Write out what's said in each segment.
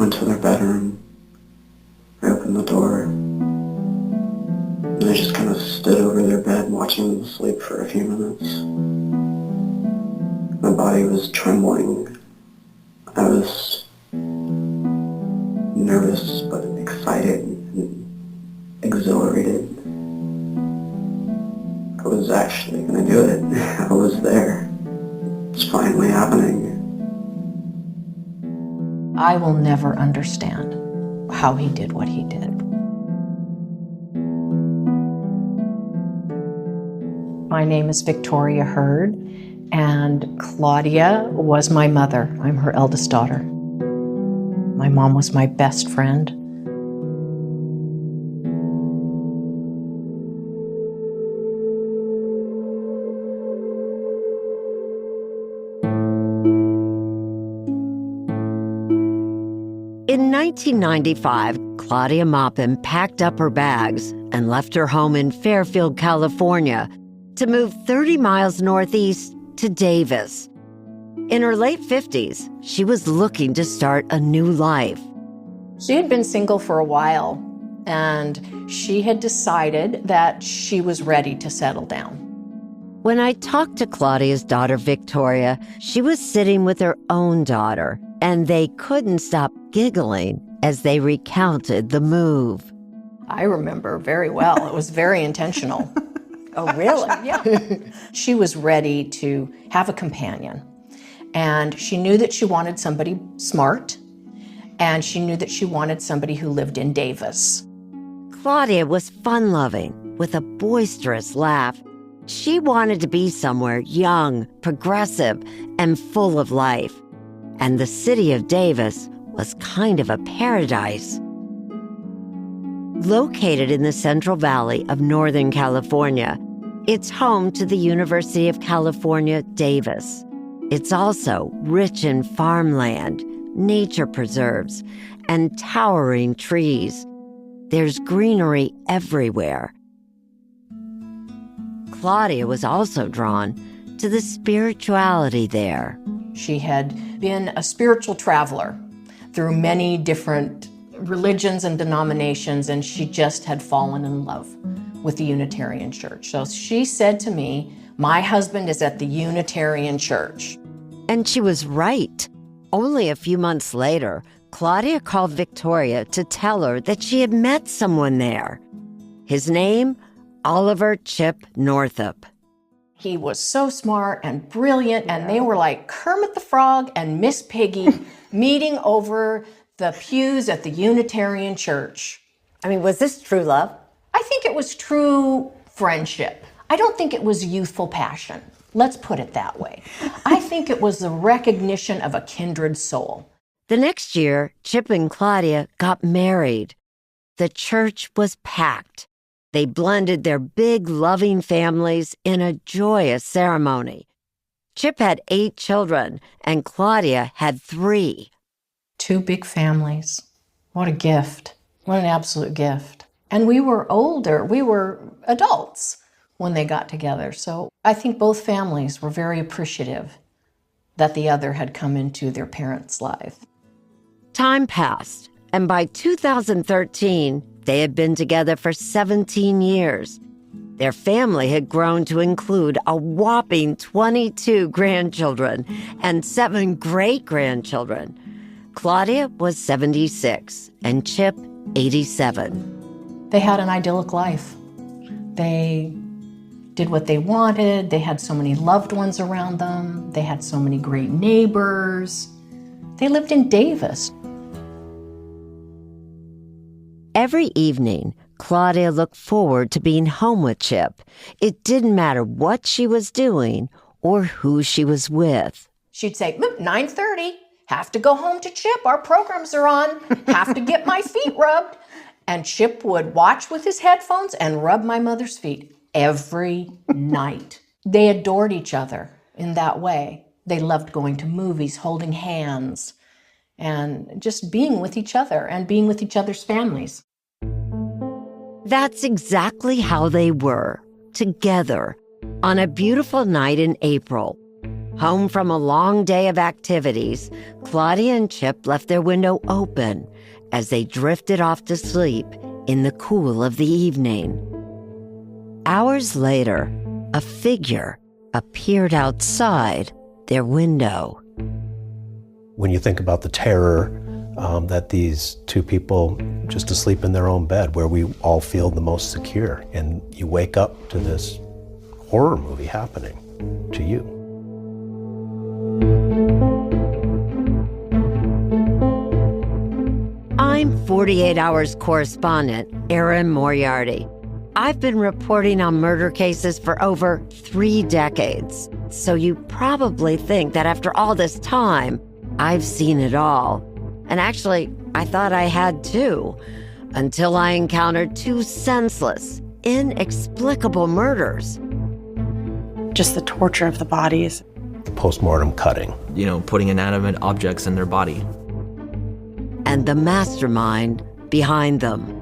went to their bedroom. I opened the door, and I just kind of stood over their bed watching them sleep for a few minutes. My body was trembling. I was nervous but excited and exhilarated. I was actually going to do it. I was there. It's finally happening. I will never understand how he did what he did. My name is Victoria Hurd, and Claudia was my mother. I'm her eldest daughter. My mom was my best friend. In 1995, Claudia Maupin packed up her bags and left her home in Fairfield, California, to move 30 miles northeast to Davis. In her late 50s, she was looking to start a new life. She had been single for a while, and she had decided that she was ready to settle down. When I talked to Claudia's daughter, Victoria, she was sitting with her own daughter, and they couldn't stop giggling as they recounted the move. I remember very well. It was very intentional. Oh, really? Yeah. She was ready to have a companion, and she knew that she wanted somebody smart, and she knew that she wanted somebody who lived in Davis. Claudia was fun-loving, with a boisterous laugh. She wanted to be somewhere young, progressive, and full of life. And the city of Davis was kind of a paradise. Located in the Central Valley of Northern California, it's home to the University of California, Davis. It's also rich in farmland, nature preserves, and towering trees. There's greenery everywhere. Claudia was also drawn to the spirituality there. She had been a spiritual traveler through many different religions and denominations, and she just had fallen in love with the Unitarian Church. So she said to me, "My husband is at the Unitarian Church." And she was right. Only a few months later, Claudia called Victoria to tell her that she had met someone there. His name, Oliver Chip Northup. He was so smart and brilliant, and they were like Kermit the Frog and Miss Piggy meeting over the pews at the Unitarian Church. I mean, was this true love? I think it was true friendship. I don't think it was youthful passion. Let's put it that way. I think it was the recognition of a kindred soul. The next year, Chip and Claudia got married. The church was packed. They blended their big, loving families in a joyous ceremony. Chip had 8 children, and Claudia had 3. 2 big families. What a gift. What an absolute gift. And we were older. We were adults when they got together. So I think both families were very appreciative that the other had come into their parents' life. Time passed, and by 2013, they had been together for 17 years. Their family had grown to include a whopping 22 grandchildren and 7 great-grandchildren. Claudia was 76 and Chip 87. They had an idyllic life. They did what they wanted. They had so many loved ones around them. They had so many great neighbors. They lived in Davis. Every evening, Claudia looked forward to being home with Chip. It didn't matter what she was doing or who she was with. She'd say, 9:30, have to go home to Chip. Our programs are on. Have to get my feet rubbed. And Chip would watch with his headphones and rub my mother's feet every night. They adored each other in that way. They loved going to movies, holding hands, and just being with each other and being with each other's families. That's exactly how they were, together, on a beautiful night in April. Home from a long day of activities, Claudia and Chip left their window open as they drifted off to sleep in the cool of the evening. Hours later, a figure appeared outside their window. When you think about the terror that these two people just asleep in their own bed, where we all feel the most secure, and you wake up to this horror movie happening to you. I'm 48 Hours correspondent Erin Moriarty. I've been reporting on murder cases for over 3 decades, so you probably think that after all this time, I've seen it all. And actually, I thought I had too, until I encountered 2 senseless, inexplicable murders. Just the torture of the bodies. The postmortem cutting. Putting inanimate objects in their body. And the mastermind behind them.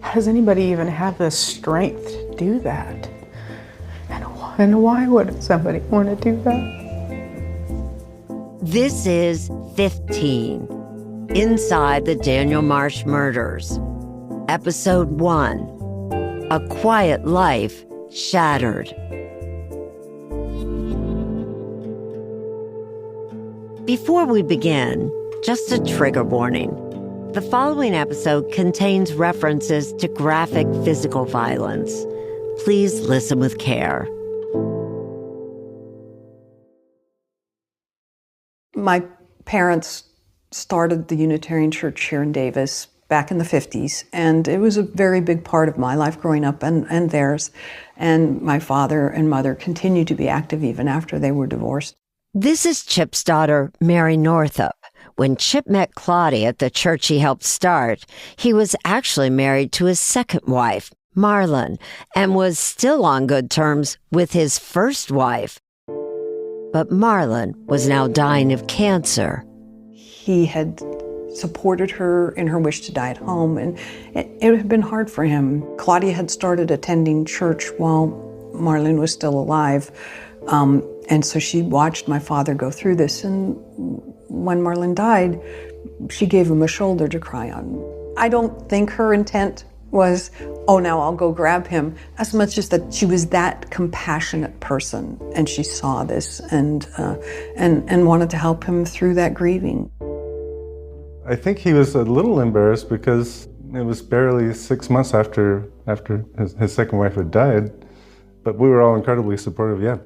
How does anybody even have the strength to do that? And why would somebody want to do that? This is 15, Inside the Daniel Marsh Murders. Episode 1, A Quiet Life Shattered. Before we begin, just a trigger warning. The following episode contains references to graphic physical violence. Please listen with care. My parents started the Unitarian Church here in Davis back in the 50s, and it was a very big part of my life growing up and theirs. And my father and mother continued to be active even after they were divorced. This is Chip's daughter, Mary Northup. When Chip met Claudia at the church he helped start, he was actually married to his second wife, Marlon, and was still on good terms with his first wife. But Marlon was now dying of cancer. He had supported her in her wish to die at home, and it had been hard for him. Claudia had started attending church while Marlon was still alive, and so she watched my father go through this, and when Marlon died, she gave him a shoulder to cry on. I don't think her intent was, oh, now I'll go grab him, as much as that she was that compassionate person, and she saw this and wanted to help him through that grieving. I think he was a little embarrassed because it was barely 6 months after his second wife had died, but we were all incredibly supportive, yeah.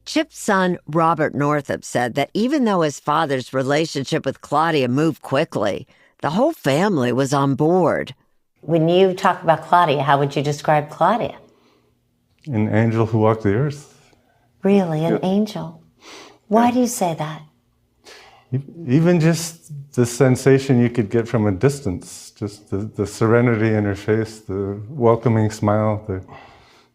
Chip's son, Robert Northup, said that even though his father's relationship with Claudia moved quickly, the whole family was on board. When you talk about Claudia, how would you describe Claudia? An angel who walked the earth. Really, an angel? Why do you say that? Even just the sensation you could get from a distance, just the serenity in her face, the welcoming smile,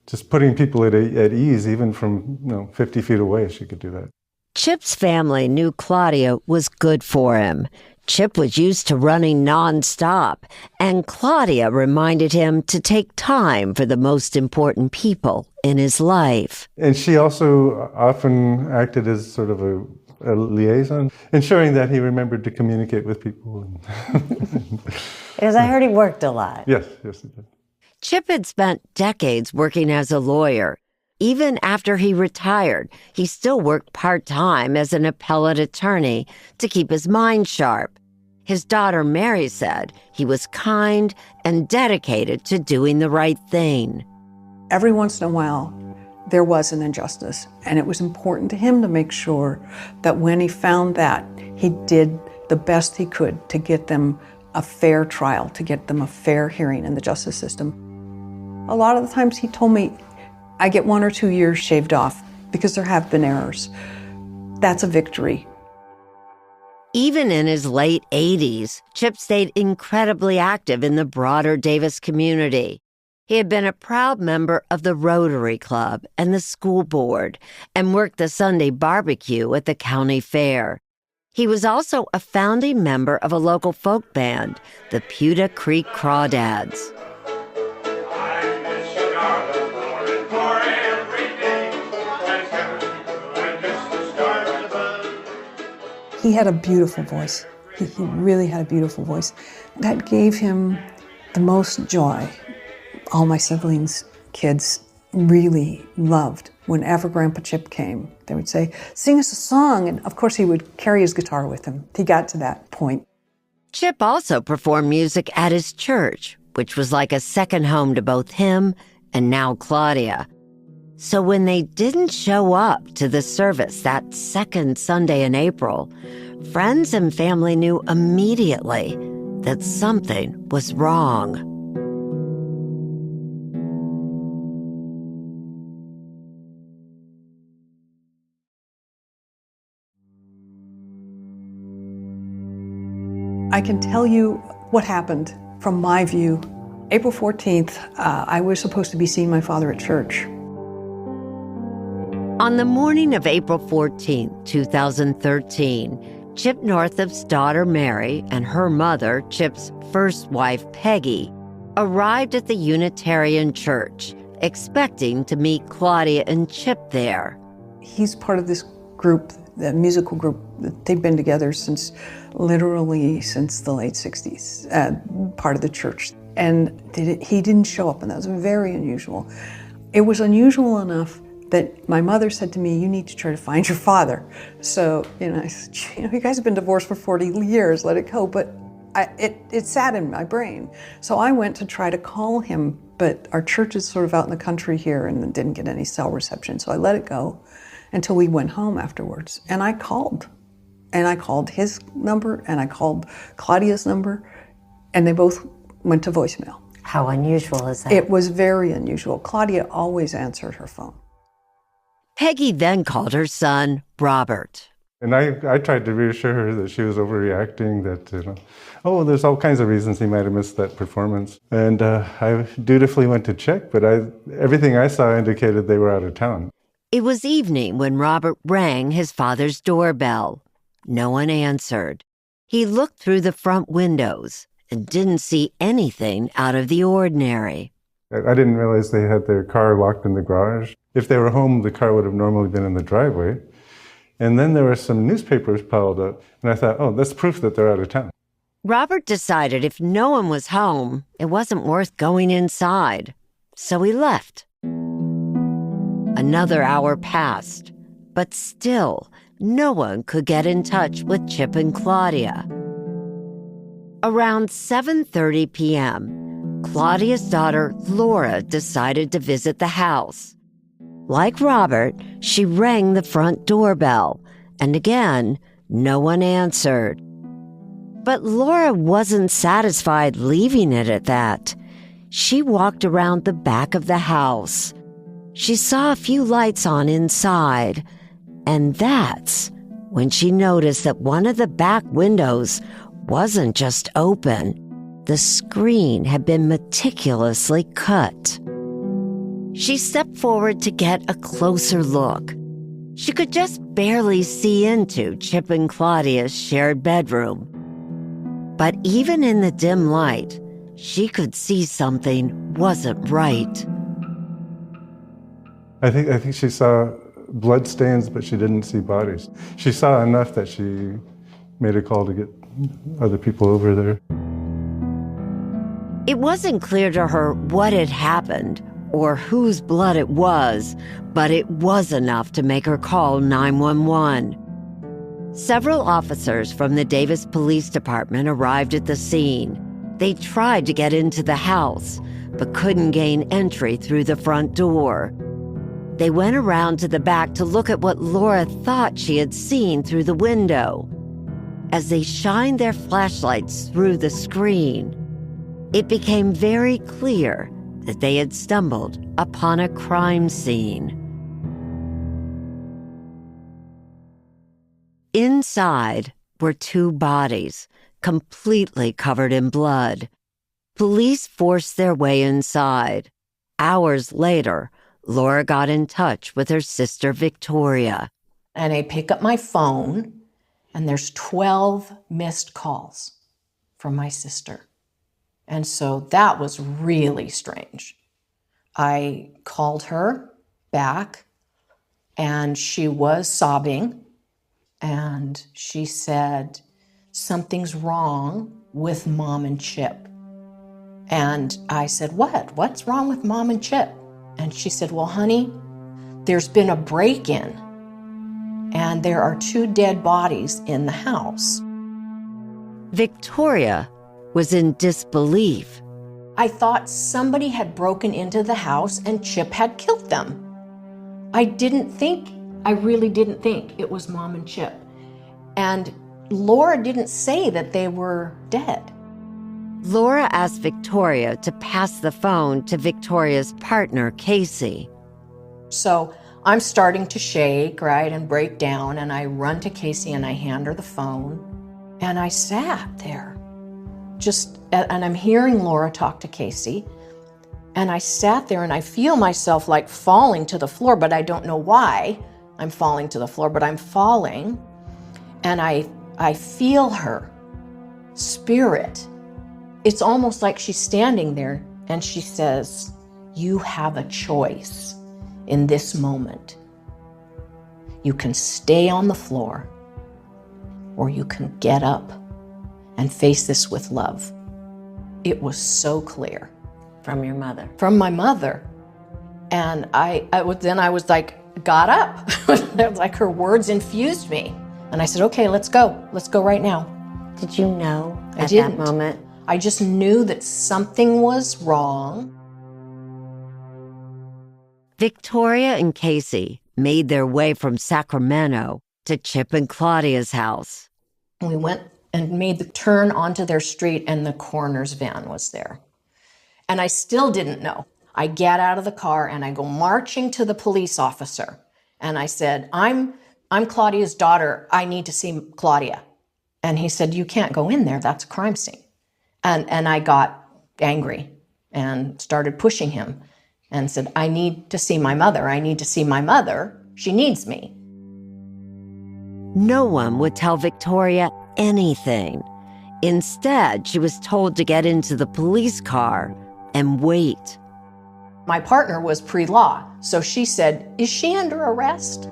just putting people at ease, even from 50 feet away, she could do that. Chip's family knew Claudia was good for him. Chip was used to running nonstop, and Claudia reminded him to take time for the most important people in his life. And she also often acted as sort of a liaison, ensuring that he remembered to communicate with people. Because I heard he worked a lot. Yes, he did. Chip had spent decades working as a lawyer. Even after he retired, he still worked part-time as an appellate attorney to keep his mind sharp. His daughter Mary said he was kind and dedicated to doing the right thing. Every once in a while, there was an injustice, and it was important to him to make sure that when he found that, he did the best he could to get them a fair trial, to get them a fair hearing in the justice system. A lot of the times he told me, I get 1 or 2 years shaved off because there have been errors. That's a victory. Even in his late 80s, Chip stayed incredibly active in the broader Davis community. He had been a proud member of the Rotary Club and the school board and worked the Sunday barbecue at the county fair. He was also a founding member of a local folk band, the Pewta Creek Crawdads. He had a beautiful voice. He really had a beautiful voice. That gave him the most joy. All my siblings, kids, really loved whenever Grandpa Chip came. They would say, "Sing us a song." And of course he would carry his guitar with him. He got to that point. Chip also performed music at his church, which was like a second home to both him and now Claudia. So when they didn't show up to the service that second Sunday in April, friends and family knew immediately that something was wrong. I can tell you what happened from my view. April 14th, I was supposed to be seeing my father at church. On the morning of April 14, 2013, Chip Northup's daughter Mary and her mother, Chip's first wife Peggy, arrived at the Unitarian Church, expecting to meet Claudia and Chip there. He's part of this group, the musical group. They've been together literally since the late 60s, part of the church. And he didn't show up, and that was very unusual. It was unusual enough that my mother said to me, "You need to try to find your father." So, I said, "You guys have been divorced for 40 years, let it go." But it sat in my brain. So I went to try to call him, but our church is sort of out in the country here and didn't get any cell reception. So I let it go until we went home afterwards. And I called. And I called his number and I called Claudia's number, and they both went to voicemail. How unusual is that? It was very unusual. Claudia always answered her phone. Peggy then called her son, Robert. And I tried to reassure her that she was overreacting, that, there's all kinds of reasons he might have missed that performance. And I dutifully went to check, but everything I saw indicated they were out of town. It was evening when Robert rang his father's doorbell. No one answered. He looked through the front windows and didn't see anything out of the ordinary. I didn't realize they had their car locked in the garage. If they were home, the car would have normally been in the driveway. And then there were some newspapers piled up, and I thought, that's proof that they're out of town. Robert decided if no one was home, it wasn't worth going inside. So he left. Another hour passed, but still, no one could get in touch with Chip and Claudia. Around 7:30 p.m., Claudia's daughter, Laura, decided to visit the house. Like Robert, she rang the front doorbell, and again, no one answered. But Laura wasn't satisfied leaving it at that. She walked around the back of the house. She saw a few lights on inside, and that's when she noticed that one of the back windows wasn't just open. The screen had been meticulously cut. She stepped forward to get a closer look. She could just barely see into Chip and Claudia's shared bedroom. But even in the dim light, she could see something wasn't right. I think she saw blood stains, but she didn't see bodies. She saw enough that she made a call to get other people over there. It wasn't clear to her what had happened or whose blood it was, but it was enough to make her call 911. Several officers from the Davis Police Department arrived at the scene. They tried to get into the house, but couldn't gain entry through the front door. They went around to the back to look at what Laura thought she had seen through the window. As they shined their flashlights through the screen, it became very clear that they had stumbled upon a crime scene. Inside were two bodies, completely covered in blood. Police forced their way inside. Hours later, Laura got in touch with her sister Victoria. And I pick up my phone, and there's 12 missed calls from my sister. And so that was really strange. I called her back, and she was sobbing. And she said, something's wrong with Mom and Chip. And I said, what? What's wrong with Mom and Chip? And she said, well, honey, there's been a break-in, and there are 2 dead bodies in the house. Victoria was in disbelief. I thought somebody had broken into the house and Chip had killed them. I really didn't think it was Mom and Chip. And Laura didn't say that they were dead. Laura asked Victoria to pass the phone to Victoria's partner, Casey. So I'm starting to shake, right, and break down, and I run to Casey and I hand her the phone. And I sat there, and I'm hearing Laura talk to Casey. And I sat there and I feel myself like falling to the floor, but I don't know why I'm falling to the floor, but I'm falling. And I feel her spirit. It's almost like she's standing there and she says, you have a choice in this moment. You can stay on the floor or you can get up and face this with love. It was so clear. From your mother? From my mother. And I was like, got up. It was like her words infused me. And I said, okay, let's go. Let's go right now. Did you know at that moment? I just knew that something was wrong. Victoria and Casey made their way from Sacramento to Chip and Claudia's house. We went and made the turn onto their street, and the coroner's van was there. And I still didn't know. I get out of the car and I go marching to the police officer. And I said, I'm Claudia's daughter. I need to see Claudia. And he said, you can't go in there. That's a crime scene. And I got angry and started pushing him and said, I need to see my mother. I need to see my mother. She needs me. No one would tell Victoria anything. Instead, she was told to get into the police car and wait. My partner was pre-law, so she said, is she under arrest?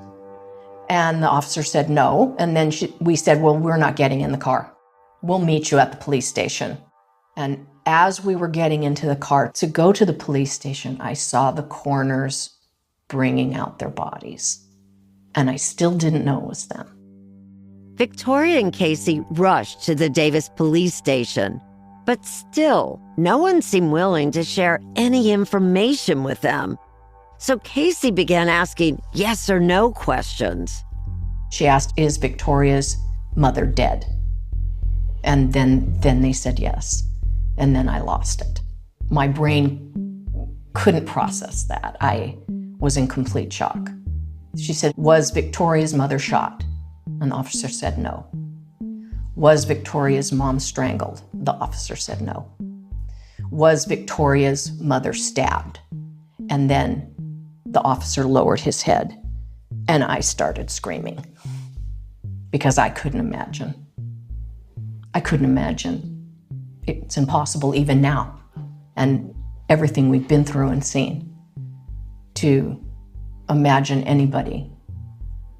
And the officer said no. And then we said, well, we're not getting in the car. We'll meet you at the police station. And as we were getting into the car to go to the police station, I saw the coroners bringing out their bodies. And I still didn't know it was them. Victoria and Casey rushed to the Davis police station, but still, no one seemed willing to share any information with them. So Casey began asking yes or no questions. She asked, is Victoria's mother dead? And then they said yes. And then I lost it. My brain couldn't process that. I was in complete shock. She said, was Victoria's mother shot? And the officer said no. Was Victoria's mom strangled? The officer said no. Was Victoria's mother stabbed? And then the officer lowered his head and I started screaming because I couldn't imagine. I couldn't imagine. It's impossible even now, and everything we've been through and seen, to imagine anybody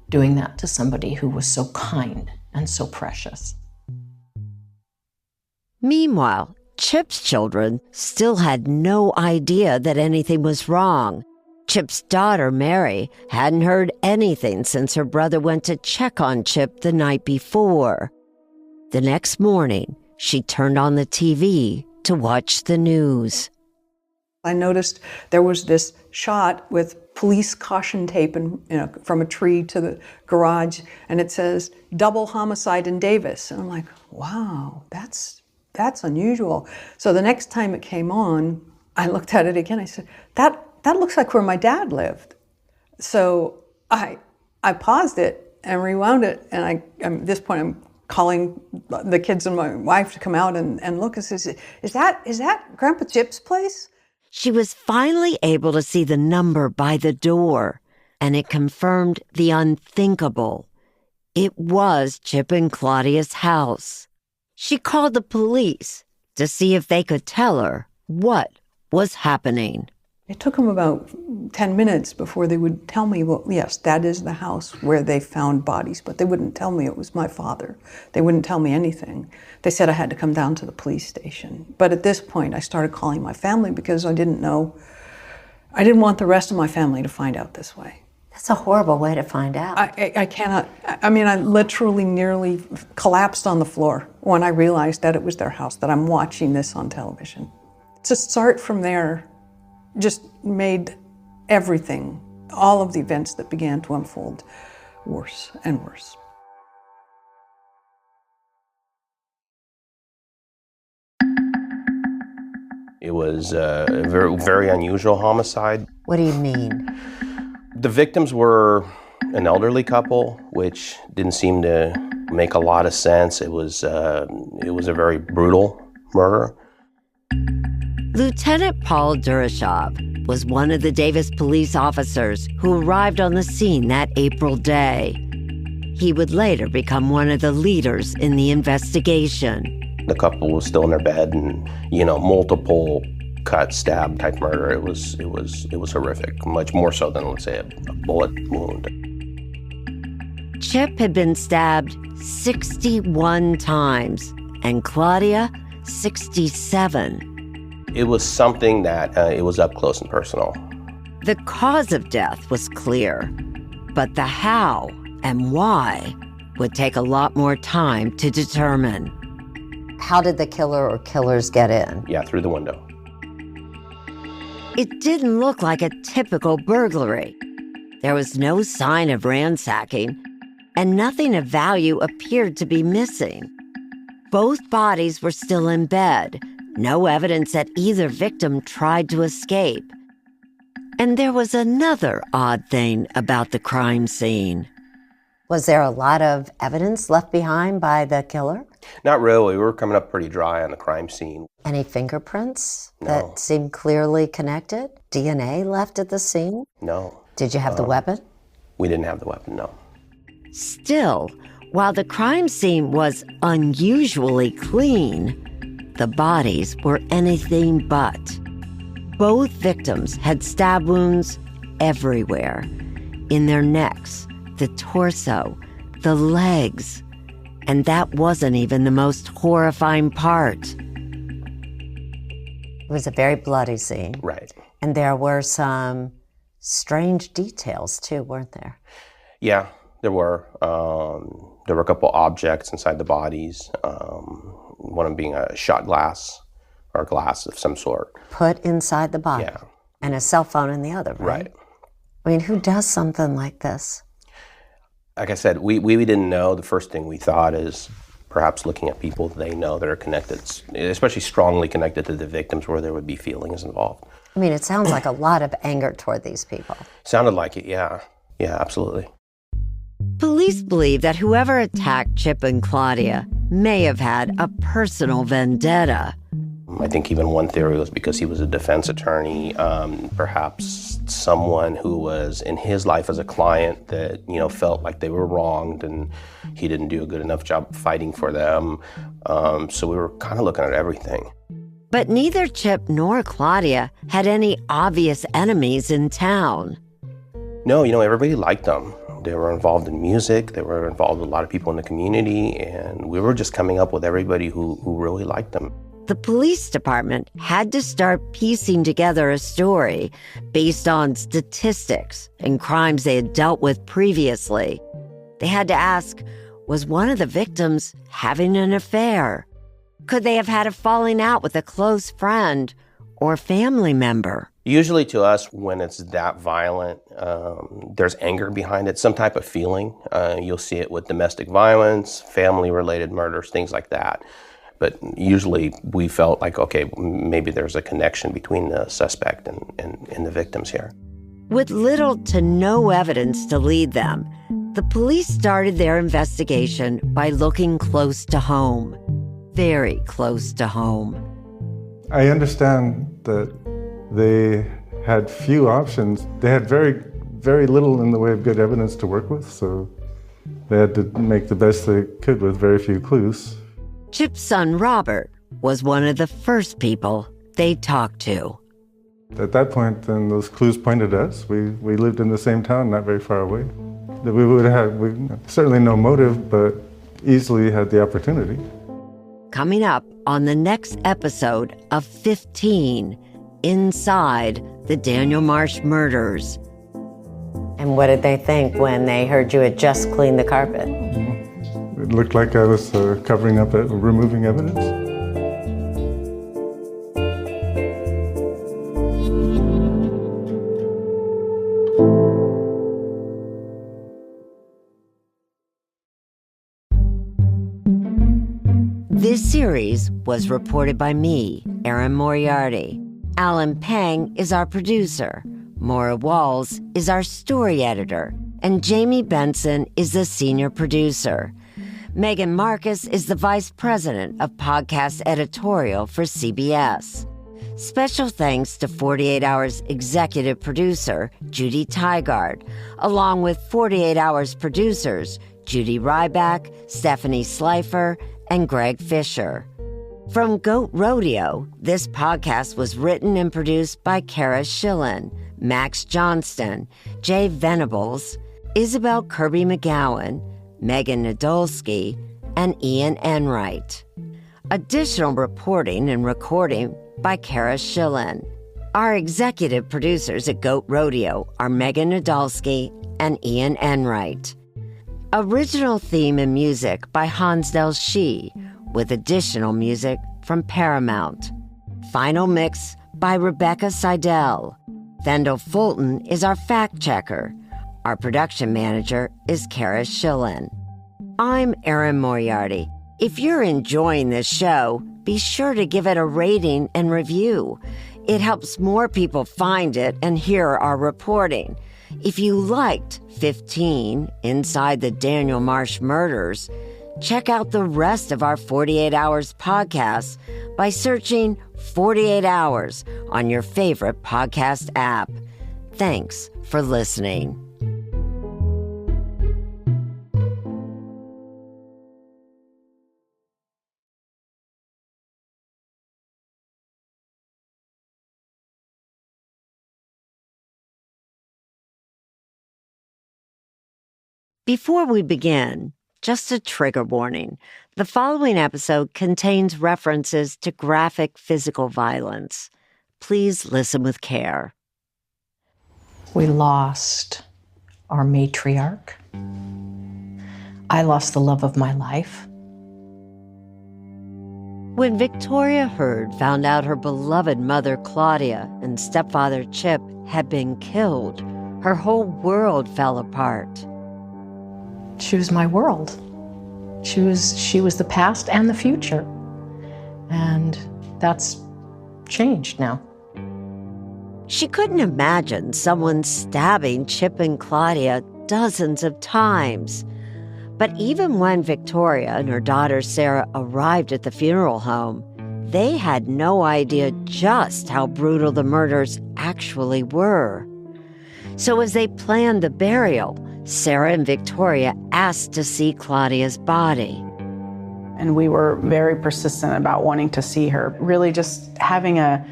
doing that to somebody who was so kind and so precious. Meanwhile, Chip's children still had no idea that anything was wrong. Chip's daughter, Mary, hadn't heard anything since her brother went to check on Chip the night before. The next morning, she turned on the TV to watch the news. I noticed there was this shot with police caution tape from a tree to the garage, and it says, double homicide in Davis. And I'm like, wow, that's unusual. So the next time it came on, I looked at it again. I said, that looks like where my dad lived. So I paused it and rewound it, and at this point I'm calling the kids and my wife to come out and look and says, is that Grandpa Chip's place? She was finally able to see the number by the door, and it confirmed the unthinkable. It was Chip and Claudia's house. She called the police to see if they could tell her what was happening. It took them about 10 minutes before they would tell me, well, yes, that is the house where they found bodies, but they wouldn't tell me it was my father. They wouldn't tell me anything. They said I had to come down to the police station. But at this point, I started calling my family because I didn't want the rest of my family to find out this way. That's a horrible way to find out. I cannot, I mean, I literally nearly collapsed on the floor when I realized that it was their house, that I'm watching this on television. To start from there just made everything, all of the events that began to unfold, worse and worse. It was a very, very unusual homicide. What do you mean? The victims were an elderly couple, which didn't seem to make a lot of sense. It was a very brutal murder. Lieutenant Paul Durashov was one of the Davis police officers who arrived on the scene that April day. He would later become one of the leaders in the investigation. The couple was still in their bed and, multiple cut, stab type murder. It was horrific, much more so than, let's say, a bullet wound. Chip had been stabbed 61 times and Claudia 67. It was something that it was up close and personal. The cause of death was clear, but the how and why would take a lot more time to determine. How did the killer or killers get in? Yeah, through the window. It didn't look like a typical burglary. There was no sign of ransacking, and nothing of value appeared to be missing. Both bodies were still in bed. No evidence that either victim tried to escape. And there was another odd thing about the crime scene. Was there a lot of evidence left behind by the killer? Not really. We were coming up pretty dry on the crime scene. Any fingerprints No. that seemed clearly connected? DNA left at the scene? No. Did you have the weapon? We didn't have the weapon, no. Still, while the crime scene was unusually clean, the bodies were anything but. Both victims had stab wounds everywhere. In their necks, the torso, the legs. And that wasn't even the most horrifying part. It was a very bloody scene. Right. And there were some strange details too, weren't there? Yeah, there were. There were a couple objects inside the bodies. One of them being a shot glass or a glass of some sort. Put inside the body. Yeah. And a cell phone in the other, right? Right. I mean, who does something like this? Like I said, we didn't know. The first thing we thought is perhaps looking at people they know that are connected, especially strongly connected to the victims where there would be feelings involved. I mean, it sounds like a lot of anger toward these people. Sounded like it, yeah. Yeah, absolutely. Police believe that whoever attacked Chip and Claudia may have had a personal vendetta. I think even one theory was because he was a defense attorney, perhaps someone who was in his life as a client that, felt like they were wronged and he didn't do a good enough job fighting for them. So we were kind of looking at everything. But neither Chip nor Claudia had any obvious enemies in town. No, everybody liked them. They were involved in music. They were involved with a lot of people in the community. And we were just coming up with everybody who really liked them. The police department had to start piecing together a story based on statistics and crimes they had dealt with previously. They had to ask, was one of the victims having an affair? Could they have had a falling out with a close friend or family member? Usually to us, when it's that violent, there's anger behind it, some type of feeling. You'll see it with domestic violence, family-related murders, things like that. But usually we felt like, okay, maybe there's a connection between the suspect and the victims here. With little to no evidence to lead them, the police started their investigation by looking close to home. Very close to home. I understand that they had few options. They had very, very little in the way of good evidence to work with, so they had to make the best they could with very few clues. Chip's son, Robert, was one of the first people they talked to. At that point, then those clues pointed at us. We lived in the same town, not very far away. We would have certainly no motive, but easily had the opportunity. Coming up on the next episode of 15, Inside the Daniel Marsh Murders. And what did they think when they heard you had just cleaned the carpet? It looked like I was covering up, removing evidence. This series was reported by me, Erin Moriarty. Alan Pang is our producer. Maura Walls is our story editor. And Jamie Benson is the senior producer. Megan Marcus is the vice president of podcast editorial for CBS. Special thanks to 48 Hours executive producer Judy Tygard, along with 48 Hours producers Judy Ryback, Stephanie Slifer, and Greg Fisher. From Goat Rodeo, this podcast was written and produced by Kara Schillen, Max Johnston, Jay Venables, Isabel Kirby McGowan, Megan Nadolski, and Ian Enright. Additional reporting and recording by Kara Schillen. Our executive producers at Goat Rodeo are Megan Nadolski and Ian Enright. Original theme and music by Hansdale Shee, with additional music from Paramount. Final mix by Rebecca Seidel. Vendel Fulton is our fact checker. Our production manager is Kara Schillen. I'm Erin Moriarty. If you're enjoying this show, be sure to give it a rating and review. It helps more people find it and hear our reporting. If you liked 15, Inside the Daniel Marsh Murders, check out the rest of our 48 Hours podcasts by searching 48 Hours on your favorite podcast app. Thanks for listening. Before we begin, just a trigger warning. The following episode contains references to graphic physical violence. Please listen with care. We lost our matriarch. I lost the love of my life. When Victoria Hurd found out her beloved mother Claudia and stepfather Chip had been killed, her whole world fell apart. She was my world. She was the past and the future. And that's changed now. She couldn't imagine someone stabbing Chip and Claudia dozens of times. But even when Victoria and her daughter Sarah arrived at the funeral home, they had no idea just how brutal the murders actually were. So as they planned the burial, Sarah and Victoria asked to see Claudia's body. And we were very persistent about wanting to see her, really just having a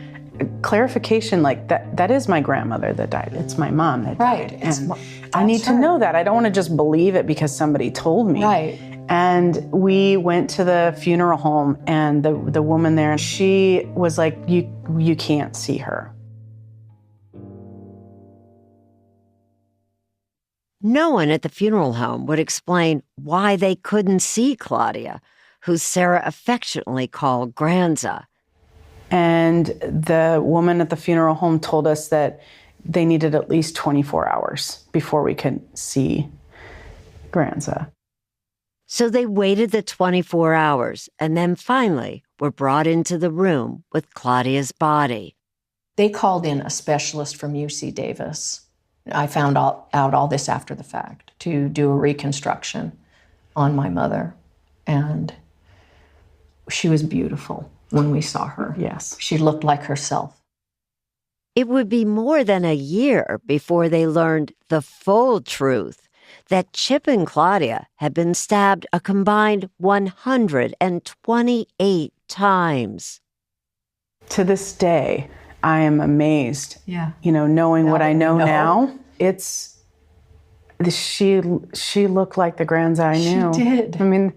clarification like that is my grandmother that died. It's my mom that died. And I need to know that. I don't want to just believe it because somebody told me. Right. And we went to the funeral home, and the woman there, she was like, you can't see her. No one at the funeral home would explain why they couldn't see Claudia, who Sarah affectionately called Granza. And the woman at the funeral home told us that they needed at least 24 hours before we could see Granza. So they waited the 24 hours and then finally were brought into the room with Claudia's body. They called in a specialist from UC Davis. I found out all this after the fact, to do a reconstruction on my mother. And she was beautiful when we saw her. Yes. She looked like herself. It would be more than a year before they learned the full truth, that Chip and Claudia had been stabbed a combined 128 times. To this day, I am amazed. Yeah. You know, knowing what I know now, she looked like the Grands I knew. She did. I mean,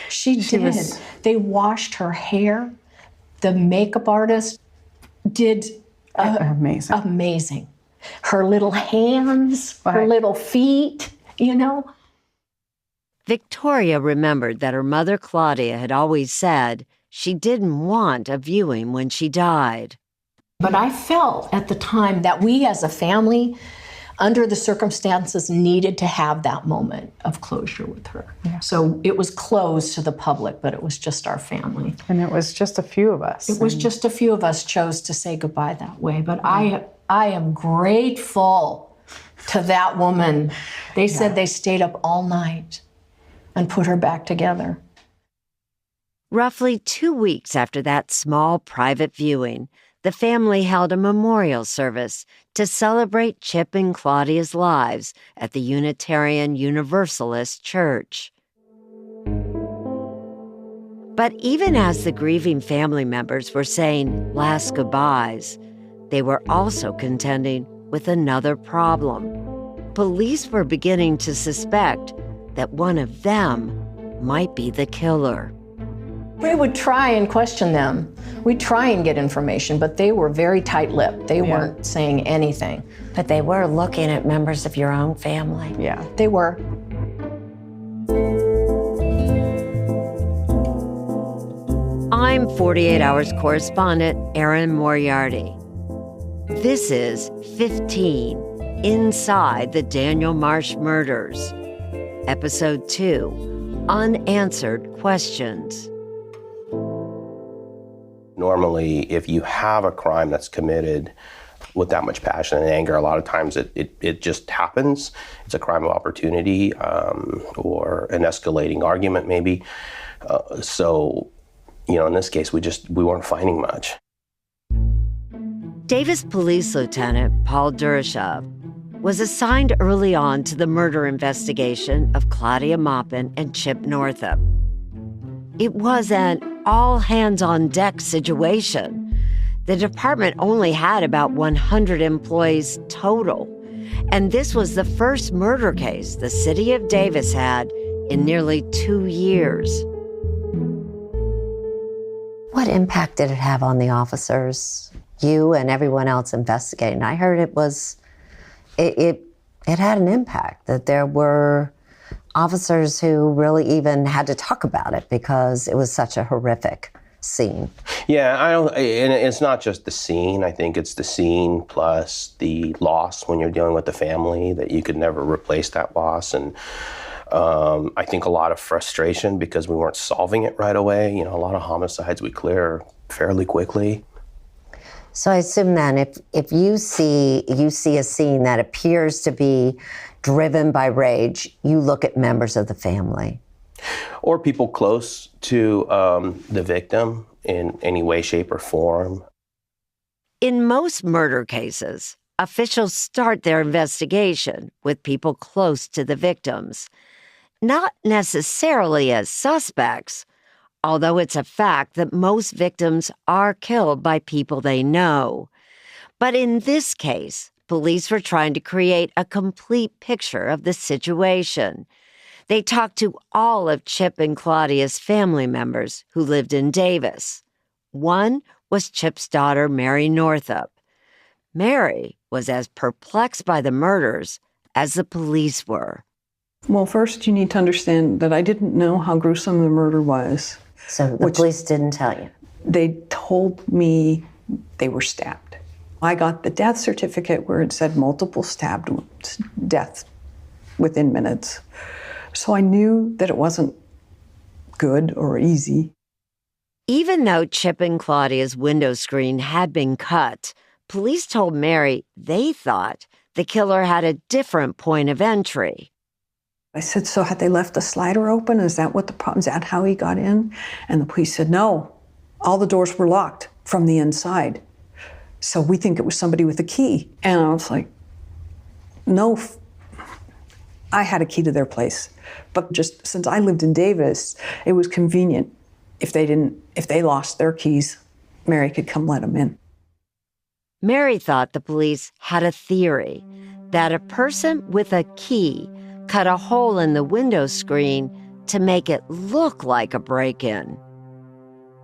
she did. They washed her hair. The makeup artist did amazing. Her little hands, her little feet, you know. Victoria remembered that her mother, Claudia, had always said she didn't want a viewing when she died. But I felt at the time that we as a family, under the circumstances, needed to have that moment of closure with her. Yeah. So it was closed to the public, but it was just our family. And it was just a few of us. It was just a few of us chose to say goodbye that way. But I am grateful to that woman. They said they stayed up all night and put her back together. Roughly 2 weeks after that small private viewing, the family held a memorial service to celebrate Chip and Claudia's lives at the Unitarian Universalist Church. But even as the grieving family members were saying last goodbyes, they were also contending with another problem. Police were beginning to suspect that one of them might be the killer. We would try and question them. We'd try and get information, but they were very tight-lipped. They weren't saying anything. But they were looking at members of your own family. Yeah. They were. I'm 48 Hours correspondent Erin Moriarty. This is 15 Inside the Daniel Marsh Murders, Episode 2, Unanswered Questions. Normally, if you have a crime that's committed with that much passion and anger, a lot of times it just happens. It's a crime of opportunity or an escalating argument maybe. So, you know, in this case, we weren't finding much. Davis Police Lieutenant Paul Durashov was assigned early on to the murder investigation of Claudia Maupin and Chip Northup. It was an all-hands-on-deck situation. The department only had about 100 employees total, and this was the first murder case the city of Davis had in nearly 2 years. What impact did it have on the officers, you and everyone else investigating? I heard it had an impact, that there were officers who really even had to talk about it because it was such a horrific scene. Yeah, and it's not just the scene. I think it's the scene plus the loss when you're dealing with the family, that you could never replace that loss. And I think a lot of frustration because we weren't solving it right away. You know, a lot of homicides we clear fairly quickly. So I assume then if you see a scene that appears to be driven by rage, you look at members of the family. Or people close to the victim in any way, shape, or form. In most murder cases, officials start their investigation with people close to the victims, not necessarily as suspects, although it's a fact that most victims are killed by people they know. But in this case, police were trying to create a complete picture of the situation. They talked to all of Chip and Claudia's family members who lived in Davis. One was Chip's daughter, Mary Northup. Mary was as perplexed by the murders as the police were. Well, first you need to understand that I didn't know how gruesome the murder was. So the police didn't tell you? They told me they were stabbed. I got the death certificate where it said multiple stabbed wounds, death within minutes. So I knew that it wasn't good or easy. Even though Chip and Claudia's window screen had been cut, police told Mary they thought the killer had a different point of entry. I said, so had they left the slider open? Is that what the problem, is that how he got in? And the police said, no, all the doors were locked from the inside. So we think it was somebody with a key. And I was like, no, I had a key to their place. But just since I lived in Davis, it was convenient. If they lost their keys, Mary could come let them in. Mary thought the police had a theory that a person with a key cut a hole in the window screen to make it look like a break-in.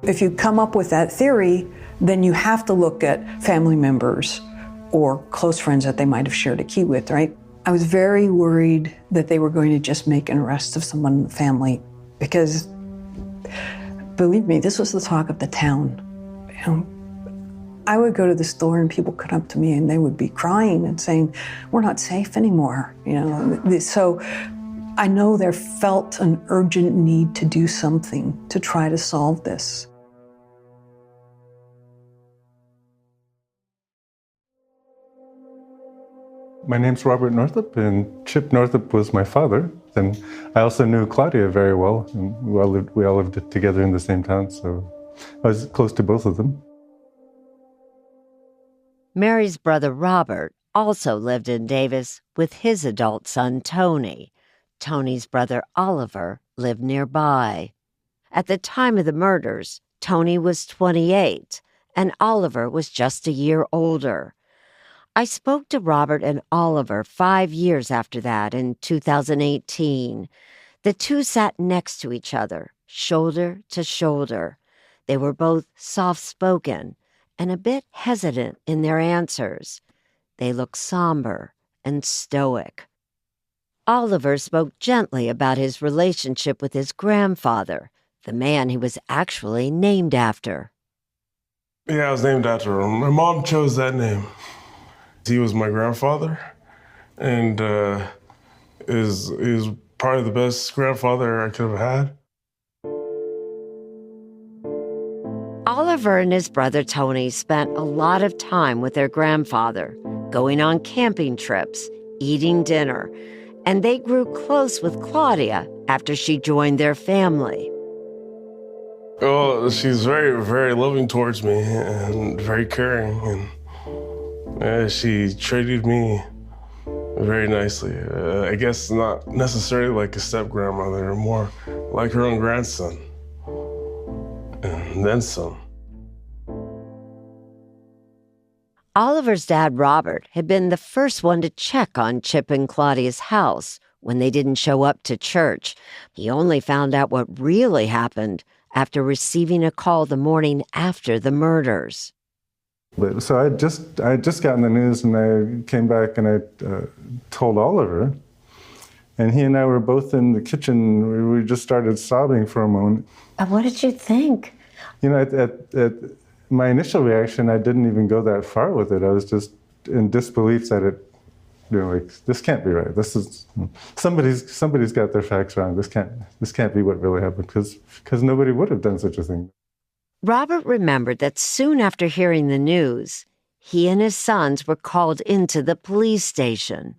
If you come up with that theory, then you have to look at family members or close friends that they might have shared a key with, right? I was very worried that they were going to just make an arrest of someone in the family because, believe me, this was the talk of the town. You know, I would go to the store and people come up to me and they would be crying and saying, "We're not safe anymore." You know, so I know there felt an urgent need to do something to try to solve this. My name's Robert Northup, and Chip Northup was my father. And I also knew Claudia very well, and we all lived together in the same town, so I was close to both of them. Mary's brother Robert also lived in Davis with his adult son Tony. Tony's brother Oliver lived nearby. At the time of the murders, Tony was 28, and Oliver was just a year older. I spoke to Robert and Oliver 5 years after that in 2018. The two sat next to each other, shoulder to shoulder. They were both soft-spoken and a bit hesitant in their answers. They looked somber and stoic. Oliver spoke gently about his relationship with his grandfather, the man he was actually named after. Yeah, I was named after him. My mom chose that name. He was my grandfather, and is probably the best grandfather I could have had. Oliver and his brother Tony spent a lot of time with their grandfather, going on camping trips, eating dinner, and they grew close with Claudia after she joined their family. Oh, she's very, very loving towards me and very caring, and she treated me very nicely. I guess not necessarily like a step-grandmother, more like her own grandson, and then some. Oliver's dad, Robert, had been the first one to check on Chip and Claudia's house when they didn't show up to church. He only found out what really happened after receiving a call the morning after the murders. So I had just gotten the news, and I came back and I told Oliver, and he and I were both in the kitchen. We just started sobbing for a moment. What did you think? You know, at my initial reaction, I didn't even go that far with it. I was just in disbelief that it, you know, like, this can't be right. This is somebody's got their facts wrong. This can't be what really happened, because nobody would have done such a thing. Robert remembered that soon after hearing the news, he and his sons were called into the police station.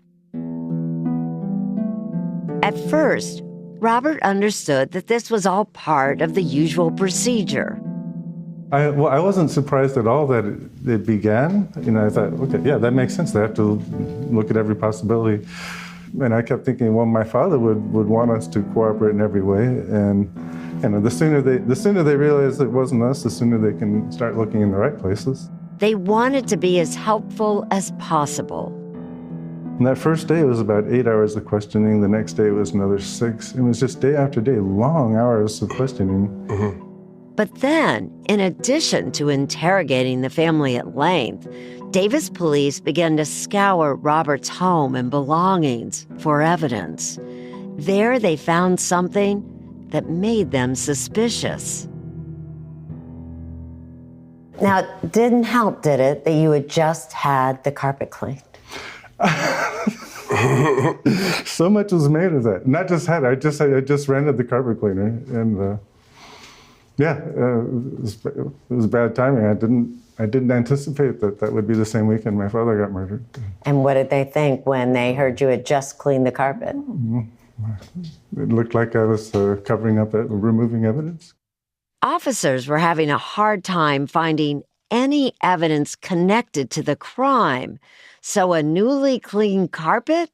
At first, Robert understood that this was all part of the usual procedure. I wasn't surprised at all that it began. You know, I thought, okay, yeah, that makes sense. They have to look at every possibility. And I kept thinking, well, my father would want us to cooperate in every way. And you know, the sooner they realize it wasn't us, the sooner they can start looking in the right places. They wanted to be as helpful as possible. And that first day, it was about 8 hours of questioning. The next day, it was another 6. It was just day after day, long hours of questioning. Mm-hmm. But then, in addition to interrogating the family at length, Davis police began to scour Robert's home and belongings for evidence. There they found something that made them suspicious. Now, it didn't help, did it, that you had just had the carpet cleaned? So much was made of that. Not just had, I just rented the carpet cleaner, and it was bad timing. I didn't anticipate that would be the same weekend my father got murdered. And what did they think when they heard you had just cleaned the carpet? It looked like I was covering up, removing evidence. Officers were having a hard time finding any evidence connected to the crime, so a newly cleaned carpet?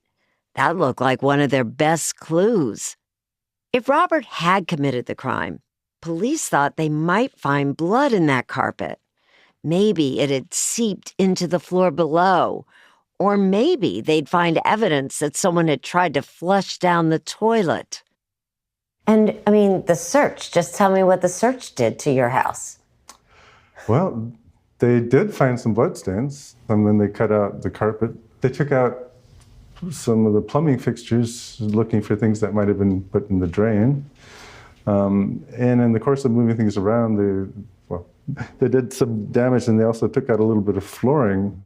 That looked like one of their best clues. If Robert had committed the crime, police thought they might find blood in that carpet. Maybe it had seeped into the floor below. Or maybe they'd find evidence that someone had tried to flush down the toilet. And, I mean, the search, just tell me what the search did to your house. Well, they did find some bloodstains, and then they cut out the carpet. They took out some of the plumbing fixtures, looking for things that might have been put in the drain. And in the course of moving things around, they did some damage, and they also took out a little bit of flooring.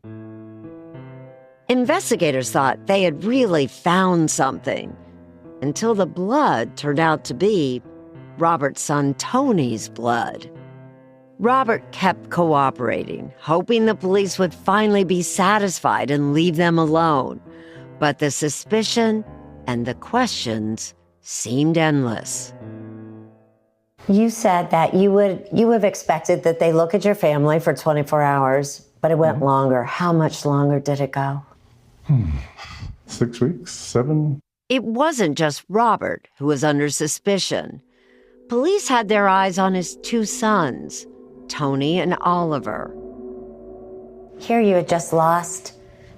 Investigators thought they had really found something, until the blood turned out to be Robert's son Tony's blood. Robert kept cooperating, hoping the police would finally be satisfied and leave them alone. But the suspicion and the questions seemed endless. You said that you have expected that they look at your family for 24 hours, but it went longer. How much longer did it go? 6 weeks, 7. It wasn't just Robert who was under suspicion. Police had their eyes on his 2 sons, Tony and Oliver. Here you had just lost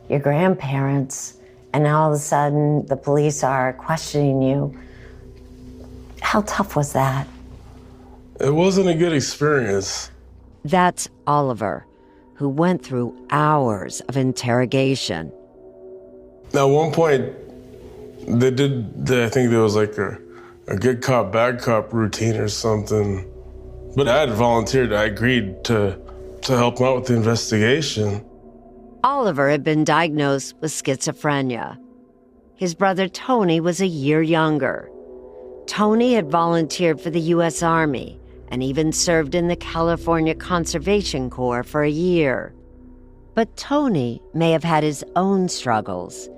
your grandparents, and now all of a sudden the police are questioning you. How tough was that? It wasn't a good experience. That's Oliver, who went through hours of interrogation. At one point, I think there was like a good cop, bad cop routine or something. But I had volunteered, I agreed to help out with the investigation. Oliver had been diagnosed with schizophrenia. His brother Tony was a year younger. Tony had volunteered for the U.S. Army and even served in the California Conservation Corps for a year. But Tony may have had his own struggles.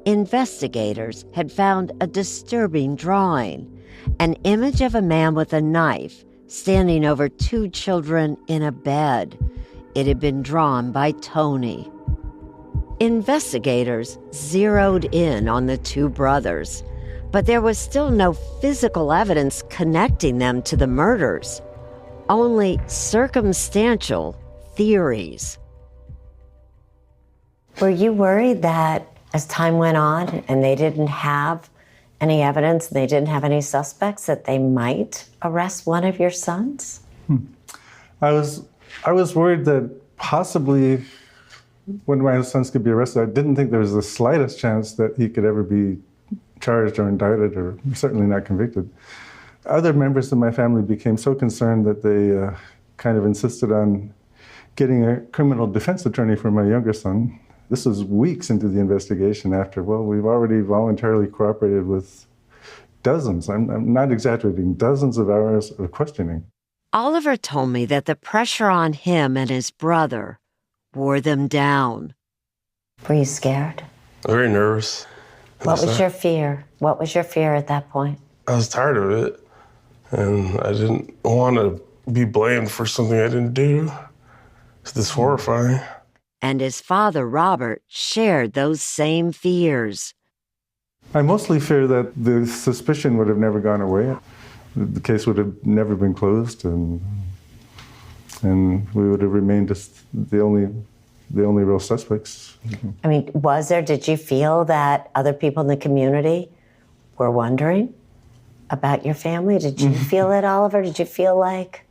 Investigators had found a disturbing drawing, an image of a man with a knife standing over 2 children in a bed. It had been drawn by Tony. Investigators zeroed in on the 2 brothers, but there was still no physical evidence connecting them to the murders, only circumstantial theories. Were you worried that as time went on and they didn't have any evidence, they didn't have any suspects, that they might arrest one of your sons? I was worried that possibly one of my sons could be arrested. I didn't think there was the slightest chance that he could ever be charged or indicted, or certainly not convicted. Other members of my family became so concerned that they kind of insisted on getting a criminal defense attorney for my younger son. This was weeks into the investigation after, we've already voluntarily cooperated with dozens, I'm not exaggerating, dozens of hours of questioning. Oliver told me that the pressure on him and his brother wore them down. Were you scared? Very nervous. What was your fear? What was your fear at that point? I was tired of it, and I didn't want to be blamed for something I didn't do. It's this horrifying. And his father, Robert, shared those same fears. I mostly fear that the suspicion would have never gone away. The case would have never been closed, and we would have remained just the only real suspects. I mean, did you feel that other people in the community were wondering about your family? Did you feel it, Oliver? Did you feel like?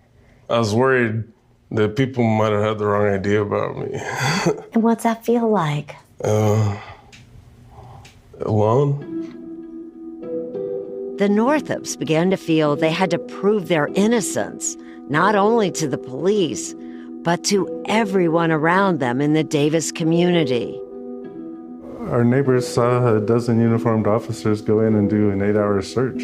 I was worried that people might have had the wrong idea about me. And what's that feel like? Alone. The Northups began to feel they had to prove their innocence, not only to the police, but to everyone around them in the Davis community. Our neighbors saw a dozen uniformed officers go in and do an 8-hour search,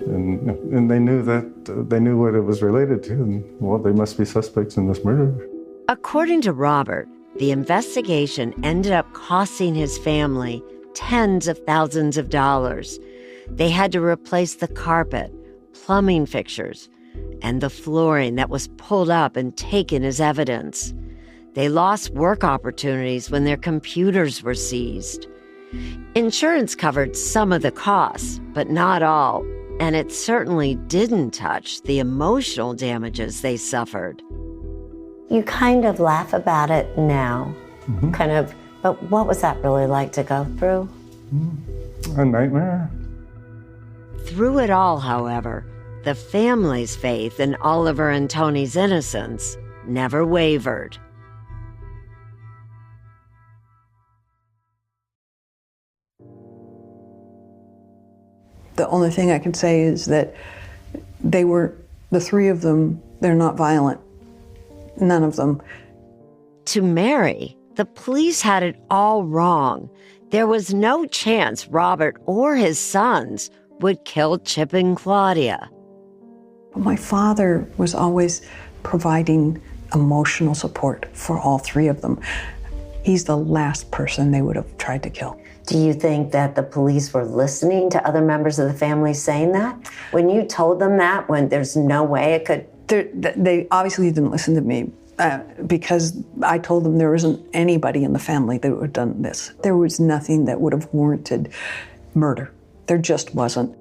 and they knew what it was related to, and they must be suspects in this murder. According to Robert, the investigation ended up costing his family tens of thousands of dollars. They had to replace the carpet, plumbing fixtures, and the flooring that was pulled up and taken as evidence. They lost work opportunities when their computers were seized. Insurance covered some of the costs, but not all, and it certainly didn't touch the emotional damages they suffered. You kind of laugh about it now, but what was that really like to go through? A nightmare. Through it all, however, the family's faith in Oliver and Tony's innocence never wavered. The only thing I can say is that the three of them, they're not violent. None of them. To Mary, the police had it all wrong. There was no chance Robert or his sons would kill Chip and Claudia. My father was always providing emotional support for all three of them. He's the last person they would have tried to kill. Do you think that the police were listening to other members of the family saying that? When you told them that, when there's no way it could... They obviously didn't listen to me because I told them there isn't anybody in the family that would have done this. There was nothing that would have warranted murder. There just wasn't.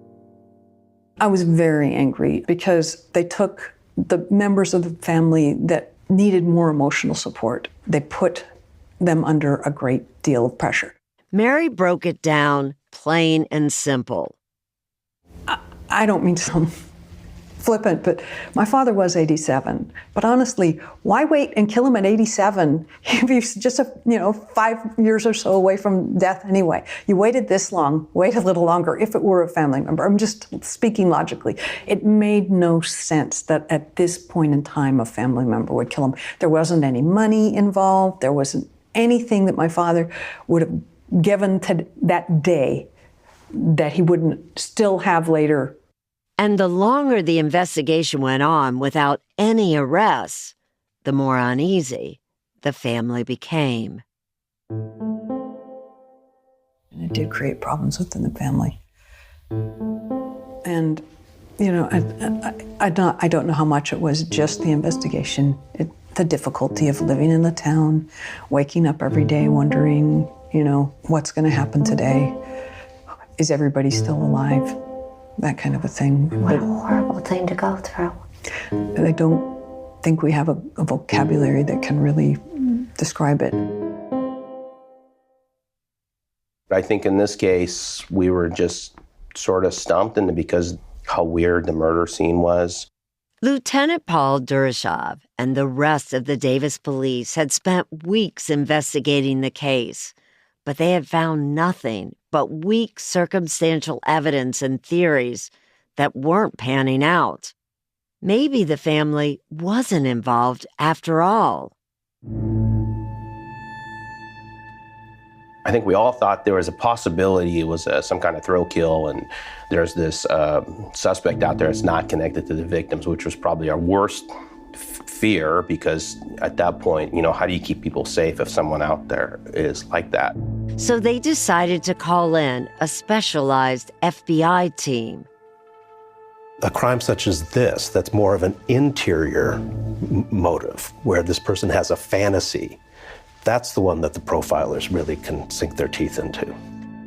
I was very angry because they took the members of the family that needed more emotional support. They put them under a great deal of pressure. Mary broke it down plain and simple. I don't mean to sound flippant, but my father was 87. But honestly, why wait and kill him at 87 if he's just 5 years or so away from death anyway? You waited this long, wait a little longer if it were a family member. I'm just speaking logically. It made no sense that at this point in time a family member would kill him. There wasn't any money involved. There wasn't anything that my father would have given to that day that he wouldn't still have later. And the longer the investigation went on without any arrests, the more uneasy the family became. And it did create problems within the family. And, I don't know how much it was just the investigation, the difficulty of living in the town, waking up every day wondering, what's going to happen today? Is everybody still alive? That kind of a thing. What a horrible thing to go through. I don't think we have a vocabulary that can really describe it. I think in this case, we were just sort of stumped because how weird the murder scene was. Lieutenant Paul Durashov and the rest of the Davis police had spent weeks investigating the case, but they had found nothing but weak circumstantial evidence and theories that weren't panning out. Maybe the family wasn't involved after all. I think we all thought there was a possibility it was some kind of thrill kill, and there's this suspect out there that's not connected to the victims, which was probably our worst fear, because at that point, how do you keep people safe if someone out there is like that? So they decided to call in a specialized FBI team. A crime such as this, that's more of an interior motive, where this person has a fantasy, that's the one that the profilers really can sink their teeth into.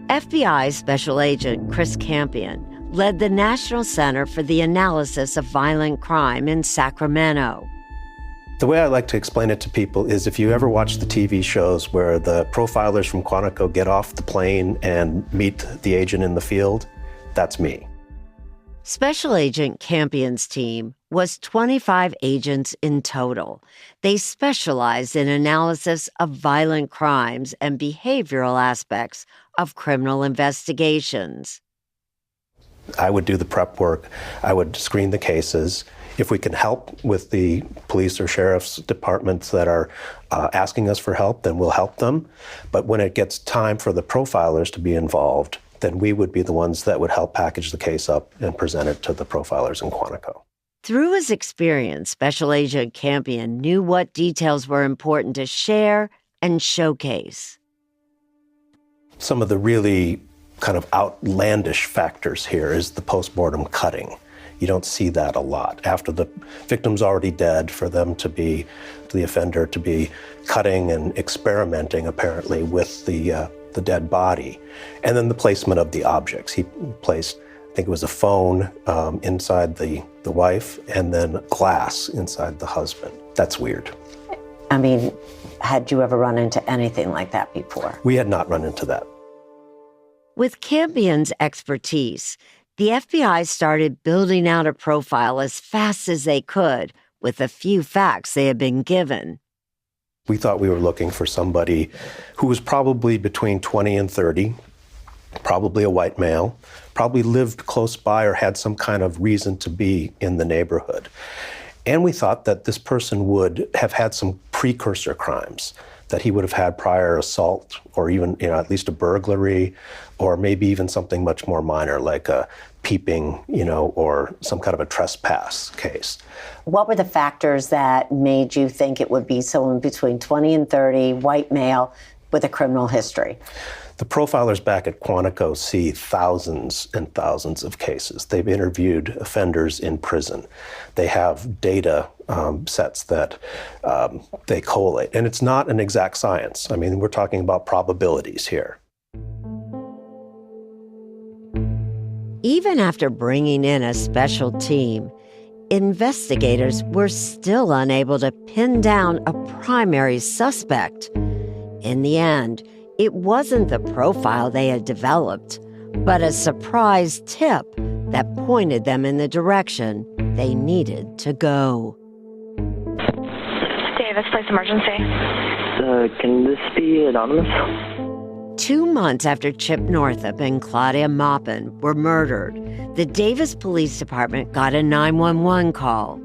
FBI Special Agent Chris Campion led the National Center for the Analysis of Violent Crime in Sacramento. The way I like to explain it to people is if you ever watch the TV shows where the profilers from Quantico get off the plane and meet the agent in the field, that's me. Special Agent Campion's team was 25 agents in total. They specialized in analysis of violent crimes and behavioral aspects of criminal investigations. I would do the prep work. I would screen the cases. If we can help with the police or sheriff's departments that are asking us for help, then we'll help them. But when it gets time for the profilers to be involved, then we would be the ones that would help package the case up and present it to the profilers in Quantico. Through his experience, Special Agent Campion knew what details were important to share and showcase. Some of the really kind of outlandish factors here is the postmortem cutting. You don't see that a lot. After the victim's already dead, for them to be, the offender to be cutting and experimenting apparently with the dead body. And then the placement of the objects. He placed, I think it was a phone inside the wife, and then glass inside the husband. That's weird. I mean, had you ever run into anything like that before? We had not run into that. With Campion's expertise, the FBI started building out a profile as fast as they could with the few facts they had been given. We thought we were looking for somebody who was probably between 20 and 30, probably a white male, probably lived close by or had some kind of reason to be in the neighborhood. And we thought that this person would have had some precursor crimes, that he would have had prior assault or even, at least a burglary, or maybe even something much more minor like a peeping, or some kind of a trespass case. What were the factors that made you think it would be someone between 20 and 30, white male, with a criminal history? The profilers back at Quantico see thousands and thousands of cases. They've interviewed offenders in prison. They have data sets that they collate. And it's not an exact science. I mean, we're talking about probabilities here. Even after bringing in a special team, investigators were still unable to pin down a primary suspect. In the end, it wasn't the profile they had developed, but a surprise tip that pointed them in the direction they needed to go. Davis, place emergency. Can this be anonymous? 2 months after Chip Northup and Claudia Maupin were murdered, the Davis Police Department got a 911 call.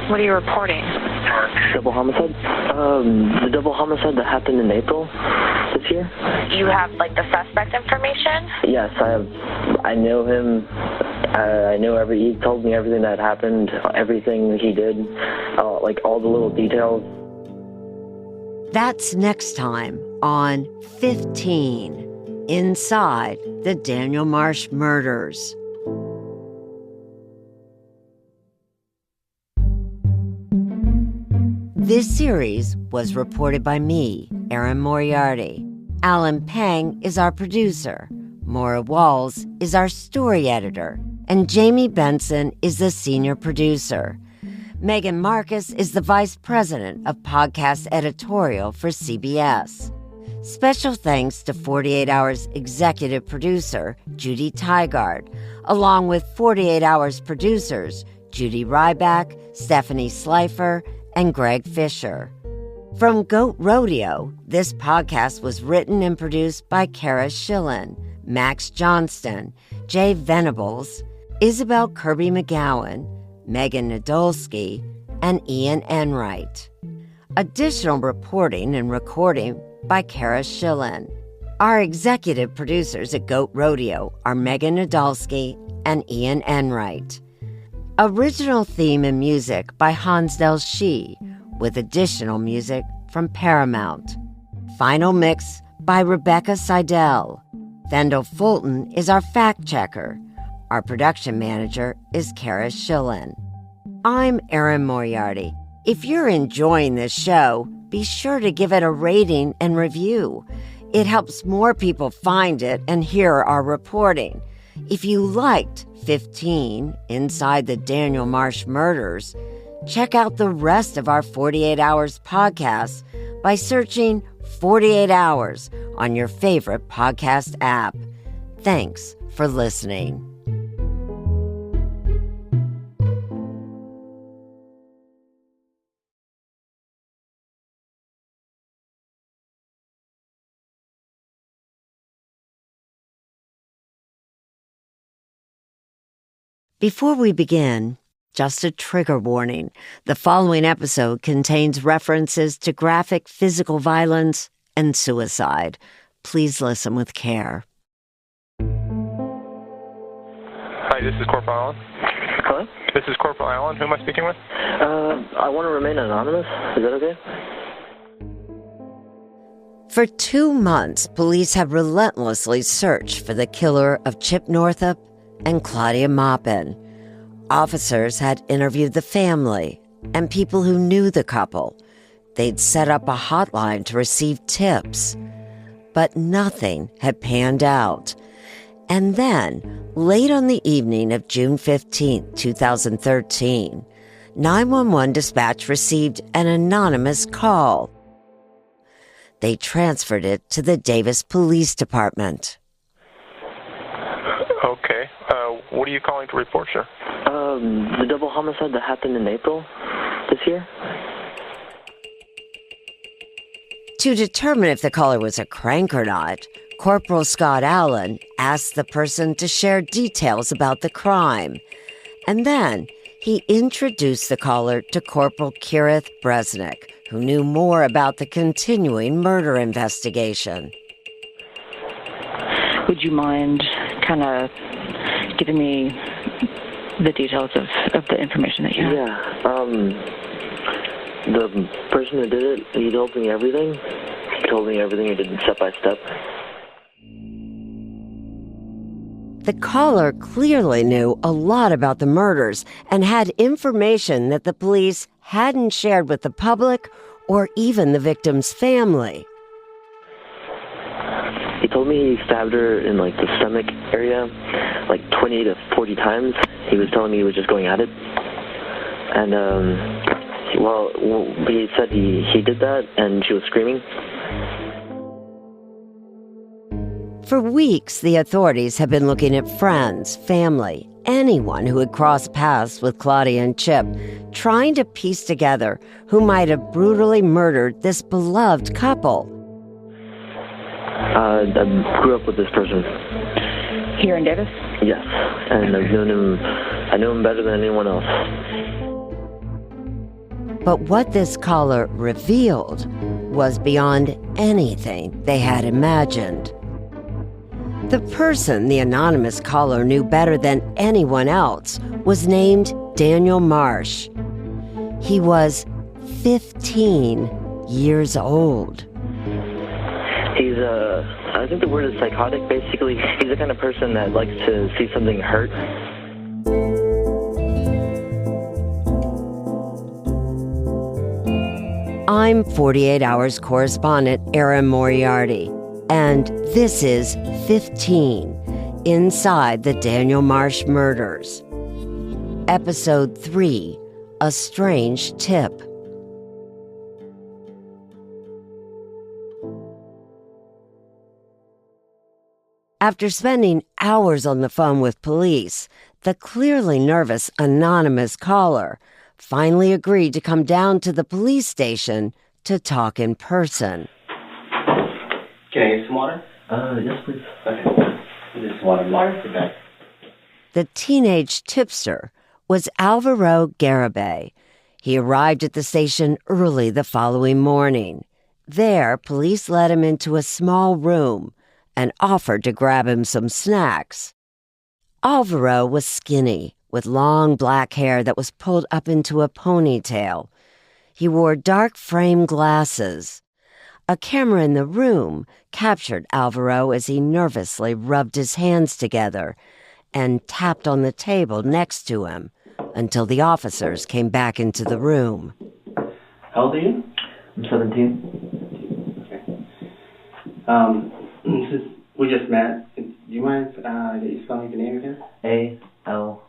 What are you reporting? Double homicide? The double homicide that happened in April this year? You have, the suspect information? Yes, I have. I know him. I know he told me everything that happened, everything he did, all the little details. That's next time on 15, Inside the Daniel Marsh Murders. This series was reported by me, Erin Moriarty. Alan Pang is our producer. Maura Walls is our story editor. And Jamie Benson is the senior producer. Megan Marcus is the vice president of podcast editorial for CBS. Special thanks to 48 Hours executive producer Judy Tygard, along with 48 Hours producers Judy Ryback, Stephanie Slifer, and Greg Fisher. From Goat Rodeo, this podcast was written and produced by Kara Schillen, Max Johnston, Jay Venables, Isabel Kirby McGowan, Megan Nadolski, and Ian Enright. Additional reporting and recording by Kara Schillen. Our executive producers at Goat Rodeo are Megan Nadolski and Ian Enright. Original theme and music by Hans Del Shee, with additional music from Paramount. Final mix by Rebecca Seidel. Vendel Fulton is our fact-checker. Our production manager is Kara Schillen. I'm Erin Moriarty. If you're enjoying this show, be sure to give it a rating and review. It helps more people find it and hear our reporting. If you liked 15, Inside the Daniel Marsh Murders, check out the rest of our 48 Hours podcast by searching 48 Hours on your favorite podcast app. Thanks for listening. Before we begin, just a trigger warning. The following episode contains references to graphic physical violence and suicide. Please listen with care. Hi, this is Corporal Allen. Hello? This is Corporal Allen. Who am I speaking with? I want to remain anonymous. Is that okay? For 2 months, police have relentlessly searched for the killer of Chip Northup and Claudia Maupin. Officers had interviewed the family and people who knew the couple. They'd set up a hotline to receive tips, but nothing had panned out. And then, late on the evening of June 15, 2013, 911 dispatch received an anonymous call. They transferred it to the Davis Police Department. Okay. What are you calling to report, sir? The double homicide that happened in April this year. To determine if the caller was a crank or not, Corporal Scott Allen asked the person to share details about the crime. And then he introduced the caller to Corporal Kirith Bresnick, who knew more about the continuing murder investigation. Would you mind kind of giving me the details of the information that you have? Yeah. The person who did it, he told me everything. He told me everything. He did it step by step. The caller clearly knew a lot about the murders and had information that the police hadn't shared with the public or even the victim's family. He told me he stabbed her in like the stomach area, like 20 to 40 times. He was telling me he was just going at it. And, he said he did that and she was screaming. For weeks, the authorities have been looking at friends, family, anyone who had crossed paths with Claudia and Chip, trying to piece together who might have brutally murdered this beloved couple. I grew up with this person. Here in Davis? Yes, and I knew him better than anyone else. But what this caller revealed was beyond anything they had imagined. The person the anonymous caller knew better than anyone else was named Daniel Marsh. He was 15 years old. He's I think the word is psychotic, basically. He's the kind of person that likes to see something hurt. I'm 48 Hours correspondent Erin Moriarty, and this is 15 Inside the Daniel Marsh Murders. Episode 3, A Strange Tip. After spending hours on the phone with police, the clearly nervous anonymous caller finally agreed to come down to the police station to talk in person. Can I get some water? Yes, please. Okay. This is water. Water? The teenage tipster was Alvaro Garibay. He arrived at the station early the following morning. There, police led him into a small room and offered to grab him some snacks. Alvaro was skinny, with long black hair that was pulled up into a ponytail. He wore dark frame glasses. A camera in the room captured Alvaro as he nervously rubbed his hands together and tapped on the table next to him until the officers came back into the room. How old are you? I'm 17. Okay. Since we just met, do you mind that you spell me the name again? A-L-V-A-R-O.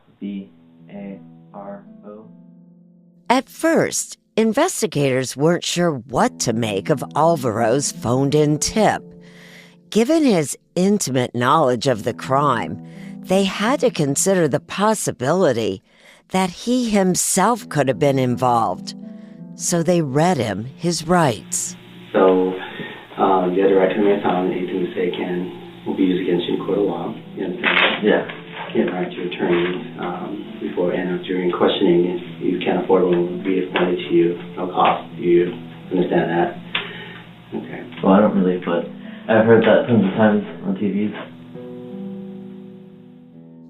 At first, investigators weren't sure what to make of Alvaro's phoned-in tip. Given his intimate knowledge of the crime, they had to consider the possibility that he himself could have been involved. So they read him his rights. So, you had the right to remain silent. Anything you say will be used against you in court of law. You understand that? Yeah. You have the right to attorney before and during questioning. If you can't afford one, will be appointed to you. No cost. Do you understand that? Okay. Well, I don't really, but I've heard that tons of times on TVs.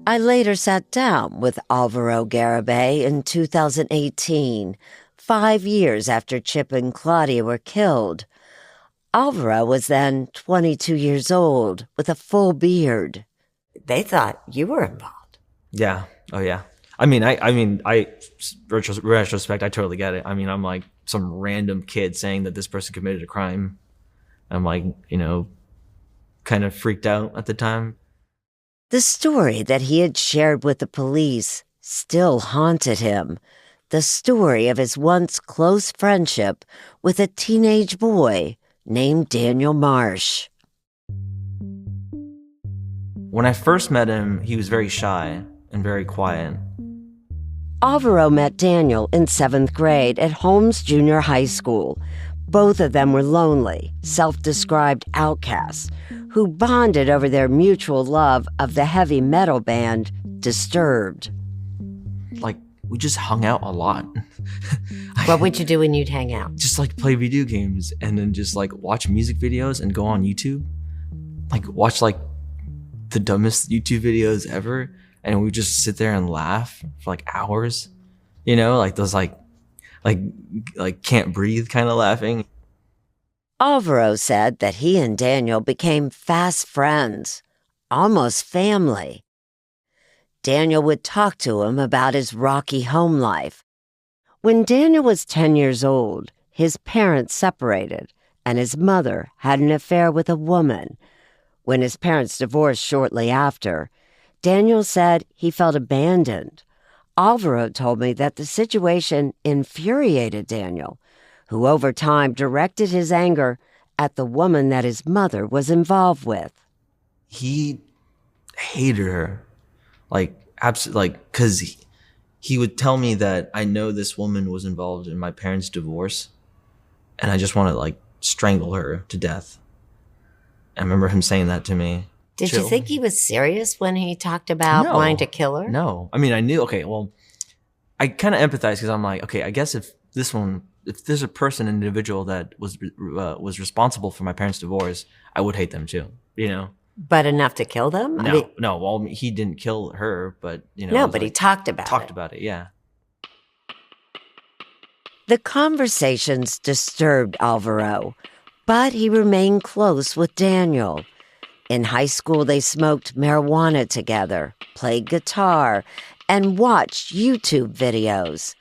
I later sat down with Alvaro Garibay in 2018, 5 years after Chip and Claudia were killed. Alvaro was then 22 years old with a full beard. They thought you were involved. Yeah. Oh, yeah. I retrospect, I totally get it. I mean, I'm like some random kid saying that this person committed a crime. I'm like, kind of freaked out at the time. The story that he had shared with the police still haunted him. the story of his once close friendship with a teenage boy named Daniel Marsh. When I first met him, he was very shy and very quiet. Alvaro met Daniel in 7th grade at Holmes Junior High School. Both of them were lonely, self-described outcasts who bonded over their mutual love of the heavy metal band Disturbed. Like, we just hung out a lot. What would you do when you'd hang out? Just like play video games and then just like watch music videos and go on YouTube. Like watch like the dumbest YouTube videos ever, and we just sit there and laugh for like hours. You know, like those like can't breathe kind of laughing. Alvaro said that he and Daniel became fast friends, almost family. Daniel would talk to him about his rocky home life. When Daniel was 10 years old, his parents separated, and his mother had an affair with a woman. When his parents divorced shortly after, Daniel said he felt abandoned. Alvaro told me that the situation infuriated Daniel, who over time directed his anger at the woman that his mother was involved with. He hated her. Like, absolutely, like, because he would tell me that I know this woman was involved in my parents' divorce, and I just want to, like, strangle her to death. I remember him saying that to me. Did you think he was serious when he talked about wanting to kill her? No. I mean, I knew, okay, well, I kind of empathize because I'm like, okay, I guess if there's a person, an individual that was responsible for my parents' divorce, I would hate them too, you know? But enough to kill them? No. Well, he didn't kill her, but, you know. No, but he talked about it. Talked about it, yeah. The conversations disturbed Alvaro, but he remained close with Daniel. In high school, they smoked marijuana together, played guitar, and watched YouTube videos.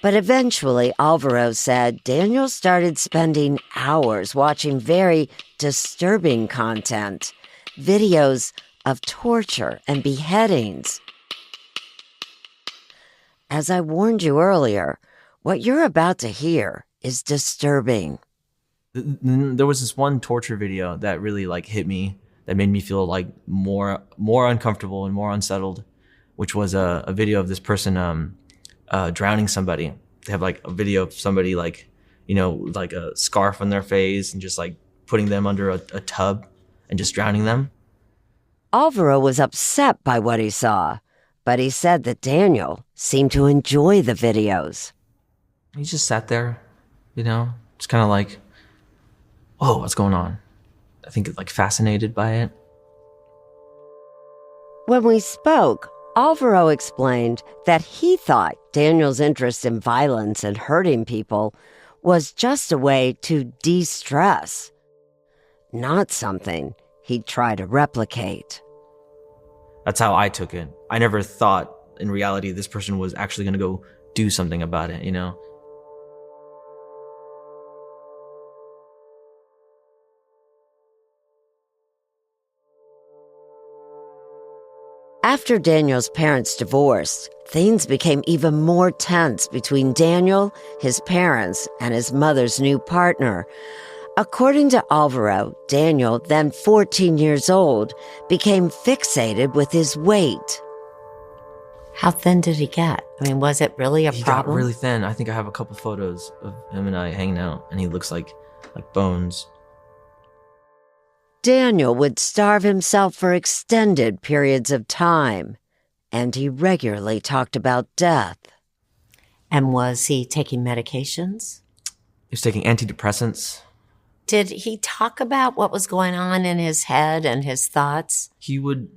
But eventually, Alvaro said Daniel started spending hours watching very disturbing content, videos of torture and beheadings. As I warned you earlier, what you're about to hear is disturbing. There was this one torture video that really like hit me, that made me feel like more uncomfortable and more unsettled, which was a video of this person drowning somebody. They have like a video of somebody like, you know, like a scarf on their face and just like putting them under a tub and just drowning them. Alvaro was upset by what he saw, but he said that Daniel seemed to enjoy the videos. He just sat there, you know, just kind of like, whoa, what's going on? I think like fascinated by it. When we spoke, Alvaro explained that he thought Daniel's interest in violence and hurting people was just a way to de-stress, not something he'd try to replicate. That's how I took it. I never thought in reality this person was actually going to go do something about it, you know? After Daniel's parents divorced, things became even more tense between Daniel, his parents, and his mother's new partner. According to Alvaro, Daniel, then 14 years old, became fixated with his weight. How thin did he get? I mean, was it really a problem? He got really thin. I think I have a couple photos of him and I hanging out, and he looks like bones. Daniel would starve himself for extended periods of time, and he regularly talked about death. And was he taking medications? He was taking antidepressants. Did he talk about what was going on in his head and his thoughts? He would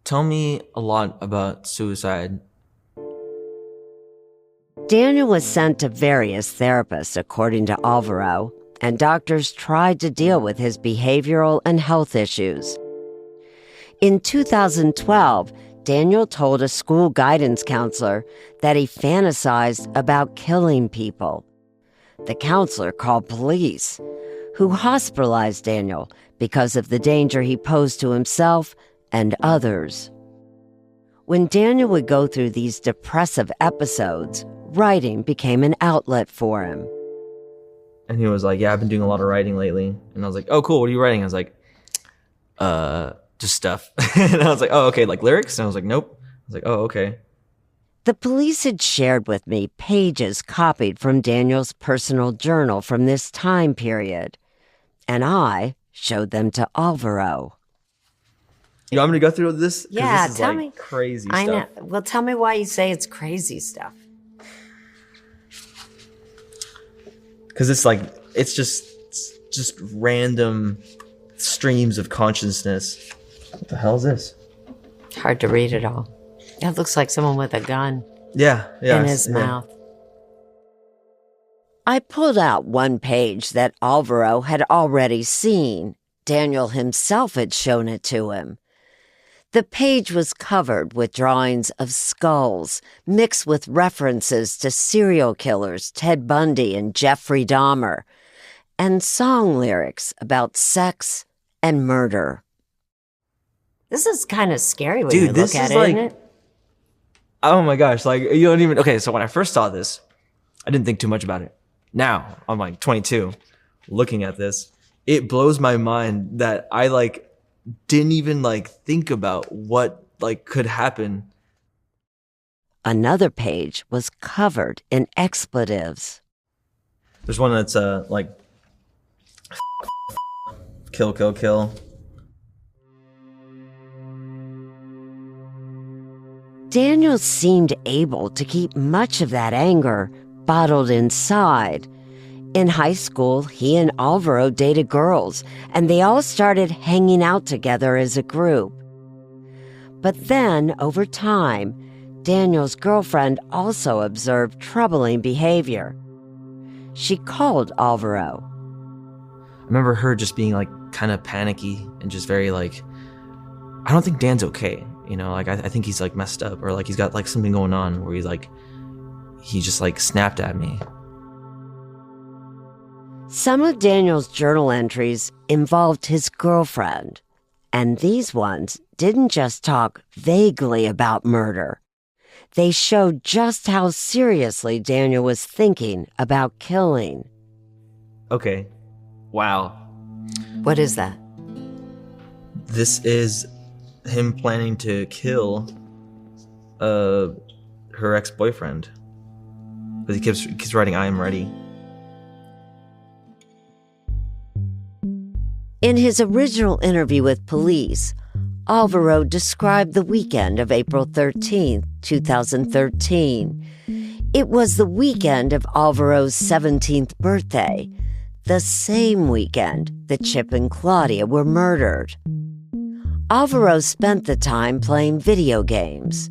tell me a lot about suicide. Daniel was sent to various therapists, according to Alvaro, and doctors tried to deal with his behavioral and health issues. In 2012, Daniel told a school guidance counselor that he fantasized about killing people. The counselor called police, who hospitalized Daniel because of the danger he posed to himself and others. When Daniel would go through these depressive episodes, writing became an outlet for him. And he was like, yeah, I've been doing a lot of writing lately. And I was like, oh, cool. What are you writing? I was like, just stuff. And I was like, oh, okay, like lyrics? And I was like, nope. I was like, oh, okay. The police had shared with me pages copied from Daniel's personal journal from this time period, and I showed them to Alvaro. You want me to go through this? 'Cause Yeah, this is tell like me. crazy I stuff. know. Well, tell me why you say it's crazy stuff. Because it's just random streams of consciousness. What the hell is this? Hard to read it all. It looks like someone with a gun Yeah. in his mouth. I pulled out one page that Alvaro had already seen. Daniel himself had shown it to him. The page was covered with drawings of skulls, mixed with references to serial killers Ted Bundy and Jeffrey Dahmer, and song lyrics about sex and murder. This is kind of scary when Dude, you this look at is it, like- isn't it? Oh my gosh, like you don't even okay, so when I first saw this, I didn't think too much about it. Now, I'm like 22, looking at this, it blows my mind that I like didn't even like think about what like could happen. Another page was covered in expletives. There's one that's like kill, kill, kill. Daniel seemed able to keep much of that anger bottled inside. In high school, he and Alvaro dated girls, and they all started hanging out together as a group. But then, over time, Daniel's girlfriend also observed troubling behavior. She called Alvaro. I remember her just being like kind of panicky and just very like, I don't think Dan's okay. You know, like I think he's like messed up or like he's got like something going on where he just like snapped at me. Some of Daniel's journal entries involved his girlfriend, and these ones didn't just talk vaguely about murder. They showed just how seriously Daniel was thinking about killing. Okay. Wow. What is that? This is him planning to kill her ex-boyfriend. Because he keeps writing, I am ready. In his original interview with police, Alvaro described the weekend of April 13th, 2013. It was the weekend of Alvaro's 17th birthday, the same weekend that Chip and Claudia were murdered. Alvaro spent the time playing video games.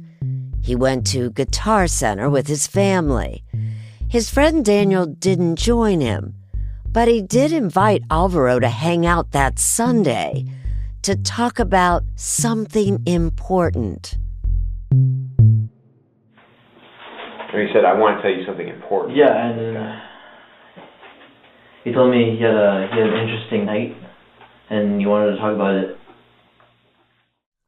He went to Guitar Center with his family. His friend Daniel didn't join him, but he did invite Alvaro to hang out that Sunday to talk about something important. He said, I want to tell you something important. Yeah, and he told me he had an interesting night, and you wanted to talk about it.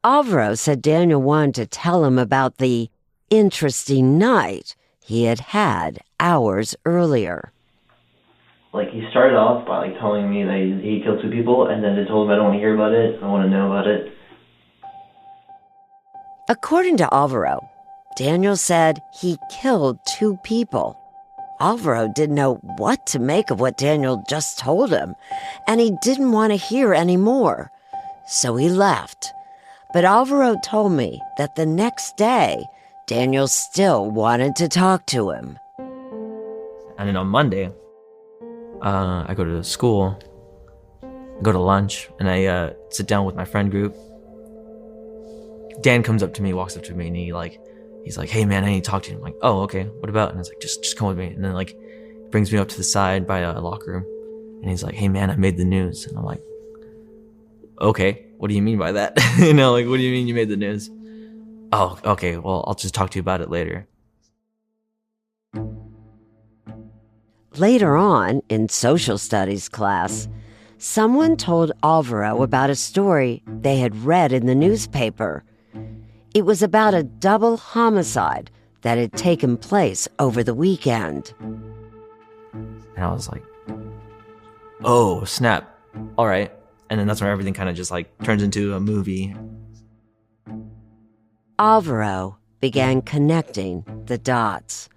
Alvaro said Daniel wanted to tell him about the interesting night he had had hours earlier. Like, he started off by like telling me that he killed 2 people, and then I told him I don't want to hear about it, I want to know about it. According to Alvaro, Daniel said he killed 2 people. Alvaro didn't know what to make of what Daniel just told him, and he didn't want to hear any more, so he left. But Alvaro told me that the next day, Daniel still wanted to talk to him. And then on Monday, I go to school, go to lunch, and I sit down with my friend group. Dan comes up to me, walks up to me, and he's like, hey man, I need to talk to you. I'm like, oh, okay, what about? And I was like, just come with me. And then like brings me up to the side by a locker room, and he's like, hey man, I made the news. And I'm like, okay, what do you mean by that? You know, like, what do you mean you made the news? Oh, okay, well, I'll just talk to you about it later. Later on, in social studies class, someone told Alvaro about a story they had read in the newspaper. It was about a double homicide that had taken place over the weekend. And I was like, oh, snap. All right. And then that's where everything kind of just like turns into a movie. Alvaro began connecting the dots.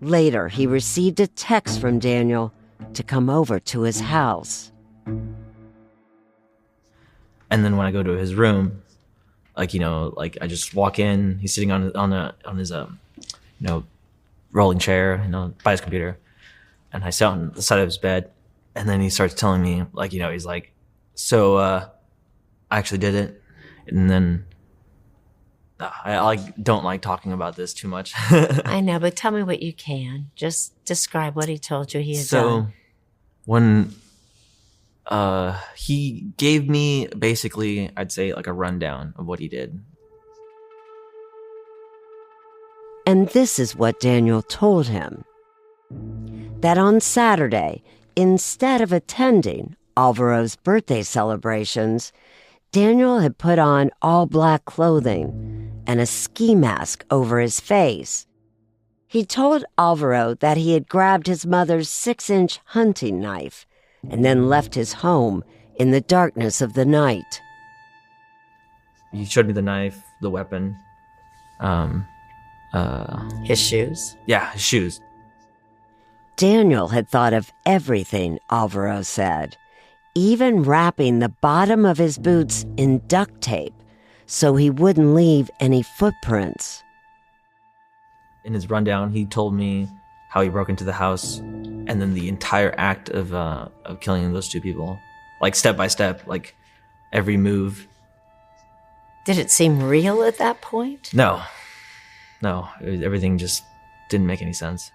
Later, he received a text from Daniel to come over to his house. And then when I go to his room, like, you know, like I just walk in, he's sitting on his rolling chair, you know, by his computer. And I sit on the side of his bed, and then he starts telling me, like, you know, he's like, so I actually did it. And then I like don't like talking about this too much. I know, but tell me what you can. Just describe what he told you he had done. So when he gave me basically, I'd say like a rundown of what he did. And this is what Daniel told him. That on Saturday, instead of attending Alvaro's birthday celebrations, Daniel had put on all black clothing and a ski mask over his face. He told Alvaro that he had grabbed his mother's 6-inch hunting knife and then left his home in the darkness of the night. He showed me the knife, the weapon. His shoes? Yeah, his shoes. Daniel had thought of everything Alvaro said, even wrapping the bottom of his boots in duct tape so he wouldn't leave any footprints. In his rundown, he told me how he broke into the house and then the entire act of killing those two people. Like step by step, like every move. Did it seem real at that point? No, everything just didn't make any sense.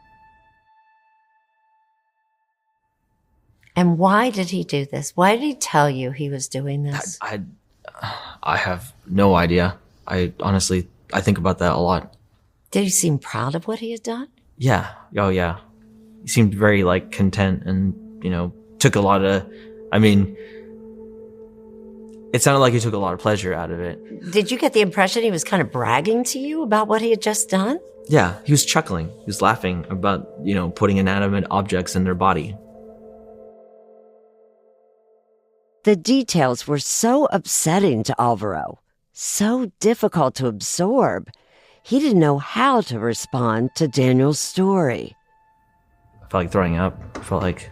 And why did he do this? Why did he tell you he was doing this? I have no idea. I think about that a lot. Did he seem proud of what he had done? Yeah. Oh, yeah. He seemed very, like, content and, you know, took a lot of... I mean, it sounded like he took a lot of pleasure out of it. Did you get the impression he was kind of bragging to you about what he had just done? Yeah, he was chuckling. He was laughing about, you know, putting inanimate objects in their body. The details were so upsetting to Alvaro, so difficult to absorb. He didn't know how to respond to Daniel's story. I felt like throwing up. I felt like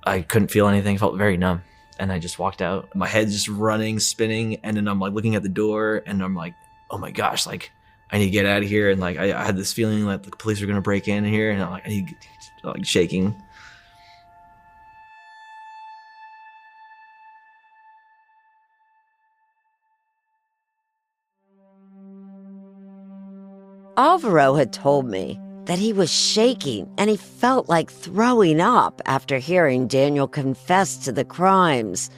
I couldn't feel anything. I felt very numb. And I just walked out. My head's just running, spinning. And then I'm like looking at the door and I'm like, oh my gosh, like I need to get out of here. And like I had this feeling like the police were going to break in here. And I'm like, I need like shaking. Alvaro had told me that he was shaking and he felt like throwing up after hearing Daniel confess to the crimes.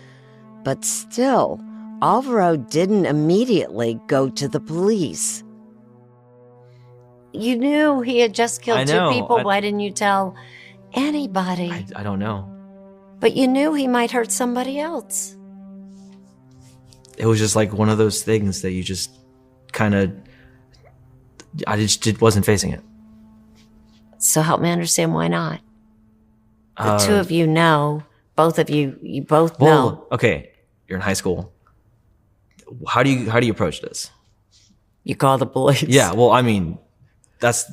But still, Alvaro didn't immediately go to the police. You knew he had just killed two people. Why didn't you tell anybody? I don't know. But you knew he might hurt somebody else. It was just like one of those things that you just kind of... I just wasn't facing it. So help me understand why not. The two of you know, both of you both know. Okay, you're in high school. How do you approach this? You call the police. Yeah, well, I mean, that's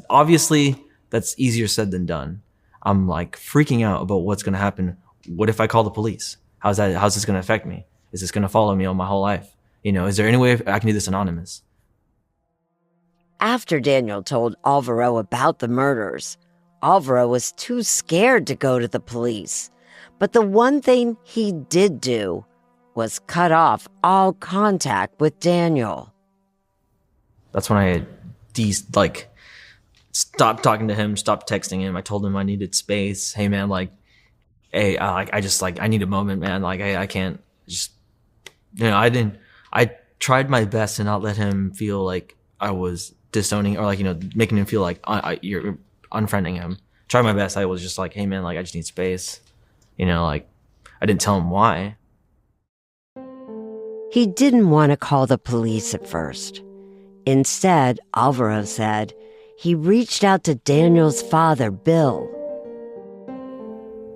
easier said than done. I'm like freaking out about what's going to happen. What if I call the police? How's this going to affect me? Is this going to follow me all my whole life? You know, is there any way I can do this anonymous? After Daniel told Alvaro about the murders, Alvaro was too scared to go to the police. But the one thing he did do was cut off all contact with Daniel. That's when I stopped talking to him, stopped texting him. I told him I needed space. Hey man, I need a moment, man. Like I can't just, you know, I tried my best to not let him feel like I was disowning or like, you know, making him feel like you're unfriending him. Tried my best. I was just like, hey man, like I just need space. You know, like I didn't tell him why. He didn't want to call the police at first. Instead, Alvaro said, he reached out to Daniel's father, Bill.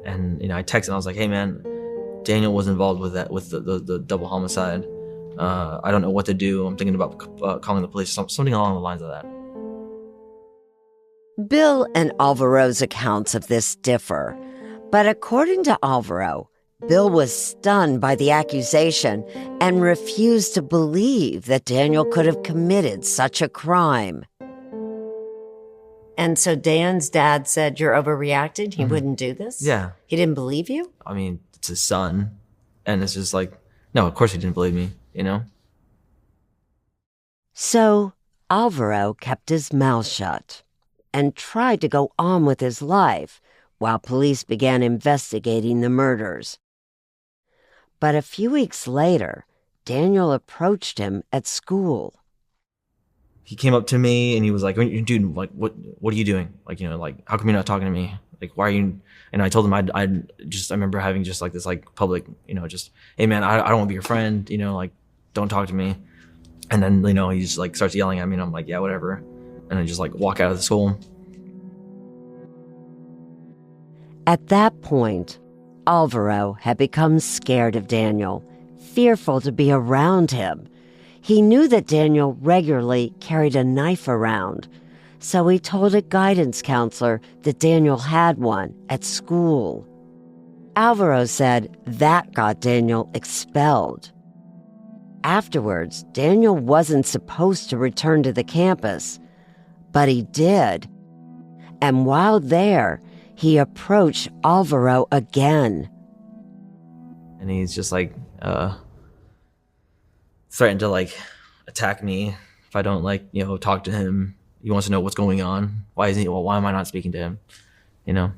And, I texted him. I was like, hey, man, Daniel was involved with that, with the double homicide. I don't know what to do. I'm thinking about calling the police, something along the lines of that. Bill and Alvaro's accounts of this differ. But according to Alvaro, Bill was stunned by the accusation and refused to believe that Daniel could have committed such a crime. And so Dan's dad said, you're overreacting? He wouldn't do this? Yeah. He didn't believe you? I mean, it's his son. And it's just like, no, of course he didn't believe me, So Alvaro kept his mouth shut and tried to go on with his life while police began investigating the murders. But a few weeks later, Daniel approached him at school. He came up to me and he was like, dude, like, what are you doing? Like, how come you're not talking to me? Like, why are you? And I told him I remember having just like this like public, just, hey man, I don't want to be your friend, like, don't talk to me. And then, he just like starts yelling at me and I'm like, yeah, whatever. And I just like walk out of the school. At that point, Alvaro had become scared of Daniel, fearful to be around him. He knew that Daniel regularly carried a knife around, so he told a guidance counselor that Daniel had one at school. Alvaro said that got Daniel expelled. Afterwards, Daniel wasn't supposed to return to the campus, but he did. And while there, he approached Alvaro again. And he's just like, threatened to like attack me if I don't like, talk to him. He wants to know what's going on. Why am I not speaking to him?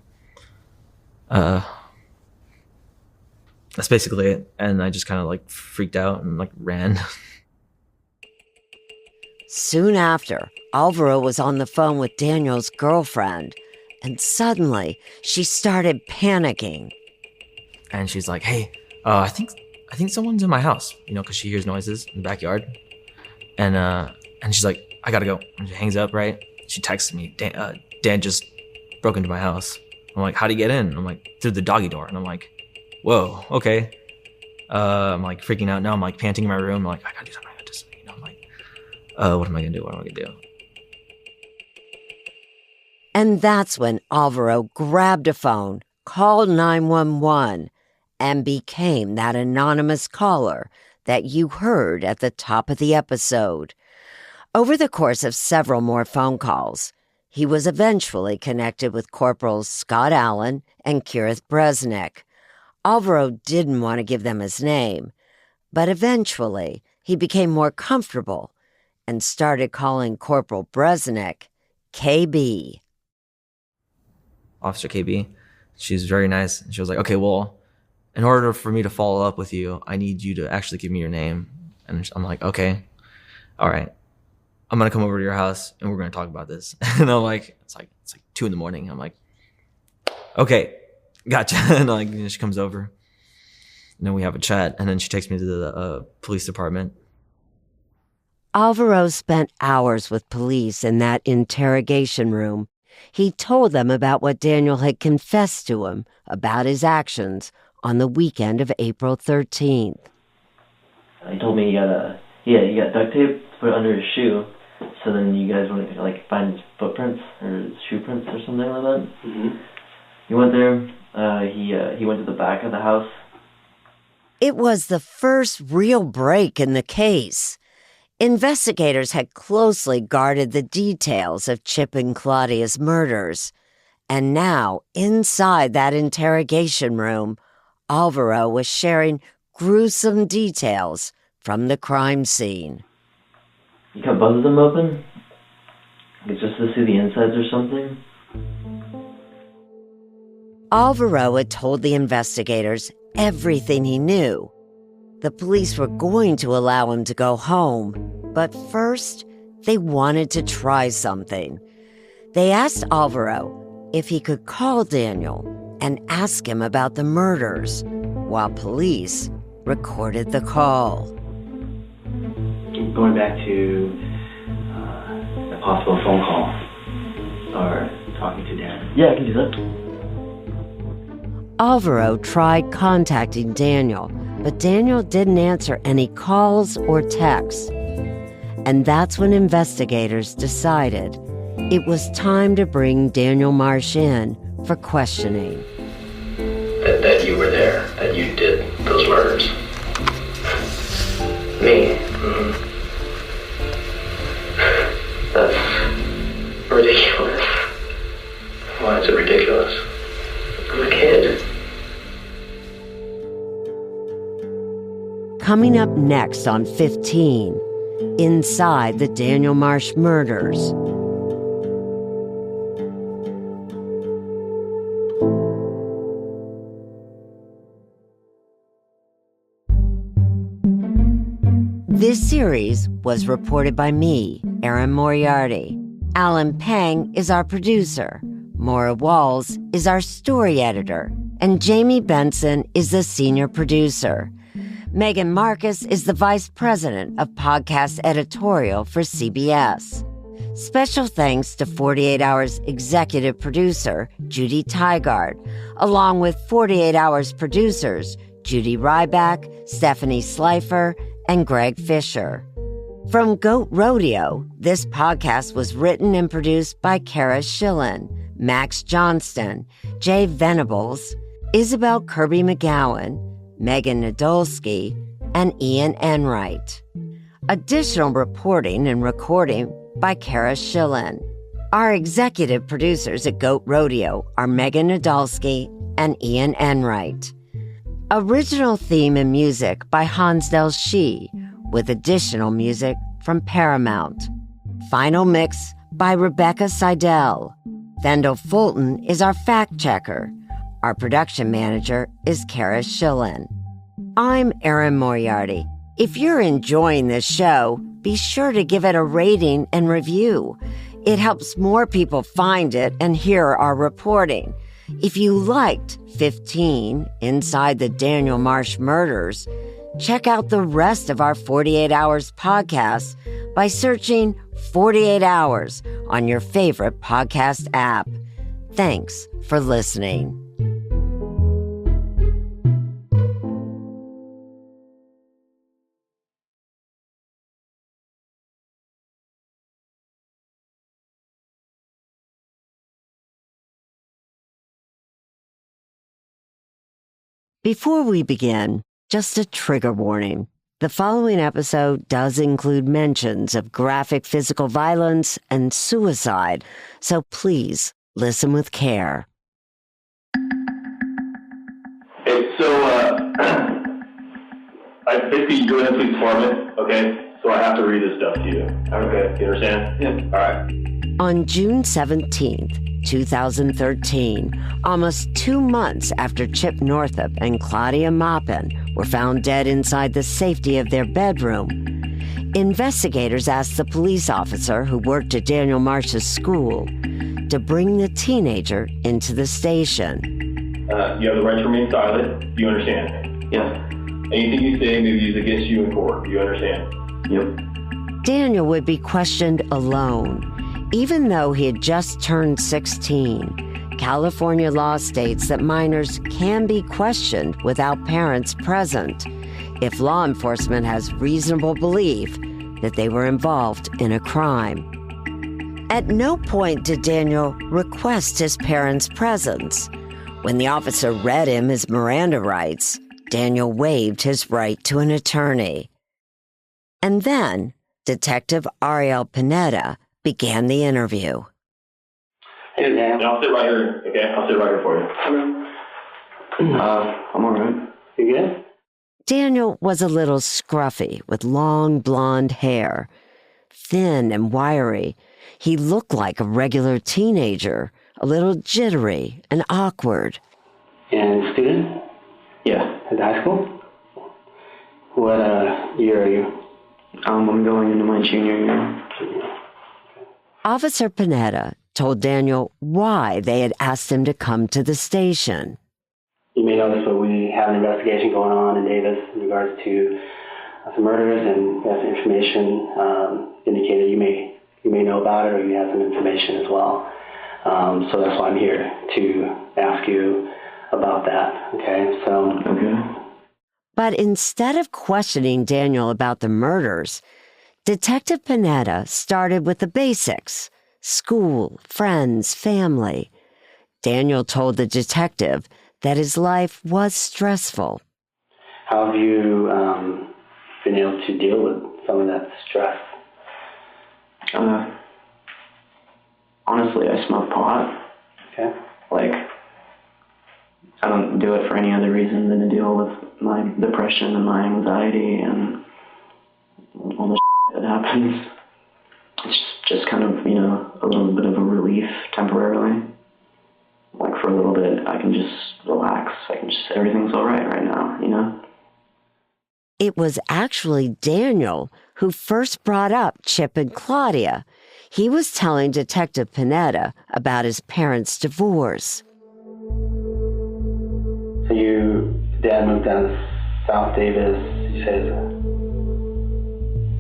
That's basically it. And I just kind of like freaked out and like ran. Soon after, Alvaro was on the phone with Daniel's girlfriend, and suddenly she started panicking. And she's like, hey, I think someone's in my house, because she hears noises in the backyard. And she's like, I gotta go. And she hangs up, right? She texts me, Dan just broke into my house. I'm like, how'd he get in? I'm like, through the doggy door. And I'm like, whoa, okay. I'm like freaking out now. I'm like panting in my room. I'm like, I gotta do something. I'm like, what am I gonna do? And that's when Alvaro grabbed a phone, called 911, and became that anonymous caller that you heard at the top of the episode. Over the course of several more phone calls, he was eventually connected with Corporals Scott Allen and Kirith Bresnik. Alvaro didn't want to give them his name, but eventually he became more comfortable and started calling Corporal Bresnik KB. Officer KB, she's very nice. She was like, okay, well, in order for me to follow up with you, I need you to actually give me your name. And I'm like, okay, all right. I'm going to come over to your house and we're going to talk about this. And I'm like, it's like 2 a.m. I'm like, okay, gotcha. And like, she comes over and then we have a chat and then she takes me to the police department. Alvaro spent hours with police in that interrogation room. He told them about what Daniel had confessed to him about his actions on the weekend of April 13th. He told me you got duct tape to put under his shoe, so then you guys wouldn't like find his footprints or his shoe prints or something like that. Mm-hmm. He went there. He went to the back of the house. It was the first real break in the case. Investigators had closely guarded the details of Chip and Claudia's murders. And now, inside that interrogation room, Alvaro was sharing gruesome details from the crime scene. You cut both of them open? Like just to see the insides or something? Alvaro had told the investigators everything he knew. The police were going to allow him to go home, but first, they wanted to try something. They asked Alvaro if he could call Daniel and ask him about the murders, while police recorded the call. Going back to possible phone call or talking to Dan. Yeah, I can do that. Alvaro tried contacting Daniel, but Daniel didn't answer any calls or texts. And that's when investigators decided it was time to bring Daniel Marsh in for questioning. That you were there, that you did those murders. Me? Mm-hmm. That's ridiculous. Why is it ridiculous? I'm a kid. Coming up next on 15, inside the Daniel Marsh Murders. This series was reported by me, Erin Moriarty. Alan Pang is our producer. Maura Walls is our story editor. And Jamie Benson is the senior producer. Megan Marcus is the vice president of podcast editorial for CBS. Special thanks to 48 Hours executive producer Judy Tygard, along with 48 Hours producers Judy Ryback, Stephanie Slifer, and Greg Fisher. From Goat Rodeo, this podcast was written and produced by Kara Schillen, Max Johnston, Jay Venables, Isabel Kirby McGowan, Megan Nadolski, and Ian Enright. Additional reporting and recording by Kara Schillen. Our executive producers at Goat Rodeo are Megan Nadolski and Ian Enright. Original theme and music by Hans Del Shee, with additional music from Paramount. Final mix by Rebecca Seidel. Vendel Fulton is our fact-checker. Our production manager is Kara Schillen. I'm Erin Moriarty. If you're enjoying this show, be sure to give it a rating and review. It helps more people find it and hear our reporting. If you liked 15, Inside the Daniel Marsh Murders, check out the rest of our 48 Hours podcast by searching 48 Hours on your favorite podcast app. Thanks for listening. Before we begin, just a trigger warning. The following episode does include mentions of graphic physical violence and suicide, so please listen with care. Okay, so I basically go ahead and please form it, okay? So I have to read this stuff to you. Okay, you understand? Yeah. All right. On June 17th, 2013, almost 2 months after Chip Northup and Claudia Maupin were found dead inside the safety of their bedroom, investigators asked the police officer who worked at Daniel Marsh's school to bring the teenager into the station. You have the right to remain silent. Do you understand? Yeah. Anything you say may be used against you in court. Do you understand? Yep. Daniel would be questioned alone. Even though he had just turned 16, California law states that minors can be questioned without parents present if law enforcement has reasonable belief that they were involved in a crime. At no point did Daniel request his parents' presence. When the officer read him his Miranda rights, Daniel waived his right to an attorney. And then Detective Ariel Pineda began the interview. Hey, Dan. I'll sit right here, okay? I'll sit right here for you. I'm all right. You good? Daniel was a little scruffy with long blonde hair. Thin and wiry, he looked like a regular teenager, a little jittery and awkward. And student? Yeah. At high school? What year are you? I'm going into my junior year. Officer Pineda told Daniel why they had asked him to come to the station. You may notice that we have an investigation going on in Davis in regards to some murders, and that information indicated you may you may know about it or you have some information as well. So that's why I'm here to ask you about that. Okay, so. Okay. But instead of questioning Daniel about the murders, Detective Panetta started with the basics: school, friends, family. Daniel told the detective that his life was stressful. How have you been able to deal with some of that stress? Honestly, I smoke pot. Okay. Like, I don't do it for any other reason than to deal with my depression and my anxiety and all the that happens. It's just kind of, a little bit of a relief temporarily. Like, for a little bit, I can just relax. I can just say everything's all right now, It was actually Daniel who first brought up Chip and Claudia. He was telling Detective Panetta about his parents' divorce. So dad moved down to South Davis, you said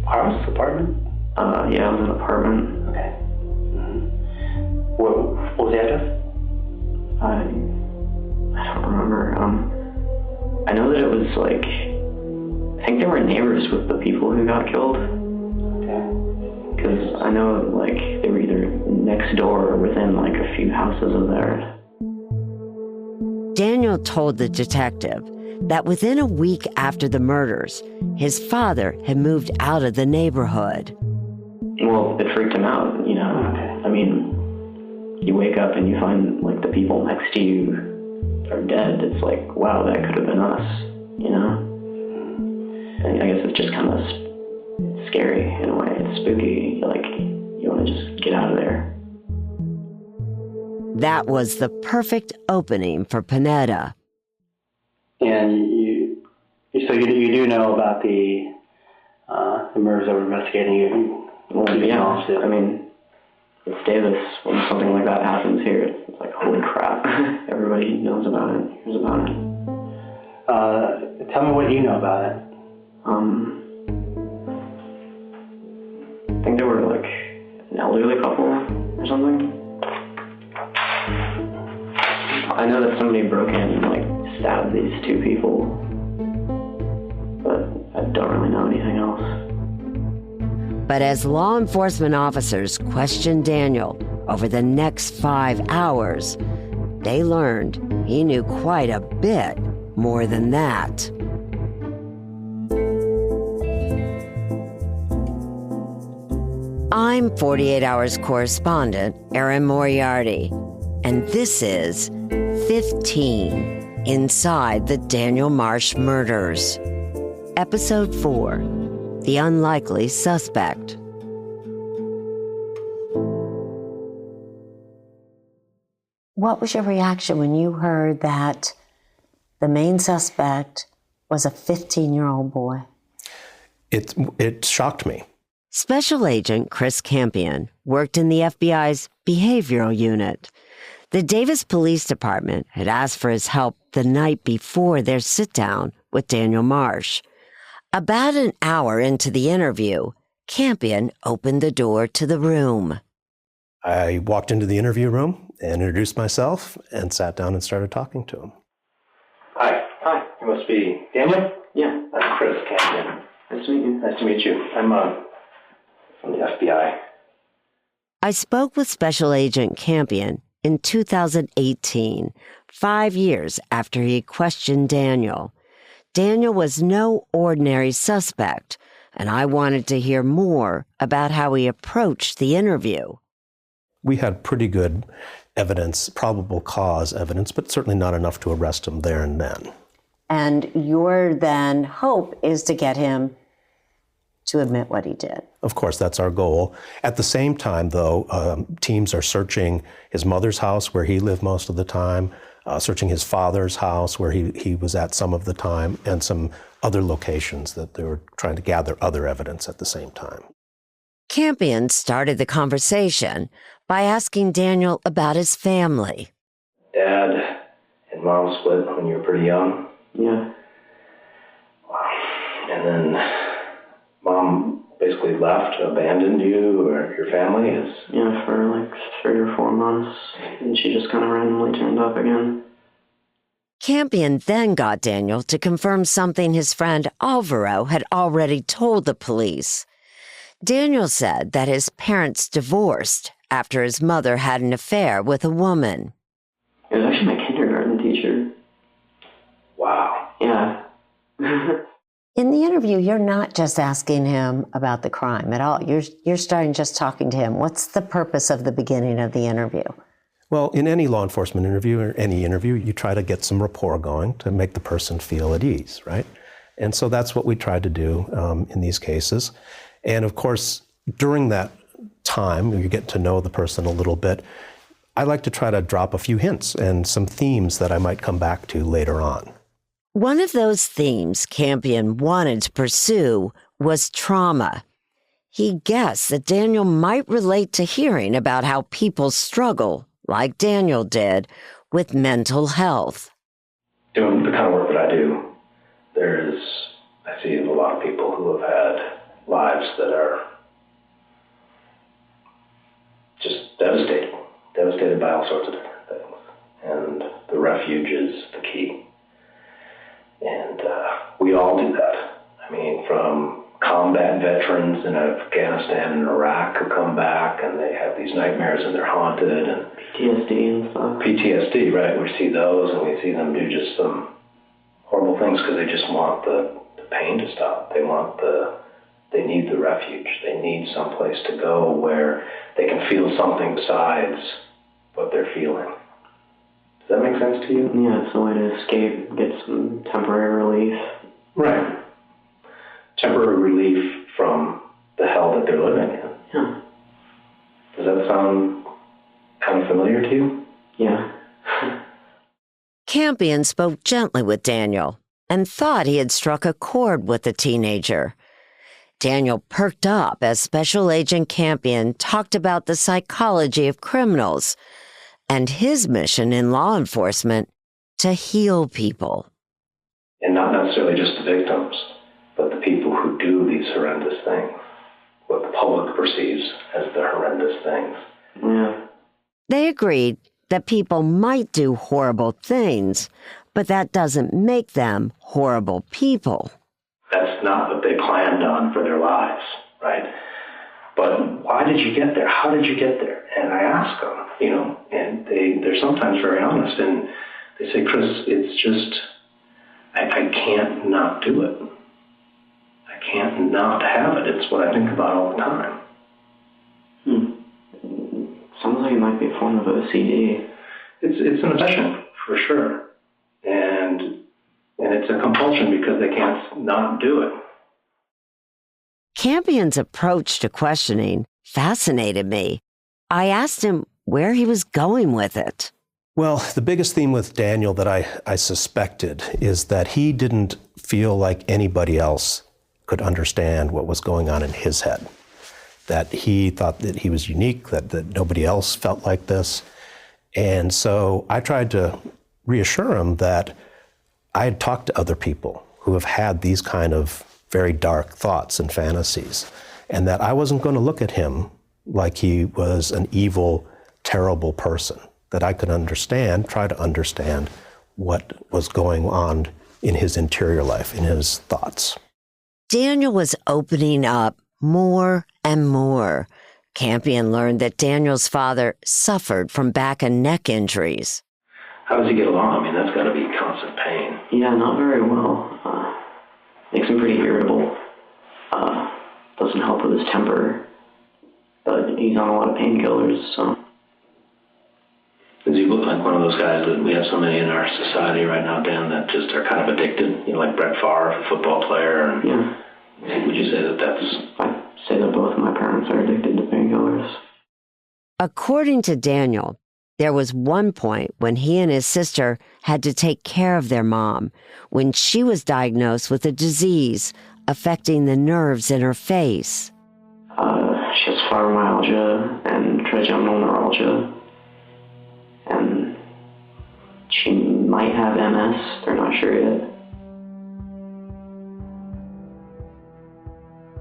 house, apartment? Yeah, it was an apartment. Okay. Mm-hmm. What was the address? I don't remember. I know that it was like, I think they were neighbors with the people who got killed. Okay. Because I know, like, they were either next door or within, like, a few houses of theirs. Daniel told the detective that within a week after the murders, his father had moved out of the neighborhood. Well, it freaked him out, Okay. I mean, you wake up and you find, like, the people next to you are dead. It's like, wow, that could have been us, And I guess it's just kind of scary in a way. It's spooky. Like, you want to just get out of there. That was the perfect opening for Panetta. And so you do know about the murders that we're investigating. Yeah, I mean, it's Davis. When something like that happens here, it's like, holy crap. Everybody knows about it, hears about it. Tell me what you know about it. I think they were like an elderly couple or something. I know that somebody broke in and like stabbed these two people, but I don't really know anything else. But as law enforcement officers questioned Daniel over the next 5 hours, they learned he knew quite a bit more than that. I'm 48 Hours correspondent Erin Moriarty, and this is 15 Inside the Daniel Marsh Murders. Episode 4, The Unlikely Suspect. What was your reaction when you heard that the main suspect was a 15-year-old boy? It shocked me. Special Agent Chris Campion worked in the FBI's behavioral unit. The Davis Police Department had asked for his help the night before their sit-down with Daniel Marsh. About an hour into the interview, Campion opened the door to the room. I walked into the interview room and introduced myself and sat down and started talking to him. Hi. You must be Daniel? Yeah. I'm Chris Campion. Nice to meet you. Nice to meet you. I'm from the FBI. I spoke with Special Agent Campion in 2018, 5 years after he questioned Daniel. Daniel was no ordinary suspect, and I wanted to hear more about how he approached the interview. We had pretty good evidence, probable cause evidence, but certainly not enough to arrest him there and then. And your then hope is to get him to admit what he did. Of course, that's our goal. At the same time, though, teams are searching his mother's house where he lived most of the time, searching his father's house where he was at some of the time, and some other locations that they were trying to gather other evidence at the same time. Campion started the conversation by asking Daniel about his family. Dad and Mom split when you were pretty young. Yeah. And then Mom basically left, abandoned you or your family? Yeah, for like 3 or 4 months, and she just kind of randomly turned up again. Campion then got Daniel to confirm something his friend Alvaro had already told the police. Daniel said that his parents divorced after his mother had an affair with a woman. It was actually my kindergarten teacher. Wow. Yeah. In the interview, you're not just asking him about the crime at all. You're starting just talking to him. What's the purpose of the beginning of the interview? Well, in any law enforcement interview or any interview, you try to get some rapport going to make the person feel at ease, right? And so that's what we tried to do in these cases. And of course, during that time, you get to know the person a little bit. I like to try to drop a few hints and some themes that I might come back to later on. One of those themes Campion wanted to pursue was trauma. He guessed that Daniel might relate to hearing about how people struggle, like Daniel did, with mental health. Doing the kind of work that I do, I see a lot of people who have had lives that are just devastated by all sorts of different things. And the refuge is the key. And we all do that. I mean, from combat veterans in Afghanistan and Iraq who come back and they have these nightmares and they're haunted, and PTSD and stuff. PTSD, right? We see those and we see them do just some horrible things because they just want the pain to stop. They need the refuge. They need some place to go where they can feel something besides what they're feeling. Does that make sense to you? Yeah, it's a way to escape, get some temporary relief. Right. Temporary relief from the hell that they're living in. Yeah. Does that sound kind of familiar to you? Yeah. Campion spoke gently with Daniel and thought he had struck a chord with the teenager. Daniel perked up as Special Agent Campion talked about the psychology of criminals and his mission in law enforcement to heal people. And not necessarily just the victims, but the people who do these horrendous things, what the public perceives as the horrendous things. Yeah. They agreed that people might do horrible things, but that doesn't make them horrible people. That's not what they planned on for their lives, right? But why did you get there? How did you get there? And I ask them, and they're sometimes very honest, and they say, Chris, it's just, I can't not do it. I can't not have it. It's what I think about all the time. Sounds like it might be a form of OCD. It's an obsession, for sure. And it's a compulsion because they can't not do it. Campion's approach to questioning fascinated me. I asked him where he was going with it. Well, the biggest theme with Daniel that I suspected is that he didn't feel like anybody else could understand what was going on in his head. That he thought that he was unique, that nobody else felt like this. And so I tried to reassure him that I had talked to other people who have had these kind of very dark thoughts and fantasies, and that I wasn't going to look at him like he was an evil, terrible person, that I could try to understand what was going on in his interior life, in his thoughts. Daniel was opening up more and more. Campion learned that Daniel's father suffered from back and neck injuries. How does he get along? I mean, that's got to be constant pain. Yeah, not very well. Makes him pretty irritable. Doesn't help with his temper. But he's on a lot of painkillers, so. Does he look like one of those guys that we have so many in our society right now, Dan, that just are kind of addicted? Like Brett Favre, a football player. And yeah. Would you say that that's... I'd say that both of my parents are addicted to painkillers. According to Daniel, there was one point when he and his sister had to take care of their mom when she was diagnosed with a disease affecting the nerves in her face. She has fibromyalgia and trigeminal neuralgia. And she might have MS. They're not sure yet.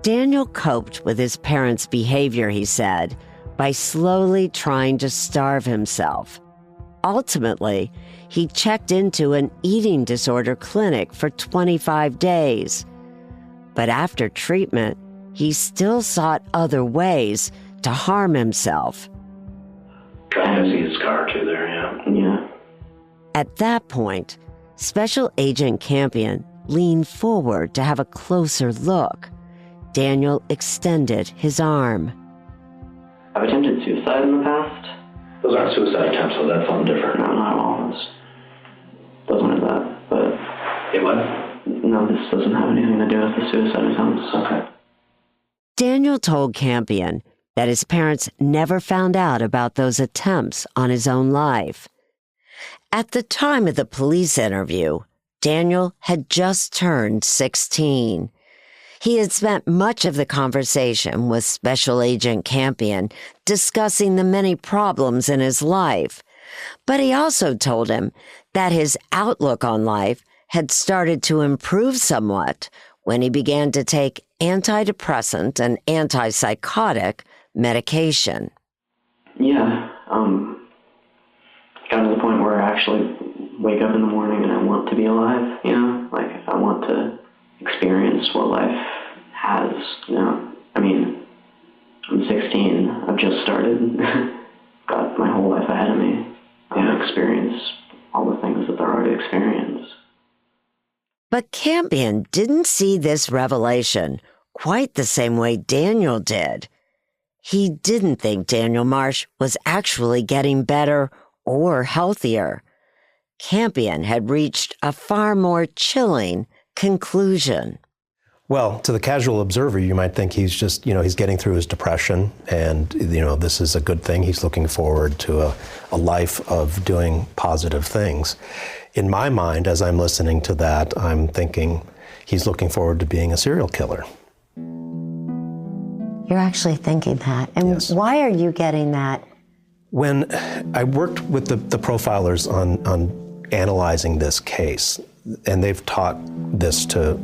Daniel coped with his parents' behavior, he said, by slowly trying to starve himself. Ultimately, he checked into an eating disorder clinic for 25 days. But after treatment, he still sought other ways to harm himself. I see a scar too there, yeah. Yeah. At that point, Special Agent Campion leaned forward to have a closer look. Daniel extended his arm. I've attempted suicide in the past. Those aren't suicide attempts, so that's something different. No, not at all. This doesn't have that, but... It what? No, this doesn't have anything to do with the suicide attempts. Okay. Daniel told Campion that his parents never found out about those attempts on his own life. At the time of the police interview, Daniel had just turned 16. He had spent much of the conversation with Special Agent Campion discussing the many problems in his life, but he also told him that his outlook on life had started to improve somewhat when he began to take antidepressant and antipsychotic medication. Yeah, got to the point where I actually wake up in the morning and I want to be alive, you know? Like, I want to experience what life has, you know? I mean, I'm 16, I've just started, got my whole life ahead of me. I want to experience all the things that there are to experience. But Campion didn't see this revelation quite the same way Daniel did. He didn't think Daniel Marsh was actually getting better or healthier. Campion had reached a far more chilling conclusion. Well, to the casual observer, you might think he's just, he's getting through his depression and, this is a good thing. He's looking forward to a life of doing positive things. In my mind, as I'm listening to that, I'm thinking he's looking forward to being a serial killer. You're actually thinking that. And yes. Why are you getting that? When I worked with the profilers on analyzing this case, and they've taught this to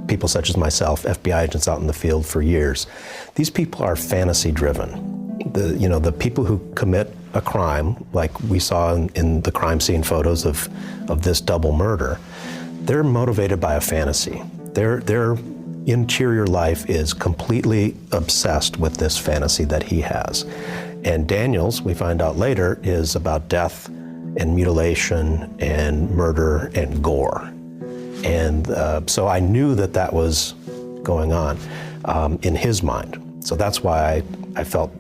people such as myself, FBI agents out in the field for years, these people are fantasy-driven. The people who commit a crime, like we saw in the crime scene photos of this double murder, they're motivated by a fantasy. Their interior life is completely obsessed with this fantasy that he has. And Daniel's, we find out later, is about death and mutilation and murder and gore. And so I knew that was going on in his mind. So that's why I felt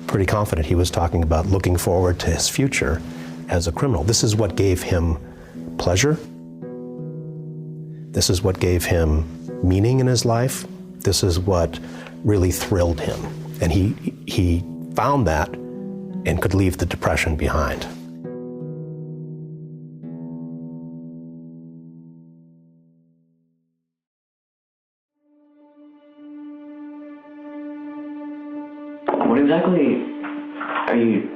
pretty confident he was talking about looking forward to his future as a criminal. This is what gave him pleasure. This is what gave him meaning in his life. This is what really thrilled him. And he found that and could leave the depression behind. What exactly are you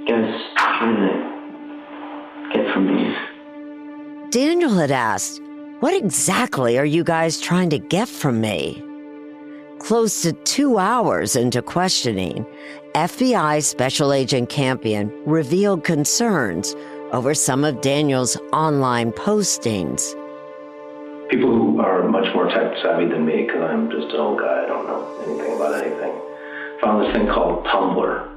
guys trying to get from me? Daniel had asked, "What exactly are you guys trying to get from me?" Close to 2 hours into questioning, FBI Special Agent Campion revealed concerns over some of Daniel's online postings. People who are much more tech savvy than me, because I'm just an old guy, I don't know anything about anything, found this thing called Tumblr.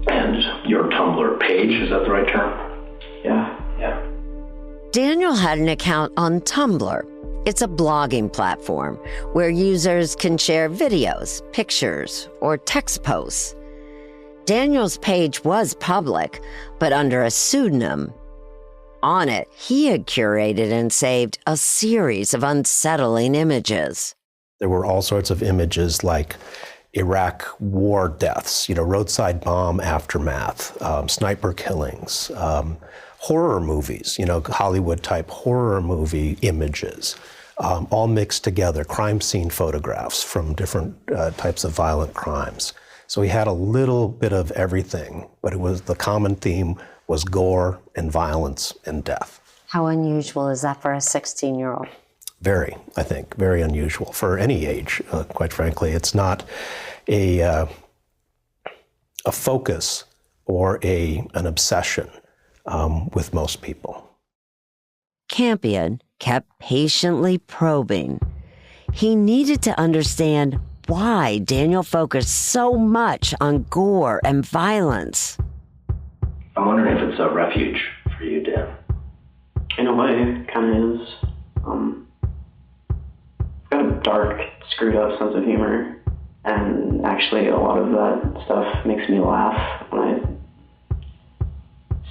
And your Tumblr page, is that the right term? Yeah. Daniel had an account on Tumblr. It's a blogging platform where users can share videos, pictures, or text posts. Daniel's page was public, but under a pseudonym. On it, he had curated and saved a series of unsettling images. There were all sorts of images like Iraq war deaths, roadside bomb aftermath, sniper killings, horror movies, Hollywood-type horror movie images, all mixed together, crime scene photographs from different types of violent crimes. So he had a little bit of everything, but the common theme was gore and violence and death. How unusual is that for a 16-year-old? I think, very unusual for any age, quite frankly. It's not a focus or an obsession with most people. Campion kept patiently probing. He needed to understand why Daniel focused so much on gore and violence. I'm wondering if it's a refuge for you, Dan. In a way, it kind of is. I've got a dark, screwed up sense of humor, and actually a lot of that stuff makes me laugh when I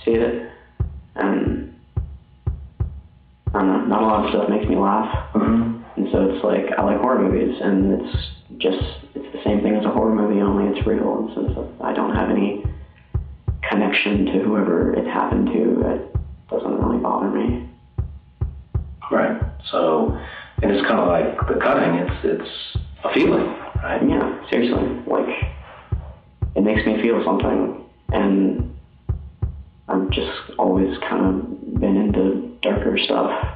see it. And I don't know, not a lot of stuff makes me laugh. Mm-hmm. And so it's like, I like horror movies, and it's the same thing as a horror movie, only it's real. And so I don't have any connection to whoever it happened to. It doesn't really bother me. Right. So, and it's kind of like the cutting, it's a feeling, right? Yeah, seriously. Like, it makes me feel something, and I've just always kind of been into darker stuff.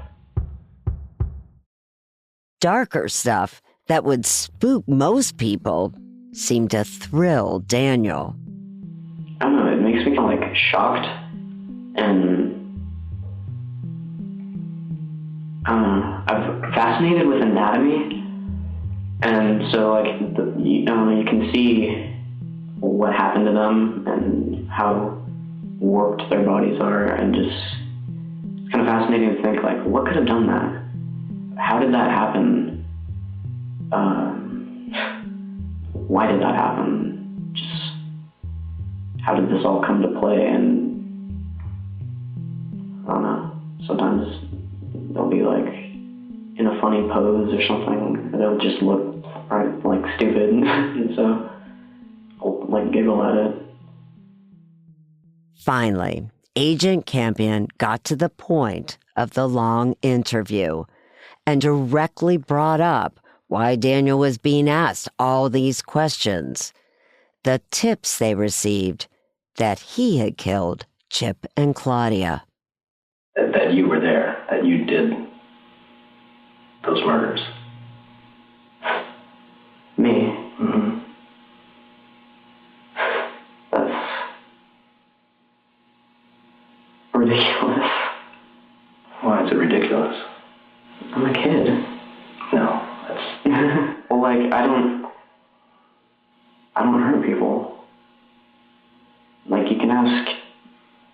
Darker stuff that would spook most people seemed to thrill Daniel. I don't know, it makes me feel like shocked, and I'm fascinated with anatomy, and so like you can see what happened to them and how warped their bodies are, and just it's kind of fascinating to think like, what could have done that? How did that happen? Why did that happen? Just how did this all come to play? And I don't know, sometimes they'll be like in a funny pose or something, they'll just look like stupid, and so I'll like giggle at it. Finally, Agent Campion got to the point of the long interview and directly brought up why Daniel was being asked all these questions. The tips they received that he had killed Chip and Claudia. That you were there, that you did those murders. Me? Mm-hmm. That's ridiculous. Why is it ridiculous? I'm a kid. No, that's... Well, like, I don't hurt people. Like, you can ask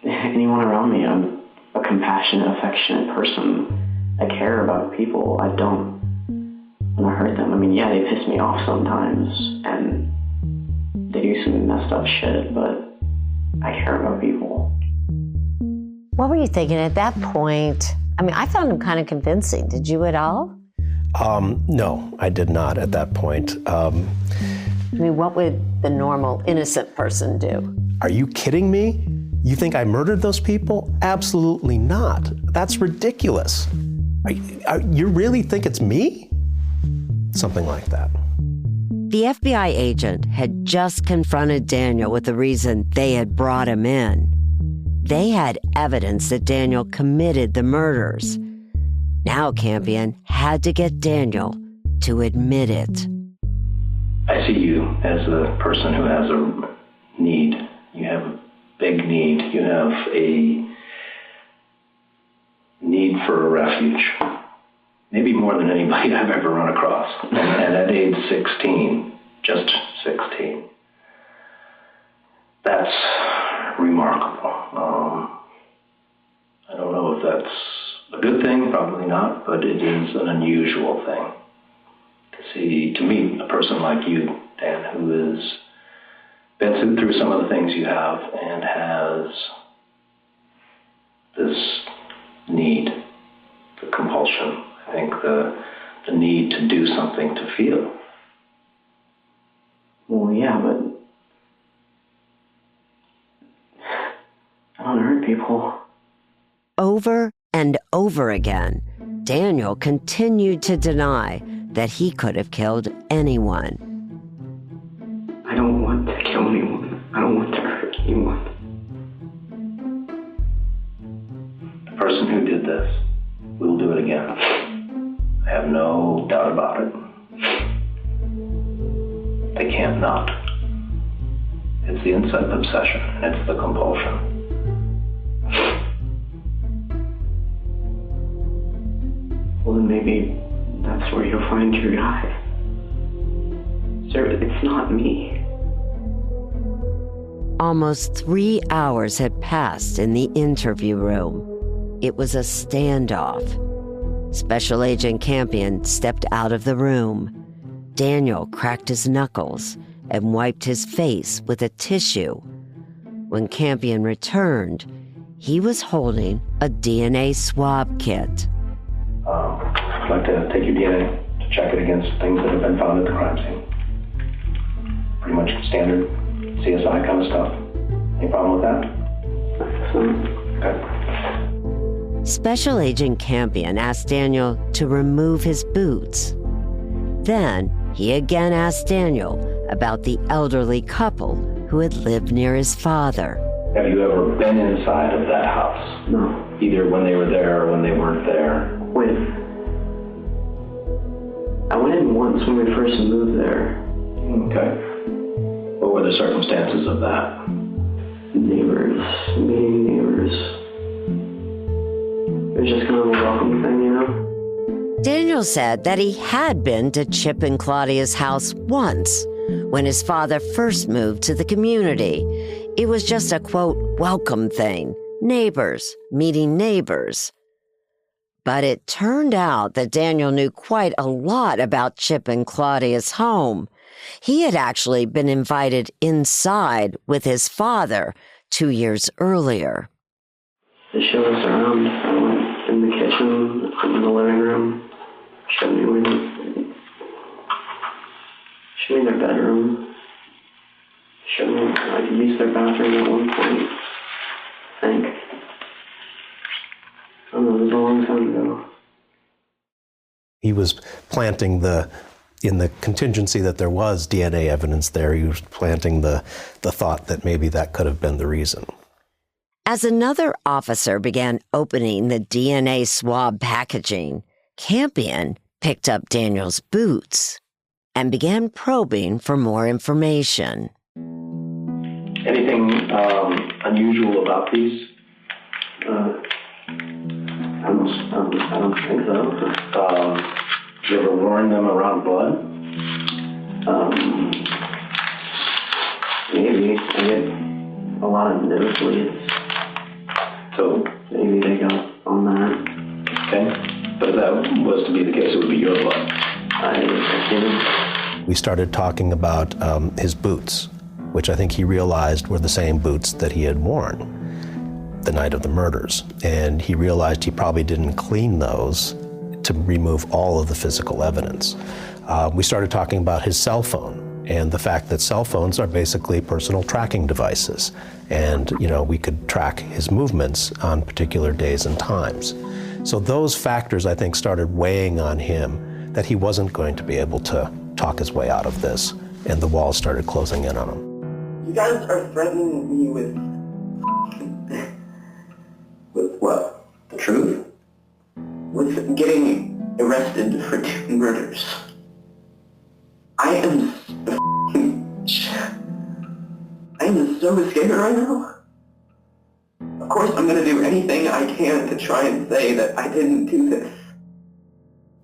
anyone around me. I'm a compassionate, affectionate person. I care about people. I don't want to hurt them. I mean, yeah, they piss me off sometimes, and they do some messed up shit, but I care about people. What were you thinking at that point? I mean, I found him kind of convincing. Did you at all? No, I did not at that point. I mean, what would the normal, innocent person do? Are you kidding me? You think I murdered those people? Absolutely not. That's ridiculous. You really think it's me? Something like that. The FBI agent had just confronted Daniel with the reason they had brought him in. They had evidence that Daniel committed the murders. Now Campion had to get Daniel to admit it. I see you as a person who has a need. You have a big need. You have a need for a refuge. Maybe more than anybody I've ever run across. And at age 16, just 16, that's remarkable. I don't know if that's a good thing, probably not, but it is an unusual thing to meet a person like you, Dan, who has been through some of the things you have and has this need, the compulsion, I think the need to do something to feel. Well, yeah, but I don't hurt people. Over and over again, Daniel continued to deny that he could have killed anyone. I don't want to kill anyone. I don't want to hurt anyone. The person who did this will do it again. I can't not. It's the inside obsession, and it's the compulsion. Well, then maybe that's where you'll find your guy. Sir, it's not me. Almost 3 hours had passed in the interview room. It was a standoff. Special Agent Campion stepped out of the room. Daniel cracked his knuckles and wiped his face with a tissue. When Campion returned, he was holding a DNA swab kit. I'd like to take your DNA to check it against things that have been found at the crime scene. Pretty much standard CSI kind of stuff. Any problem with that? Okay. Special Agent Campion asked Daniel to remove his boots. Then he again asked Daniel about the elderly couple who had lived near his father. Have you ever been inside of that house? No. Either when they were there or when they weren't there? Wait. I went in once when we first moved there. Okay. What were the circumstances of that? Neighbors, meeting neighbors. It was just kind of a welcome thing, you know? Daniel said that he had been to Chip and Claudia's house once when his father first moved to the community. It was just a, quote, welcome thing. Neighbors, meeting neighbors. But it turned out that Daniel knew quite a lot about Chip and Claudia's home. He had actually been invited inside with his father 2 years earlier. They showed us around. I went in the kitchen, in the living room, showed me their bedroom, showed me I could use their bathroom at one point, I think. I don't know, it was a long time ago. He was planting in the contingency that there was DNA evidence there, he was planting the thought that maybe that could have been the reason. As another officer began opening the DNA swab packaging, Campion picked up Daniel's boots and began probing for more information. Anything unusual about these? I don't think so. You ever worn them around blood? Maybe. I get a lot of nosebleeds. So maybe they got on that. Okay. But if that was to be the case, it would be your blood. I didn't. We started talking about his boots, which I think he realized were the same boots that he had worn the night of the murders. And he realized he probably didn't clean those to remove all of the physical evidence. We started talking about his cell phone and the fact that cell phones are basically personal tracking devices. And, we could track his movements on particular days and times. So those factors, I think, started weighing on him that he wasn't going to be able to talk his way out of this, and the walls started closing in on him. You guys are threatening me with what? The truth? With getting arrested for 2 murders. I am so scared right now. Of course I'm going to do anything I can to try and say that I didn't do this.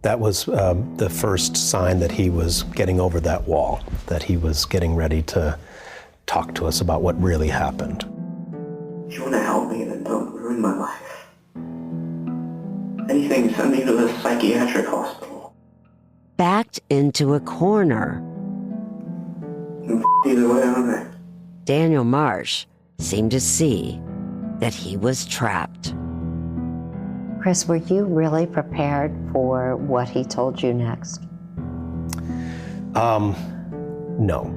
That was the first sign that he was getting over that wall, that he was getting ready to talk to us about what really happened. If you want to help me, then don't ruin my life. If anything, send me to the psychiatric hospital. Backed into a corner, Either way, I'm there. Daniel Marsh seemed to see that he was trapped. Chris, were you really prepared for what he told you next? No.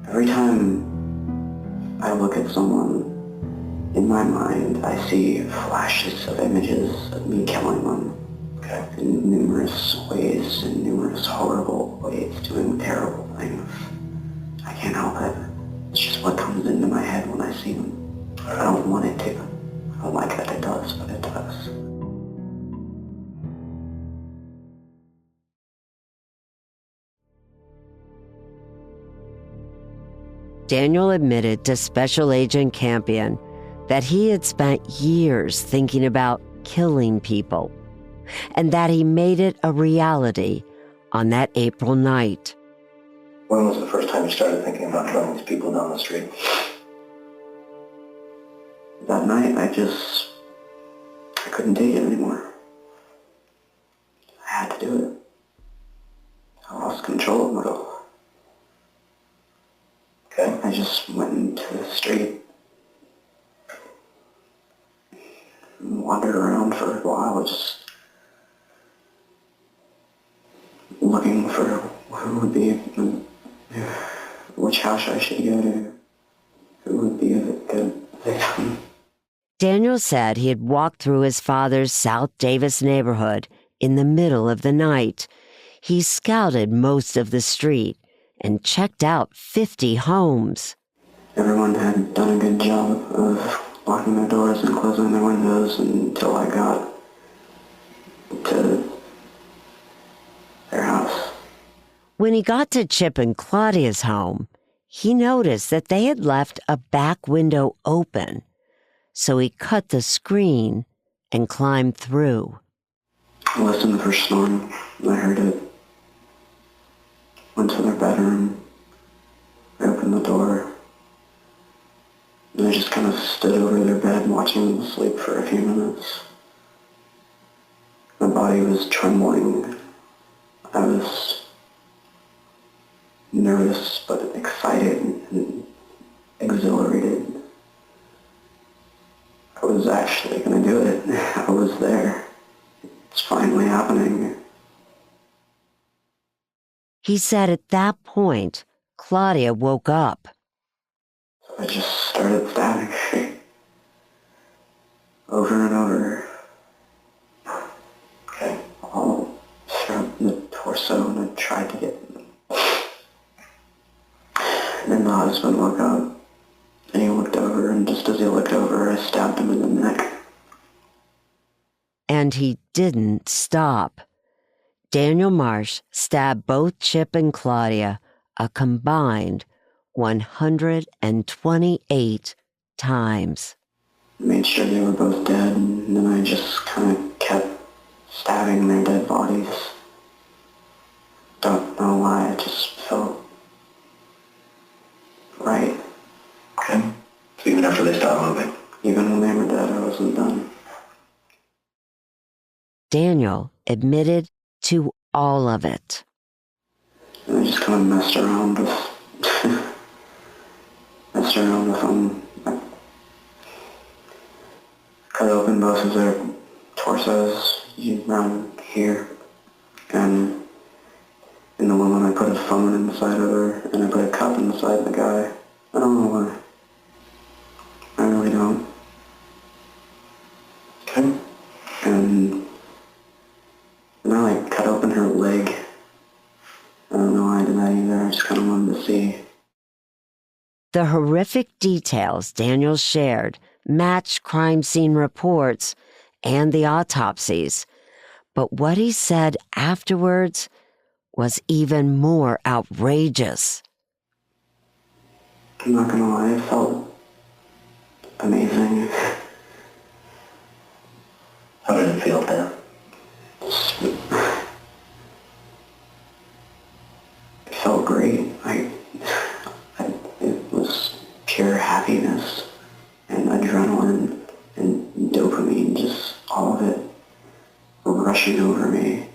Every time I look at someone, in my mind, I see flashes of images of me killing them. Okay. In numerous ways, in numerous horrible ways, doing terrible things. I can't help it. It's just what comes into my head when I see them. I don't want it to. I don't like that it does, but it does. Daniel admitted to Special Agent Campion that he had spent years thinking about killing people, and that he made it a reality on that April night. When was the first time you started thinking about killing these people down the street? That night, I couldn't take it anymore. I had to do it. I lost control of it all. Okay, I just went into the street, wandered around for a while, just looking for who would be, which house I should go to, who would be a good victim. Daniel said he had walked through his father's South Davis neighborhood in the middle of the night. He scouted most of the street and checked out 50 homes. Everyone had done a good job of locking their doors and closing their windows until I got to their house. When he got to Chip and Claudia's home, he noticed that they had left a back window open, so he cut the screen and climbed through. I listened for snoring. I heard it. Went to their bedroom. I opened the door. And I just kind of stood over their bed watching them sleep for a few minutes. My body was trembling. I was nervous but excited and exhilarated. I was actually going to do it. I was there. It's finally happening. He said at that point, Claudia woke up. So I just started stabbing over and over. Okay, all throughout the torso, and I tried to get them. And then my husband woke up, and he looked over, and just as he looked over, I stabbed him in the neck. And he didn't stop. Daniel Marsh stabbed both Chip and Claudia a combined 128 times. Made sure they were both dead, and then I just kind of kept stabbing their dead bodies. Don't know why, it just felt right. Okay. So even after they stopped moving? Even when they were dead, I wasn't done. Daniel admitted to all of it. And I just kind of messed around with them. I cut open both of their torsos around here, and in the woman I put a phone inside of her, and I put a cup inside the guy. I don't know why. I really don't. Okay. And then I cut open her leg. I don't know why I did that either. I just kind of wanted to see. The horrific details Daniel shared matched crime scene reports and the autopsies. But what he said afterwards was even more outrageous. I'm not gonna lie, it felt amazing. How did it feel, Dan? It felt great. It was pure happiness and adrenaline and dopamine, just all of it rushing over me.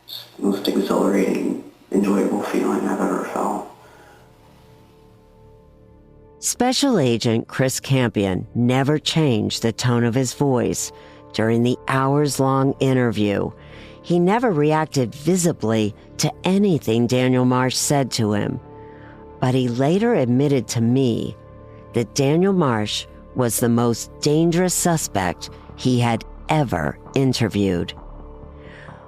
It's the most exhilarating, enjoyable feeling I've ever felt. Special Agent Chris Campion never changed the tone of his voice during the hours-long interview. He never reacted visibly to anything Daniel Marsh said to him. But he later admitted to me that Daniel Marsh was the most dangerous suspect he had ever interviewed.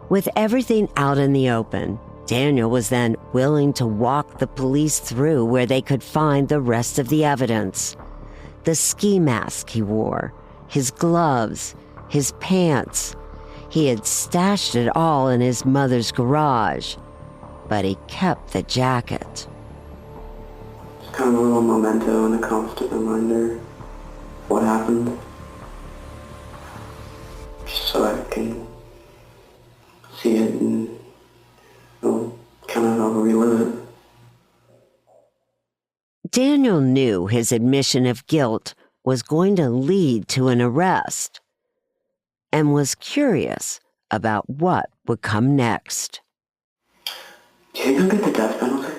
With everything out in the open, Daniel was then willing to walk the police through where they could find the rest of the evidence. The ski mask he wore, his gloves, his pants. He had stashed it all in his mother's garage, but he kept the jacket. kind of a little memento and a constant reminder of what happened. Just so I can see it and kind of relive it. Daniel knew his admission of guilt was going to lead to an arrest and was curious about what would come next. Do you think I'll get the death penalty?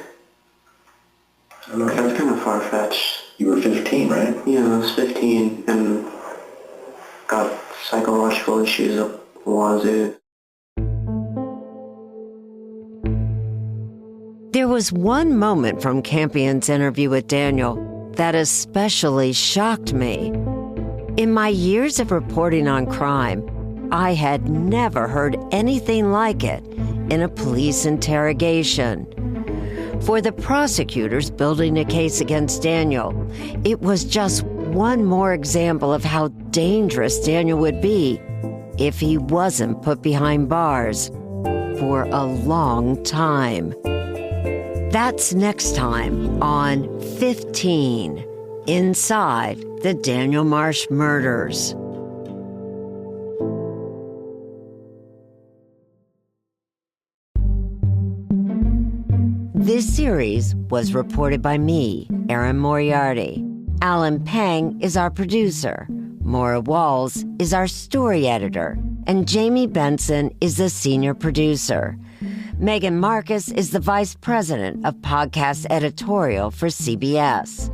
I don't know. That's kind of far-fetched. You were 15, right? Yeah, I was 15 and got psychological issues up the wazoo. There was one moment from Campion's interview with Daniel that especially shocked me. In my years of reporting on crime, I had never heard anything like it in a police interrogation. For the prosecutors building a case against Daniel, it was just one more example of how dangerous Daniel would be if he wasn't put behind bars for a long time. That's next time on 15, Inside the Daniel Marsh Murders. This series was reported by me, Erin Moriarty. Alan Pang is our producer. Maura Walls is our story editor. And Jamie Benson is the senior producer. Megan Marcus is the vice president of podcast editorial for CBS.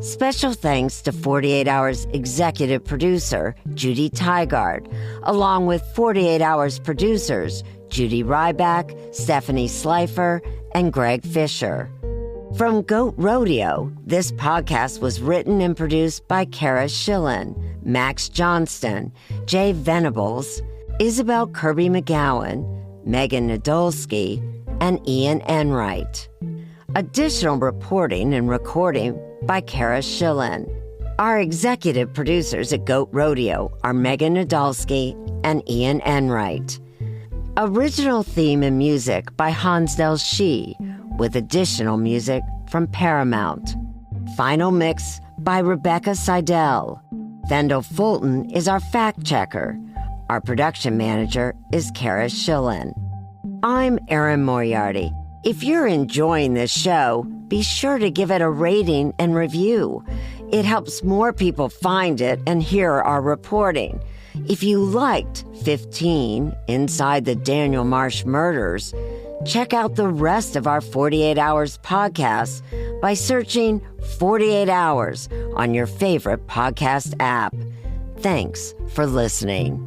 Special thanks to 48 Hours executive producer Judy Tygard, along with 48 Hours producers Judy Ryback, Stephanie Slifer, and Greg Fisher. From Goat Rodeo, this podcast was written and produced by Kara Schillen, Max Johnston, Jay Venables, Isabel Kirby McGowan, Megan Nadolski, and Ian Enright. Additional reporting and recording by Kara Schillen. Our executive producers at Goat Rodeo are Megan Nadolski and Ian Enright. Original theme and music by Hansdale Shee, with additional music from Paramount. Final mix by Rebecca Seidel. Vendel Fulton is our fact checker. Our production manager is Kara Schillen. I'm Erin Moriarty. If you're enjoying this show, be sure to give it a rating and review. It helps more people find it and hear our reporting. If you liked 15, Inside the Daniel Marsh Murders, check out the rest of our 48 Hours podcasts by searching 48 Hours on your favorite podcast app. Thanks for listening.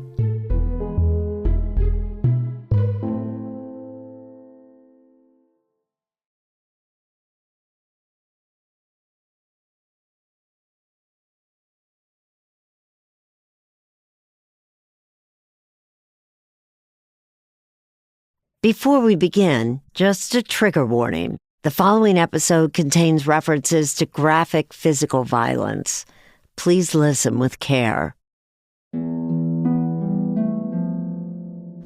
Before we begin, just a trigger warning. The following episode contains references to graphic physical violence. Please listen with care. I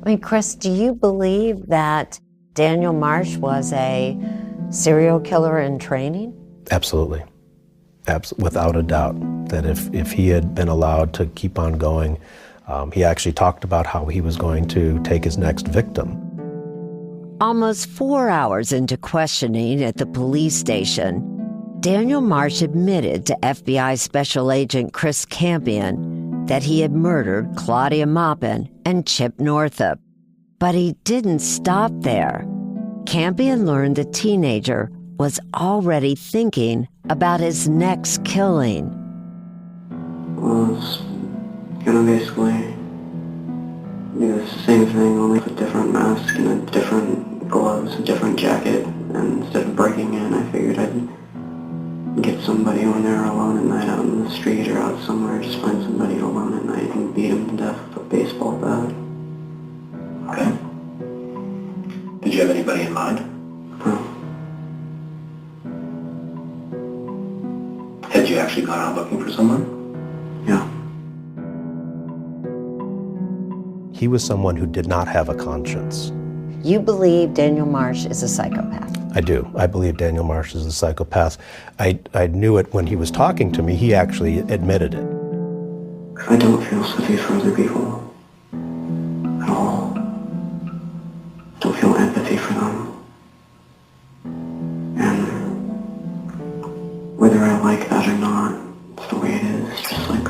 mean, Chris, do you believe that Daniel Marsh was a serial killer in training? Absolutely. Without a doubt. That if he had been allowed to keep on going, he actually talked about how he was going to take his next victim. Almost 4 hours into questioning at the police station, Daniel Marsh admitted to FBI Special Agent Chris Campion that he had murdered Claudia Maupin and Chip Northup. But he didn't stop there. Campion learned the teenager was already thinking about his next killing. Well, it's gonna basically do the same thing, only with a different mask and a different gloves, a different jacket, and instead of breaking in, I figured I'd get somebody when they're alone at night out in the street or out somewhere, just find somebody alone at night and beat them to death with a baseball bat. Okay. Did you have anybody in mind? No. Had you actually gone out looking for someone? Yeah. He was someone who did not have a conscience. You believe Daniel Marsh is a psychopath? I do. I believe Daniel Marsh is a psychopath. I knew it when he was talking to me. He actually admitted it. I don't feel sympathy for other people at all. Don't feel empathy for them. And whether I like that or not, it's the way it is. It's just like,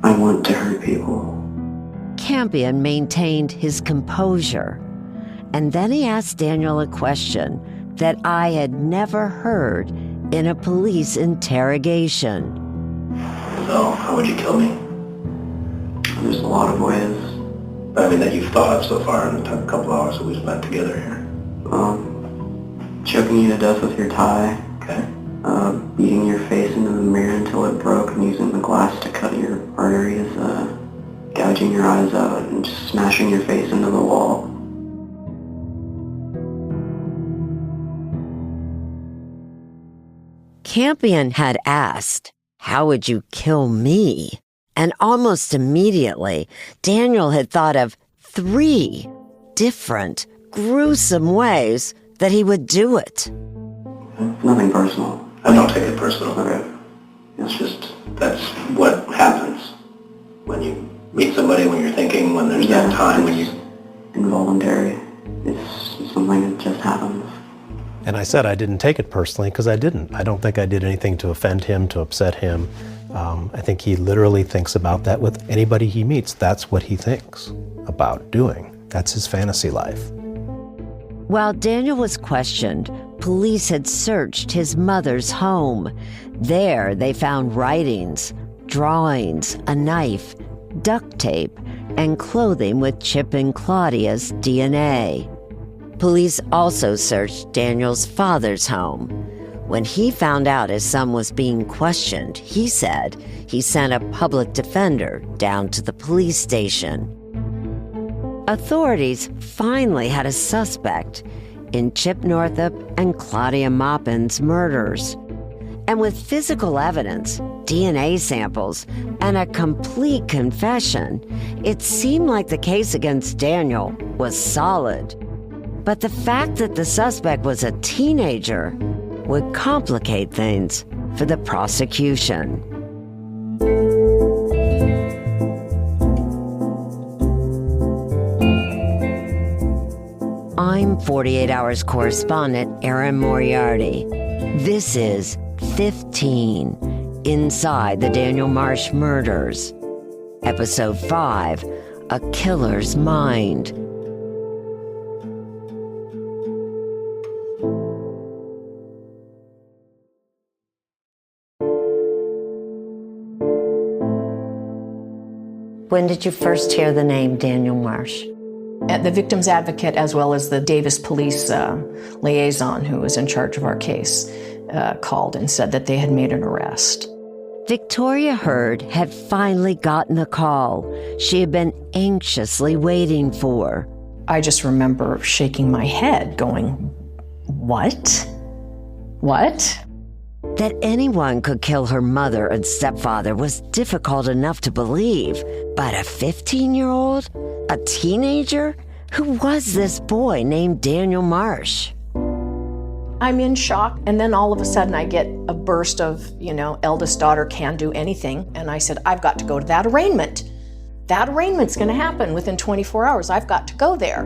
I want to hurt people. Campion maintained his composure, and then he asked Daniel a question that I had never heard in a police interrogation. So, how would you kill me? There's a lot of ways. I mean, that you've thought of so far in the couple hours that we've spent together here. Choking you to death with your tie. Okay. Beating your face into the mirror until it broke and using the glass to cut your arteries, gouging your eyes out and just smashing your face into the wall. Campion had asked, "How would you kill me?" And almost immediately, Daniel had thought of 3 different, gruesome ways that he would do it. Nothing personal. I don't take it personal. Okay. It's just, that's what happens when you meet somebody, when you're thinking, when there's that time when you... Involuntary. It's something that just happens. And I said I didn't take it personally because I didn't. I don't think I did anything to offend him, to upset him. I think he literally thinks about that with anybody he meets. That's what he thinks about doing. That's his fantasy life. While Daniel was questioned, police had searched his mother's home. There, they found writings, drawings, a knife, duct tape, and clothing with Chip and Claudia's DNA. Police also searched Daniel's father's home. When he found out his son was being questioned, he said he sent a public defender down to the police station. Authorities finally had a suspect in Chip Northup and Claudia Maupin's murders. And with physical evidence, DNA samples, and a complete confession, it seemed like the case against Daniel was solid. But the fact that the suspect was a teenager would complicate things for the prosecution. I'm 48 Hours correspondent Erin Moriarty. This is 15 Inside the Daniel Marsh Murders. Episode 5, A Killer's Mind. When did you first hear the name Daniel Marsh? The victim's advocate, as well as the Davis police liaison who was in charge of our case, called and said that they had made an arrest. Victoria Hurd had finally gotten the call she had been anxiously waiting for. I just remember shaking my head, going, "What? What?" That anyone could kill her mother and stepfather was difficult enough to believe, but a 15-year-old? A teenager? Who was this boy named Daniel Marsh? I'm in shock, and then all of a sudden I get a burst of, eldest daughter can do anything, and I said, I've got to go to that arraignment. That arraignment's going to happen within 24 hours. I've got to go there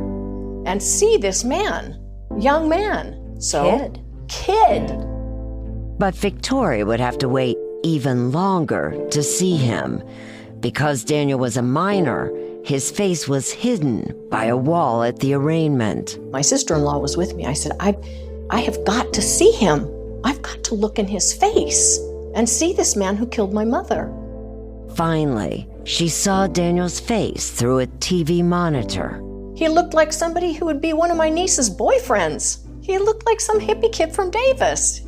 and see this man, young man. Kid. But Victoria would have to wait even longer to see him. Because Daniel was a minor, his face was hidden by a wall at the arraignment. My sister-in-law was with me. I said, I have got to see him. I've got to look in his face and see this man who killed my mother. Finally, she saw Daniel's face through a TV monitor. He looked like somebody who would be one of my niece's boyfriends. He looked like some hippie kid from Davis.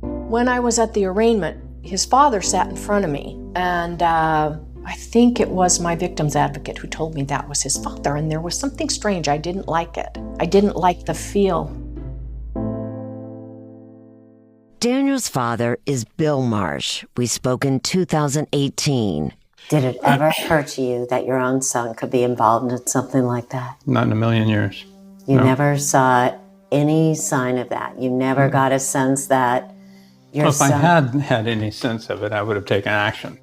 When I was at the arraignment, his father sat in front of me, and I think it was my victim's advocate who told me that was his father, and there was something strange. I didn't like it. I didn't like the feel. Daniel's father is Bill Marsh. We spoke in 2018. Did it ever occur to you that your own son could be involved in something like that? Not in a million years. You No. never saw it any sign of that? You never got a sense that your If son... I had had any sense of it, I would have taken action.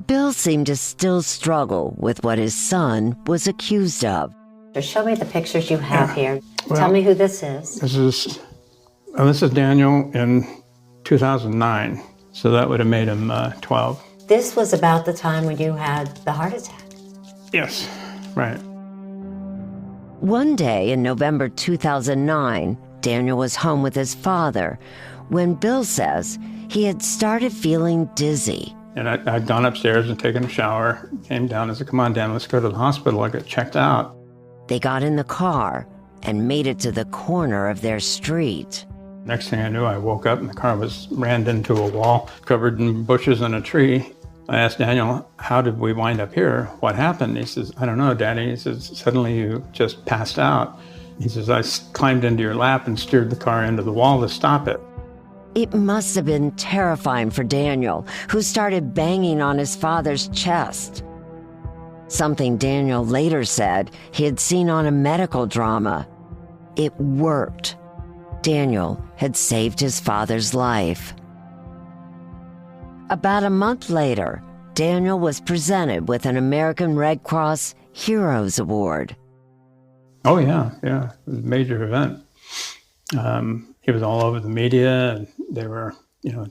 Bill seemed to still struggle with what his son was accused of. Show me the pictures you have here. Well, Tell me who this is. This is Daniel in 2009, so that would have made him 12. This was about the time when you had the heart attack. Yes, right. One day in November 2009, Daniel was home with his father when Bill says he had started feeling dizzy. And I'd gone upstairs and taken a shower, came down and said, come on, Dan, let's go to the hospital. I got checked out. They got in the car and made it to the corner of their street. Next thing I knew, I woke up and the car was rammed into a wall, covered in bushes and a tree. I asked Daniel, how did we wind up here? What happened? He says, I don't know, Daddy. He says, suddenly you just passed out. He says, I climbed into your lap and steered the car into the wall to stop it. It must have been terrifying for Daniel, who started banging on his father's chest. Something Daniel later said he had seen on a medical drama. It worked. Daniel had saved his father's life. About a month later, Daniel was presented with an American Red Cross Heroes Award. Oh, yeah. It was a major event. He was all over the media, and they were,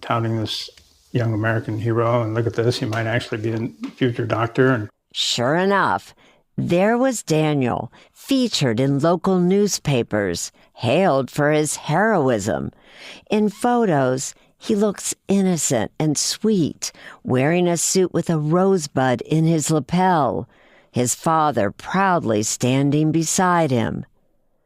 touting this young American hero, and look at this, he might actually be a future doctor. And sure enough, there was Daniel, featured in local newspapers, hailed for his heroism. In photos, he looks innocent and sweet, wearing a suit with a rosebud in his lapel, his father proudly standing beside him.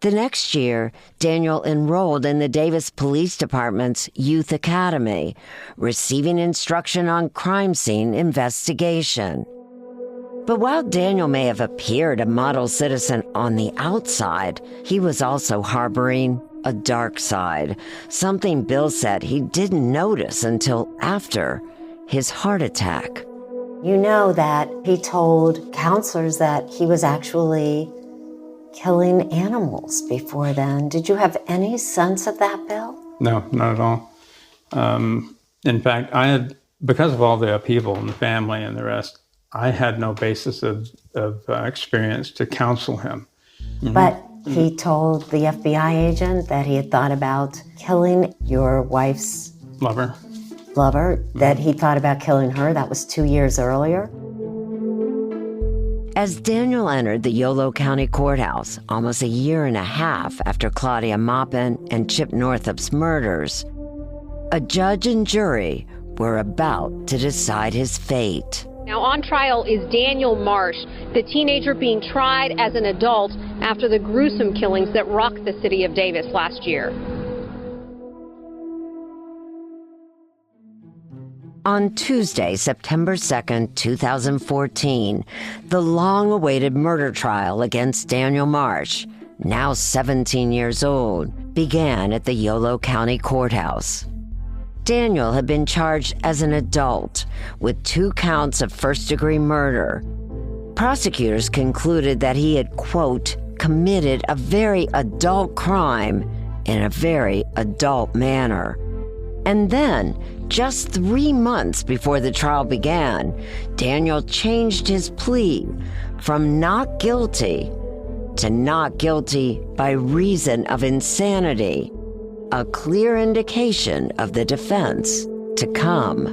The next year, Daniel enrolled in the Davis Police Department's Youth Academy, receiving instruction on crime scene investigation. But while Daniel may have appeared a model citizen on the outside, he was also harboring a dark side, something Bill said he didn't notice until after his heart attack. You know that he told counselors that he was actually killing animals before then. Did you have any sense of that, Bill? No, not at all. In fact, I had, because of all the upheaval in the family and the rest, I had no basis of experience to counsel him. Mm-hmm. But he told the FBI agent that he had thought about killing your wife's lover, that he thought about killing her. That was 2 years earlier. As Daniel entered the Yolo County Courthouse almost a year and a half after Claudia and Chip Northup's murders, a judge and jury were about to decide his fate. Now on trial is Daniel Marsh, the teenager being tried as an adult after the gruesome killings that rocked the city of Davis last year. On Tuesday, September 2nd, 2014, the long-awaited murder trial against Daniel Marsh, now 17 years old, began at the Yolo County Courthouse. Daniel had been charged as an adult with 2 counts of first-degree murder. Prosecutors concluded that he had, quote, committed a very adult crime in a very adult manner. And then, just 3 months before the trial began, Daniel changed his plea from not guilty to not guilty by reason of insanity, a clear indication of the defense to come.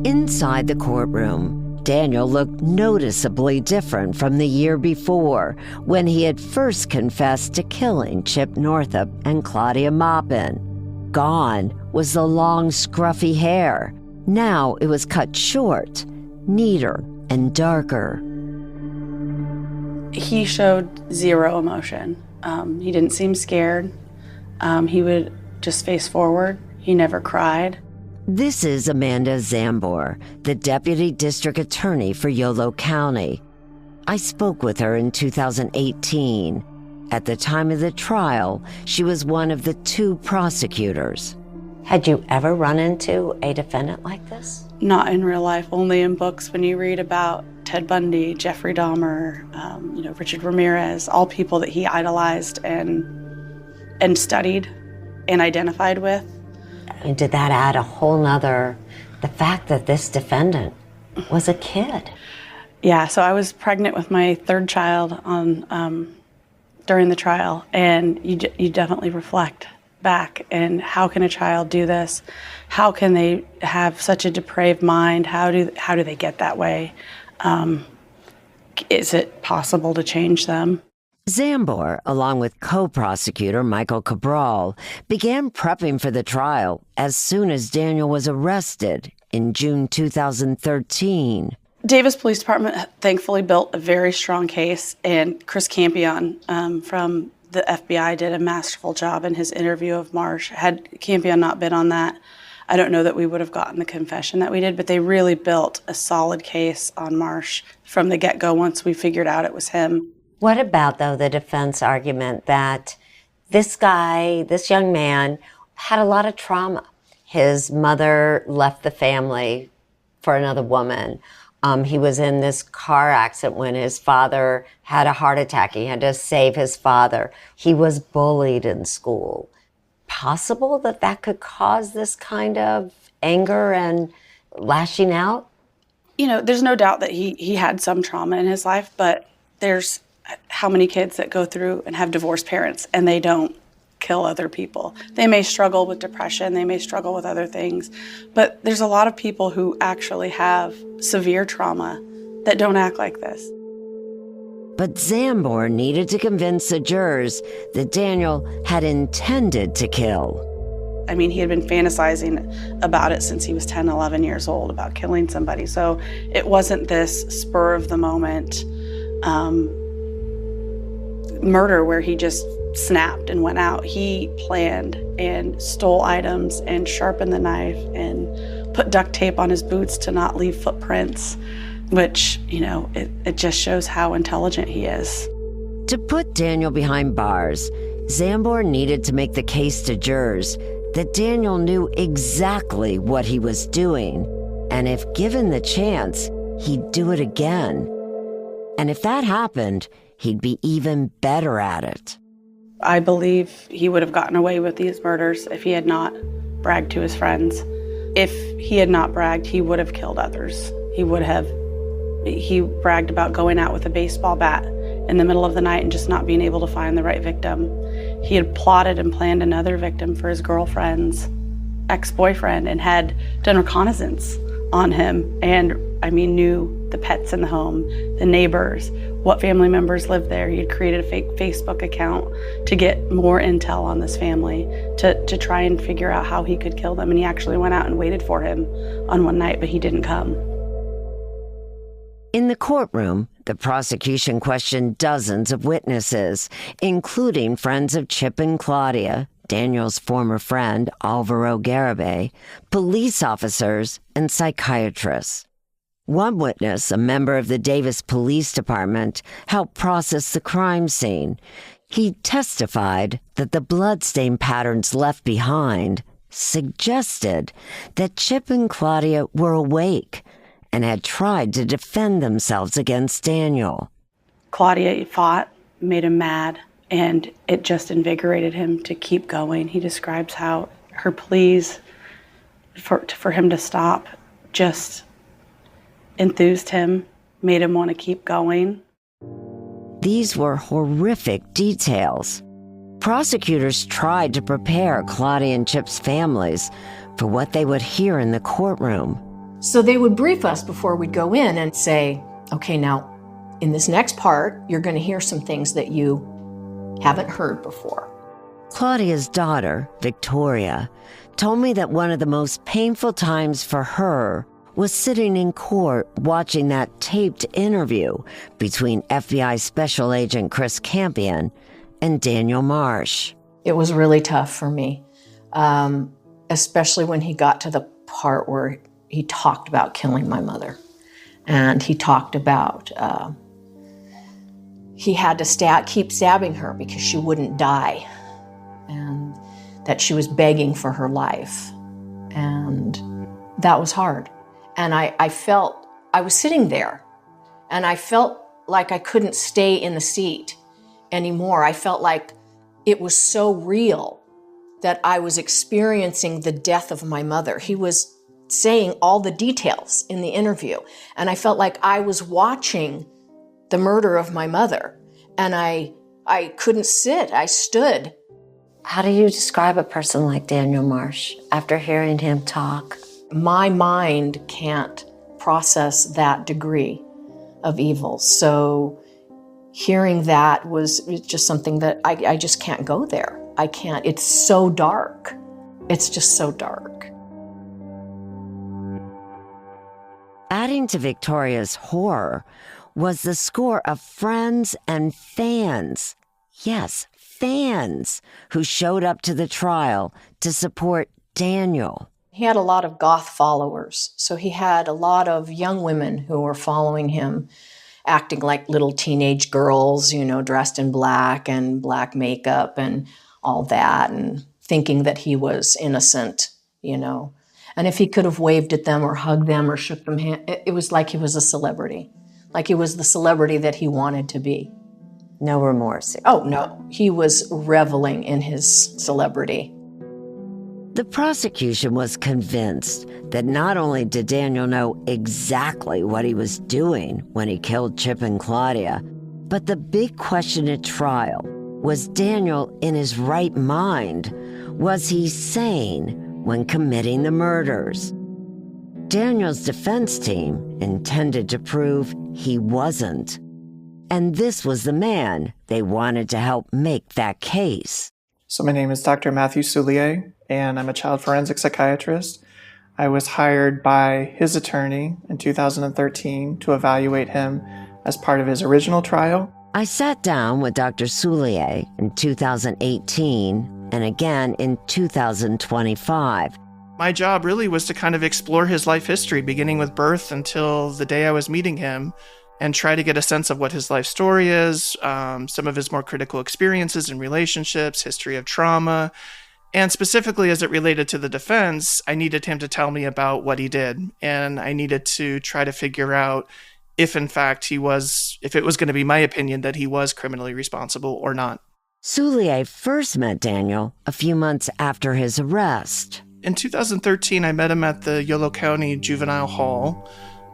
Inside the courtroom, Daniel looked noticeably different from the year before, when he had first confessed to killing Chip Northup and Claudia Maupin. Gone was the long, scruffy hair. Now it was cut short, neater, and darker. He showed zero emotion. He didn't seem scared. He would just face forward. He never cried. This is Amanda Zambor, the Deputy District Attorney for Yolo County. I spoke with her in 2018. At the time of the trial, she was one of the 2 prosecutors. Had you ever run into a defendant like this? Not in real life, only in books. When you read about Ted Bundy, Jeffrey Dahmer, Richard Ramirez, all people that he idolized and studied and identified with. And did that add a whole nother, the fact that this defendant was a kid? Yeah, so I was pregnant with my third child during the trial, and you definitely reflect back, and how can a child do this? How can they have such a depraved mind? How do they get that way? Is it possible to change them? Zambor, along with co-prosecutor Michael Cabral, began prepping for the trial as soon as Daniel was arrested in June 2013. Davis Police Department thankfully built a very strong case, and Chris Campion from the FBI did a masterful job in his interview of Marsh. Had Campion not been on that, I don't know that we would have gotten the confession that we did, but they really built a solid case on Marsh from the get-go once we figured out it was him. What about, though, the defense argument that this guy, this young man, had a lot of trauma? His mother left the family for another woman. He was in this car accident when his father had a heart attack. He had to save his father. He was bullied in school. Possible that that could cause this kind of anger and lashing out? There's no doubt that he had some trauma in his life, but there's how many kids that go through and have divorced parents and they don't kill other people. They may struggle with depression, they may struggle with other things, but there's a lot of people who actually have severe trauma that don't act like this. But Zambor needed to convince the jurors that Daniel had intended to kill. I mean, he had been fantasizing about it since he was 10, 11 years old, about killing somebody. So it wasn't this spur of the moment murder where he just snapped and went out. He planned and stole items and sharpened the knife and put duct tape on his boots to not leave footprints, which, it just shows how intelligent he is. To put Daniel behind bars, Zambor needed to make the case to jurors that Daniel knew exactly what he was doing, and if given the chance, he'd do it again. And if that happened, he'd be even better at it. I believe he would have gotten away with these murders if he had not bragged to his friends. If he had not bragged, he would have killed others. He bragged about going out with a baseball bat in the middle of the night and just not being able to find the right victim. He had plotted and planned another victim for his girlfriend's ex-boyfriend and had done reconnaissance on him and, knew the pets in the home, the neighbors, what family members lived there. He had created a fake Facebook account to get more intel on this family, to try and figure out how he could kill them. And he actually went out and waited for him on one night, but he didn't come. In the courtroom, the prosecution questioned dozens of witnesses, including friends of Chip and Claudia, Daniel's former friend, Alvaro Garibay, police officers, and psychiatrists. One witness, a member of the Davis Police Department, helped process the crime scene. He testified that the bloodstain patterns left behind suggested that Chip and Claudia were awake and had tried to defend themselves against Daniel. Claudia fought, made him mad, and it just invigorated him to keep going. He describes how her pleas for him to stop just enthused him, made him want to keep going. These were horrific details. Prosecutors tried to prepare Claudia and Chip's families for what they would hear in the courtroom. So they would brief us before we'd go in and say, okay, now, in this next part, you're going to hear some things that you haven't heard before. Claudia's daughter, Victoria, told me that one of the most painful times for her was sitting in court watching that taped interview between FBI Special Agent Chris Campion and Daniel Marsh. It was really tough for me, especially when he got to the part where he talked about killing my mother. And he talked about he had to keep stabbing her because she wouldn't die, and that she was begging for her life. And that was hard. And I was sitting there, and I felt like I couldn't stay in the seat anymore. I felt like it was so real that I was experiencing the death of my mother. He was saying all the details in the interview, and I felt like I was watching the murder of my mother, and I couldn't sit. I stood. How do you describe a person like Daniel Marsh after hearing him talk? My mind can't process that degree of evil. So hearing that was just something that I just can't go there. I can't. It's so dark. It's just so dark. Adding to Victoria's horror was the score of friends and fans. Yes, fans who showed up to the trial to support Daniel. He had a lot of goth followers, so he had a lot of young women who were following him, acting like little teenage girls, dressed in black and black makeup and all that, and thinking that he was innocent, And if he could have waved at them or hugged them or shook them hand, it was like he was a celebrity, like he was the celebrity that he wanted to be. No remorse. Oh, no. He was reveling in his celebrity. The prosecution was convinced that not only did Daniel know exactly what he was doing when he killed Chip and Claudia, but the big question at trial was Daniel in his right mind? Was he sane when committing the murders? Daniel's defense team intended to prove he wasn't. And this was the man they wanted to help make that case. So my name is Dr. Matthew Soulier, and I'm a child forensic psychiatrist. I was hired by his attorney in 2013 to evaluate him as part of his original trial. I sat down with Dr. Soulier in 2018 and again in 2025. My job really was to kind of explore his life history, beginning with birth until the day I was meeting him, and try to get a sense of what his life story is, some of his more critical experiences and relationships, history of trauma. And specifically as it related to the defense, I needed him to tell me about what he did. And I needed to try to figure out if in fact if it was going to be my opinion that he was criminally responsible or not. Soulier first met Daniel a few months after his arrest. In 2013, I met him at the Yolo County Juvenile Hall.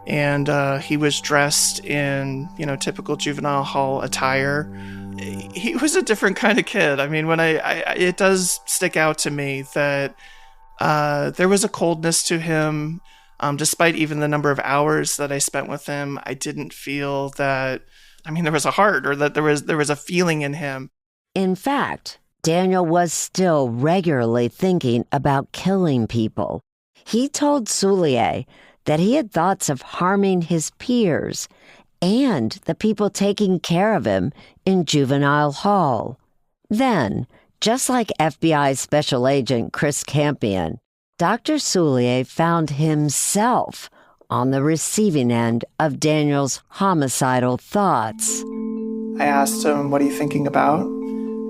And he was dressed in, typical juvenile hall attire. He was a different kind of kid. I mean, it does stick out to me that there was a coldness to him. Despite even the number of hours that I spent with him, I didn't feel that, there was a heart or that there was a feeling in him. In fact, Daniel was still regularly thinking about killing people. He told Soulier that he had thoughts of harming his peers and the people taking care of him in juvenile hall. Then, just like FBI Special Agent Chris Campion, Dr. Soulier found himself on the receiving end of Daniel's homicidal thoughts. I asked him, "What are you thinking about?"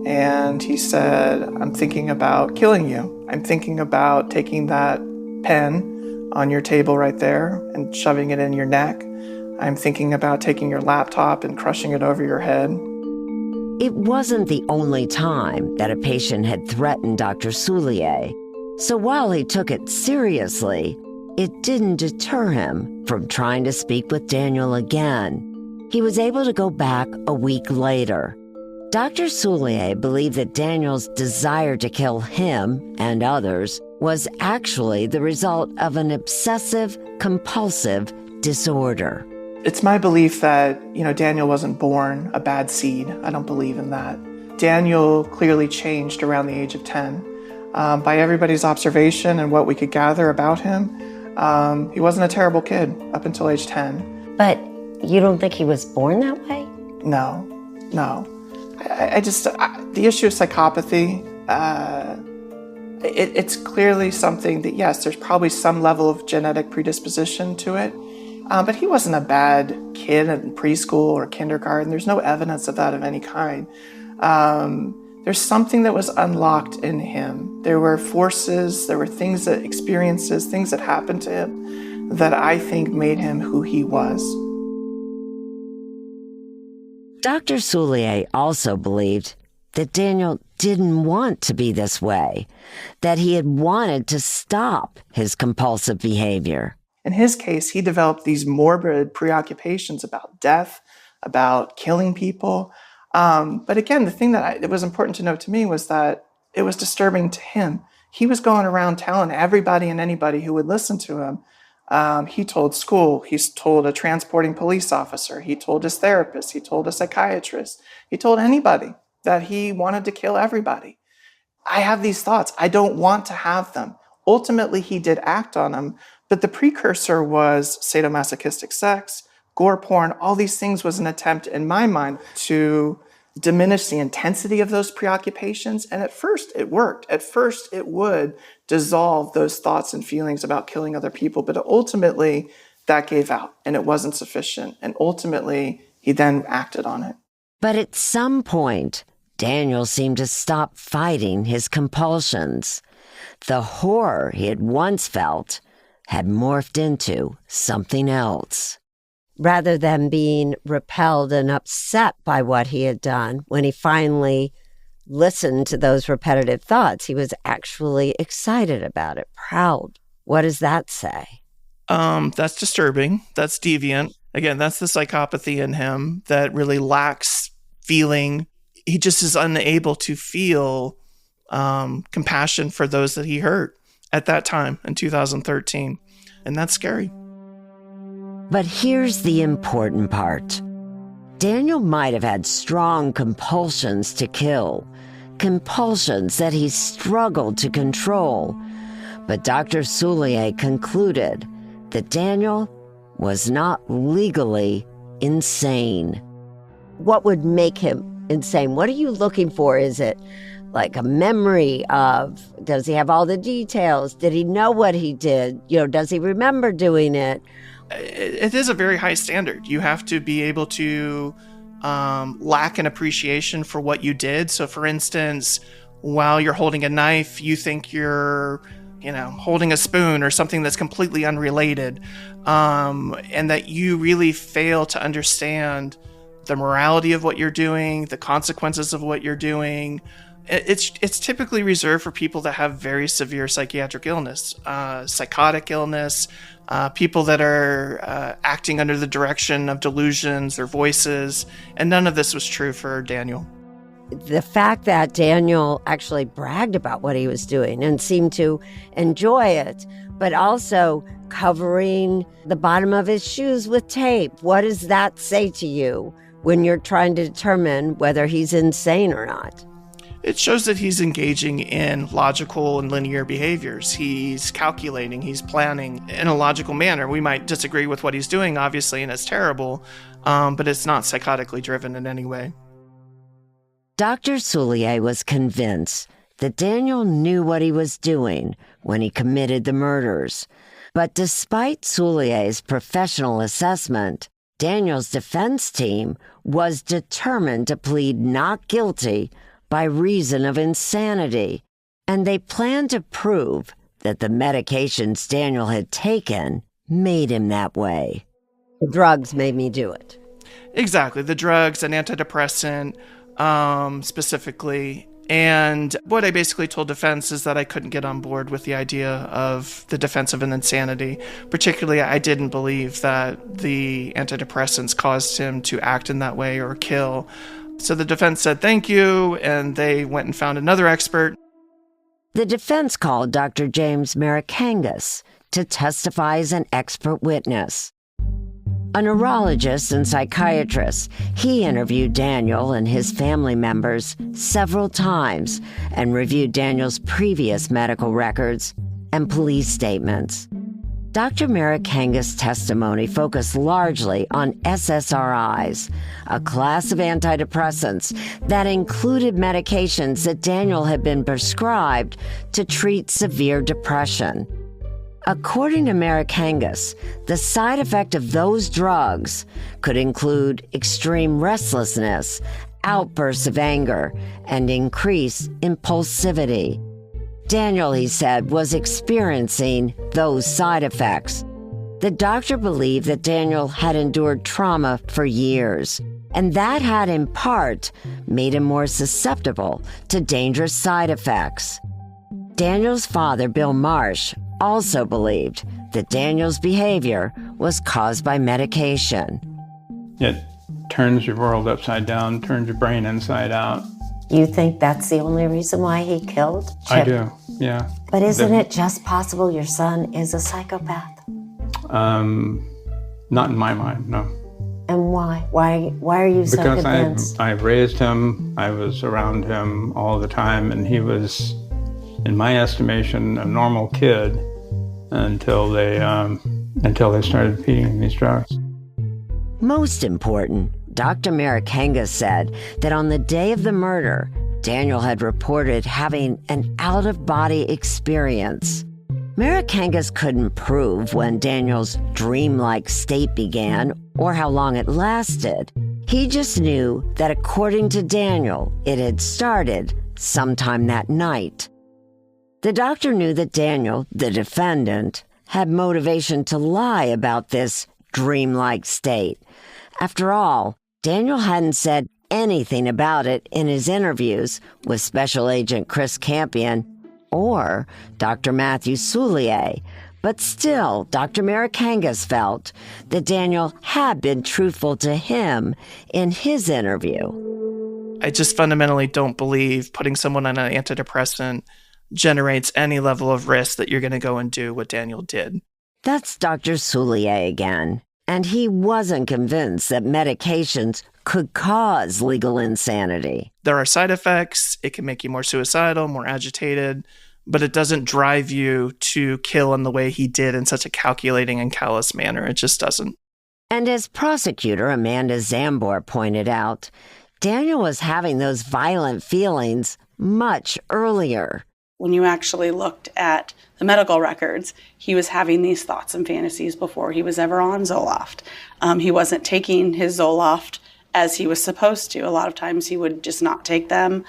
And he said, "I'm thinking about killing you. I'm thinking about taking that pen on your table right there and shoving it in your neck. I'm thinking about taking your laptop and crushing it over your head." It wasn't the only time that a patient had threatened Dr. Soulier. So while he took it seriously, it didn't deter him from trying to speak with Daniel again. He was able to go back a week later. Dr. Soulier believed that Daniel's desire to kill him and others was actually the result of an obsessive-compulsive disorder. It's my belief that, Daniel wasn't born a bad seed. I don't believe in that. Daniel clearly changed around the age of 10. By everybody's observation and what we could gather about him, he wasn't a terrible kid up until age 10. But you don't think he was born that way? No. The issue of psychopathy, it's clearly something that, yes, there's probably some level of genetic predisposition to it, but he wasn't a bad kid in preschool or kindergarten. There's no evidence of that of any kind. There's something that was unlocked in him. There were forces, there were experiences, things that happened to him that I think made him who he was. Dr. Soulier also believed that Daniel didn't want to be this way, that he had wanted to stop his compulsive behavior. In his case, he developed these morbid preoccupations about death, about killing people. But again, the thing that it was important to note to me was that it was disturbing to him. He was going around telling everybody and anybody who would listen to him. He told school, he's told a transporting police officer, he told his therapist, he told a psychiatrist, he told anybody that he wanted to kill everybody. I have these thoughts. I don't want to have them. Ultimately, he did act on them, but the precursor was sadomasochistic sex, gore porn. All these things was an attempt in my mind to diminish the intensity of those preoccupations. And at first it worked. At first it would dissolve those thoughts and feelings about killing other people. But ultimately that gave out and it wasn't sufficient. And ultimately he then acted on it. But at some point, Daniel seemed to stop fighting his compulsions. The horror he had once felt had morphed into something else. Rather than being repelled and upset by what he had done, when he finally listened to those repetitive thoughts, he was actually excited about it, proud. What does that say? That's disturbing. That's deviant. Again, that's the psychopathy in him that really lacks feeling. He just is unable to feel compassion for those that he hurt at that time in 2013. And that's scary. But here's the important part. Daniel might have had strong compulsions to kill, compulsions that he struggled to control. But Dr. Soulier concluded that Daniel was not legally insane. What would make him insane? What are you looking for? Is it like a memory of, does he have all the details? Did he know what he did? Does he remember doing it? It is a very high standard. You have to be able to lack an appreciation for what you did. So for instance, while you're holding a knife, you think you're, holding a spoon or something that's completely unrelated, and that you really fail to understand the morality of what you're doing, the consequences of what you're doing. It's typically reserved for people that have very severe psychiatric illness, psychotic illness, people that are acting under the direction of delusions or voices, and none of this was true for Daniel. The fact that Daniel actually bragged about what he was doing and seemed to enjoy it, but also covering the bottom of his shoes with tape, what does that say to you when you're trying to determine whether he's insane or not? It shows that he's engaging in logical and linear behaviors. He's calculating, he's planning in a logical manner. We might disagree with what he's doing, obviously, and it's terrible, but it's not psychotically driven in any way. Dr. Soulier was convinced that Daniel knew what he was doing when he committed the murders. But despite Soulier's professional assessment, Daniel's defense team was determined to plead not guilty by reason of insanity, and they planned to prove that the medications Daniel had taken made him that way. The drugs made me do it. Exactly, the drugs, an antidepressant, specifically. And what I basically told defense is that I couldn't get on board with the idea of the defense of an insanity. Particularly, I didn't believe that the antidepressants caused him to act in that way or kill. So the defense said thank you, and they went and found another expert. The defense called Dr. James Marikangas to testify as an expert witness. A neurologist and psychiatrist, he interviewed Daniel and his family members several times and reviewed Daniel's previous medical records and police statements. Dr. Marikangas' testimony focused largely on SSRIs, a class of antidepressants that included medications that Daniel had been prescribed to treat severe depression. According to Marikangas, the side effect of those drugs could include extreme restlessness, outbursts of anger, and increased impulsivity. Daniel, he said, was experiencing those side effects. The doctor believed that Daniel had endured trauma for years, and that had in part made him more susceptible to dangerous side effects. Daniel's father, Bill Marsh, also believed that Daniel's behavior was caused by medication. It turns your world upside down, turns your brain inside out. You think that's the only reason why he killed Chip? I do, yeah. But isn't it just possible your son is a psychopath? Not in my mind, no. And why? Why are you so convinced? Because I raised him, I was around him all the time, and he was, in my estimation, a normal kid until they started feeding him these drugs. Most important, Dr. Marikangas said that on the day of the murder, Daniel had reported having an out-of-body experience. Marikangas couldn't prove when Daniel's dreamlike state began or how long it lasted. He just knew that according to Daniel, it had started sometime that night. The doctor knew that Daniel, the defendant, had motivation to lie about this dreamlike state. After all, Daniel hadn't said anything about it in his interviews with Special Agent Chris Campion or Dr. Matthew Soulier, but still, Dr. Marikangas felt that Daniel had been truthful to him in his interview. I just fundamentally don't believe putting someone on an antidepressant generates any level of risk that you're going to go and do what Daniel did. That's Dr. Soulier again, and he wasn't convinced that medications could cause legal insanity. There are side effects. It can make you more suicidal, more agitated, but it doesn't drive you to kill in the way he did in such a calculating and callous manner. It just doesn't. And as prosecutor Amanda Zambor pointed out, Daniel was having those violent feelings much earlier. When you actually looked at the medical records, he was having these thoughts and fantasies before he was ever on Zoloft. He wasn't taking his Zoloft as he was supposed to. A lot of times he would just not take them.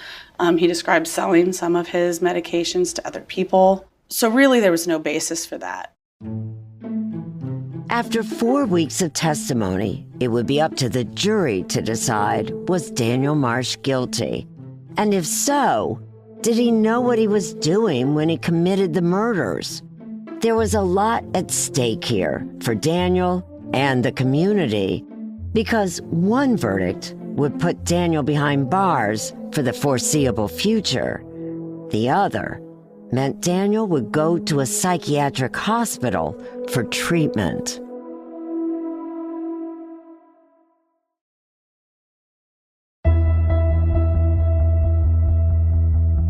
He described selling some of his medications to other people. So really there was no basis for that. After 4 weeks of testimony, it would be up to the jury to decide, was Daniel Marsh guilty? And if so, did he know what he was doing when he committed the murders? There was a lot at stake here for Daniel and the community, because one verdict would put Daniel behind bars for the foreseeable future. The other meant Daniel would go to a psychiatric hospital for treatment.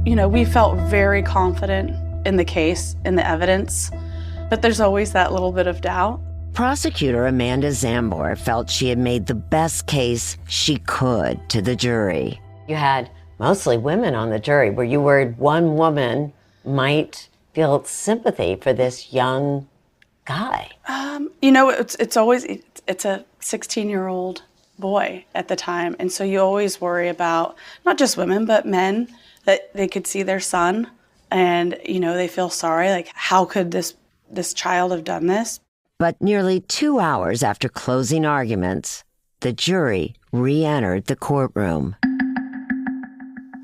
You know, we felt very confident in the case, in the evidence, but there's always that little bit of doubt. Prosecutor Amanda Zambor felt she had made the best case she could to the jury. You had mostly women on the jury. Were you worried one woman might feel sympathy for this young guy? You know, it's a 16-year-old boy at the time, and so you always worry about not just women but men, that they could see their son and, you know, they feel sorry, like, how could this child have done this? But nearly 2 hours after closing arguments, the jury re-entered the courtroom.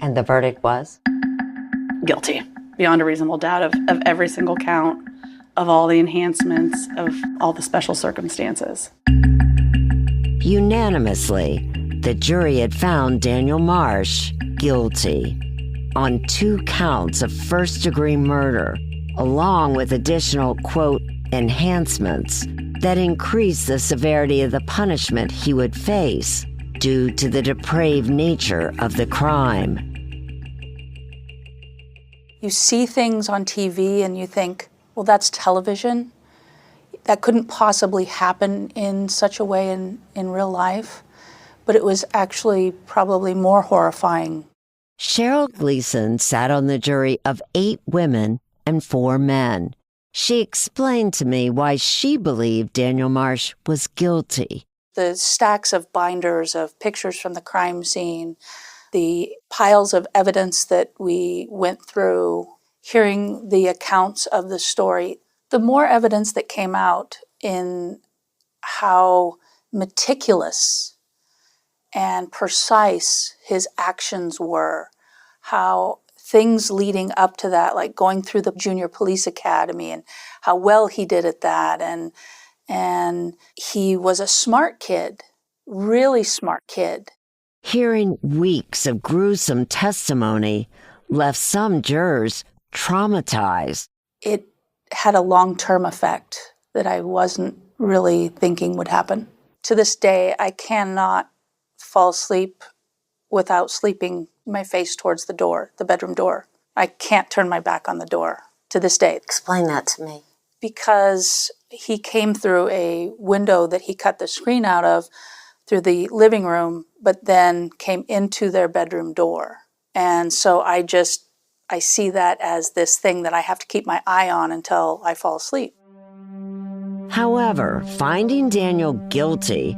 And the verdict was? Guilty, beyond a reasonable doubt of every single count, of all the enhancements, of all the special circumstances. Unanimously, the jury had found Daniel Marsh guilty on 2 counts of first-degree murder, along with additional, quote, enhancements that increase the severity of the punishment he would face due to the depraved nature of the crime. You see things on TV and you think, well, that's television. That couldn't possibly happen in such a way in real life. But it was actually probably more horrifying. Cheryl Gleason sat on the jury of 8 women and 4 men. She explained to me why she believed Daniel Marsh was guilty. The stacks of binders of pictures from the crime scene, the piles of evidence that we went through, hearing the accounts of the story, the more evidence that came out in how meticulous and precise his actions were, how things leading up to that, like going through the junior police academy and how well he did at that. And he was a smart kid, really smart kid. Hearing weeks of gruesome testimony left some jurors traumatized. It had a long-term effect that I wasn't really thinking would happen. To this day, I cannot fall asleep without sleeping my face towards the door, the bedroom door. I can't turn my back on the door to this day. Explain that to me. Because he came through a window that he cut the screen out of through the living room, but then came into their bedroom door. And so I see that as this thing that I have to keep my eye on until I fall asleep. However, finding Daniel guilty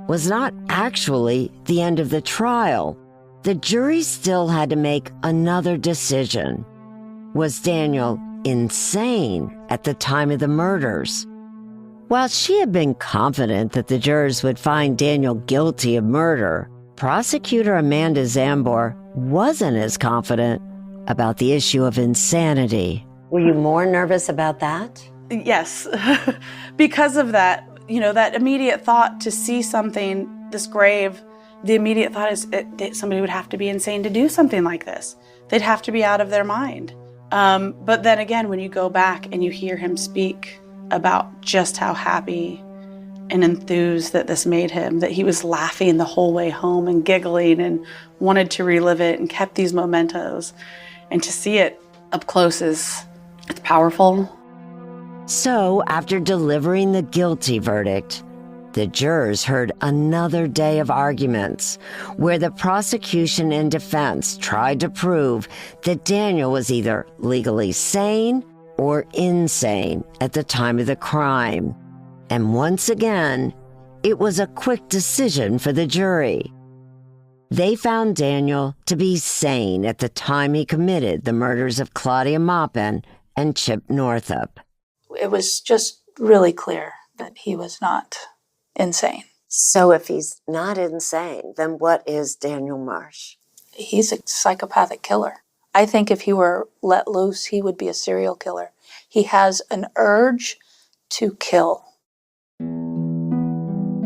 was not actually the end of the trial. The jury still had to make another decision. Was Daniel insane at the time of the murders? While she had been confident that the jurors would find Daniel guilty of murder, prosecutor Amanda Zambor wasn't as confident about the issue of insanity. Were you more nervous about that? Yes, because of that, that immediate thought to see something this grave, the immediate thought is somebody would have to be insane to do something like this. They'd have to be out of their mind. But then again, when you go back and you hear him speak about just how happy and enthused that this made him, that he was laughing the whole way home and giggling and wanted to relive it and kept these mementos, and to see it up close it's powerful. So, after delivering the guilty verdict, the jurors heard another day of arguments where the prosecution and defense tried to prove that Daniel was either legally sane or insane at the time of the crime. And once again, it was a quick decision for the jury. They found Daniel to be sane at the time he committed the murders of Claudia Maupin and Chip Northup. It was just really clear that he was not insane. So if he's not insane, then what is Daniel Marsh? He's a psychopathic killer. I think if he were let loose, he would be a serial killer. He has an urge to kill.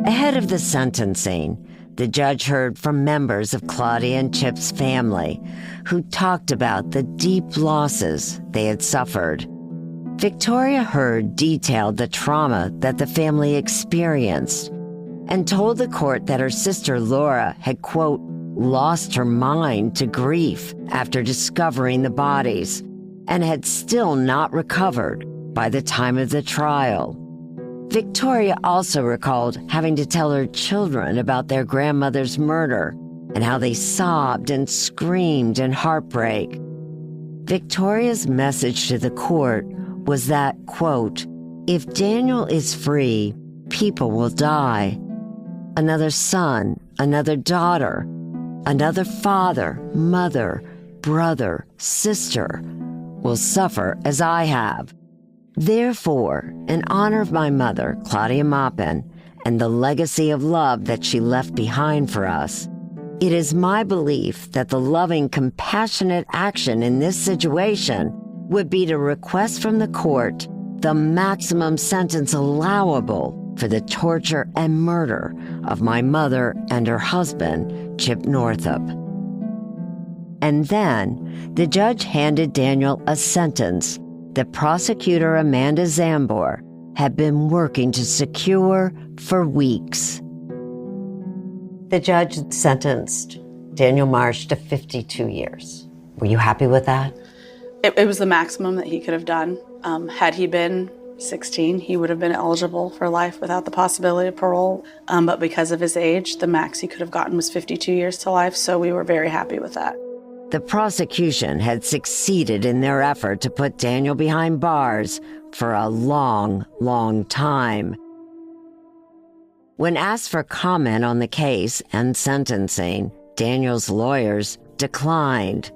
Ahead of the sentencing, the judge heard from members of Claudia and Chip's family who talked about the deep losses they had suffered. Victoria Heard detailed the trauma that the family experienced and told the court that her sister Laura had, quote, lost her mind to grief after discovering the bodies and had still not recovered by the time of the trial. Victoria also recalled having to tell her children about their grandmother's murder and how they sobbed and screamed in heartbreak. Victoria's message to the court was that, quote, if Daniel is free, people will die. Another son, another daughter, another father, mother, brother, sister will suffer as I have. Therefore, in honor of my mother, Claudia Maupin, and the legacy of love that she left behind for us, it is my belief that the loving, compassionate action in this situation would be to request from the court the maximum sentence allowable for the torture and murder of my mother and her husband, Chip Northup. And then the judge handed Daniel a sentence that prosecutor Amanda Zambor had been working to secure for weeks. The judge sentenced Daniel Marsh to 52 years. Were you happy with that? It was the maximum that he could have done. Had he been 16, he would have been eligible for life without the possibility of parole. But because of his age, the max he could have gotten was 52 years to life, so we were very happy with that. The prosecution had succeeded in their effort to put Daniel behind bars for a long, long time. When asked for comment on the case and sentencing, Daniel's lawyers declined.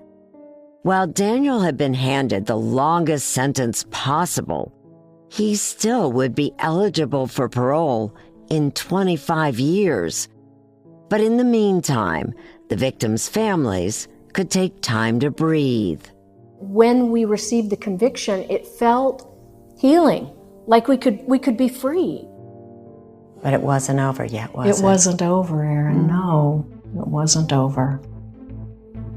While Daniel had been handed the longest sentence possible, he still would be eligible for parole in 25 years. But in the meantime, the victims' families could take time to breathe. When we received the conviction, it felt healing, like we could be free. But it wasn't over yet, was it? It wasn't over, Erin. No, it wasn't over.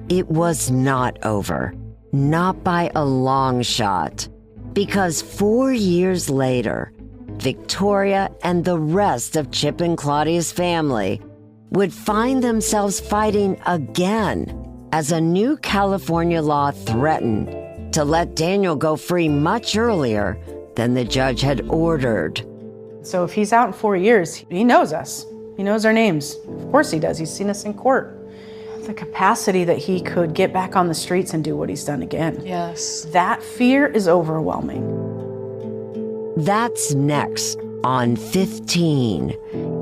It was not over. Not by a long shot. Because 4 years later, Victoria and the rest of Chip and Claudia's family would find themselves fighting again as a new California law threatened to let Daniel go free much earlier than the judge had ordered. So if he's out in 4 years, he knows us. He knows our names. Of course he does. He's seen us in court. The capacity that he could get back on the streets and do what he's done again. Yes. That fear is overwhelming. That's next on 15,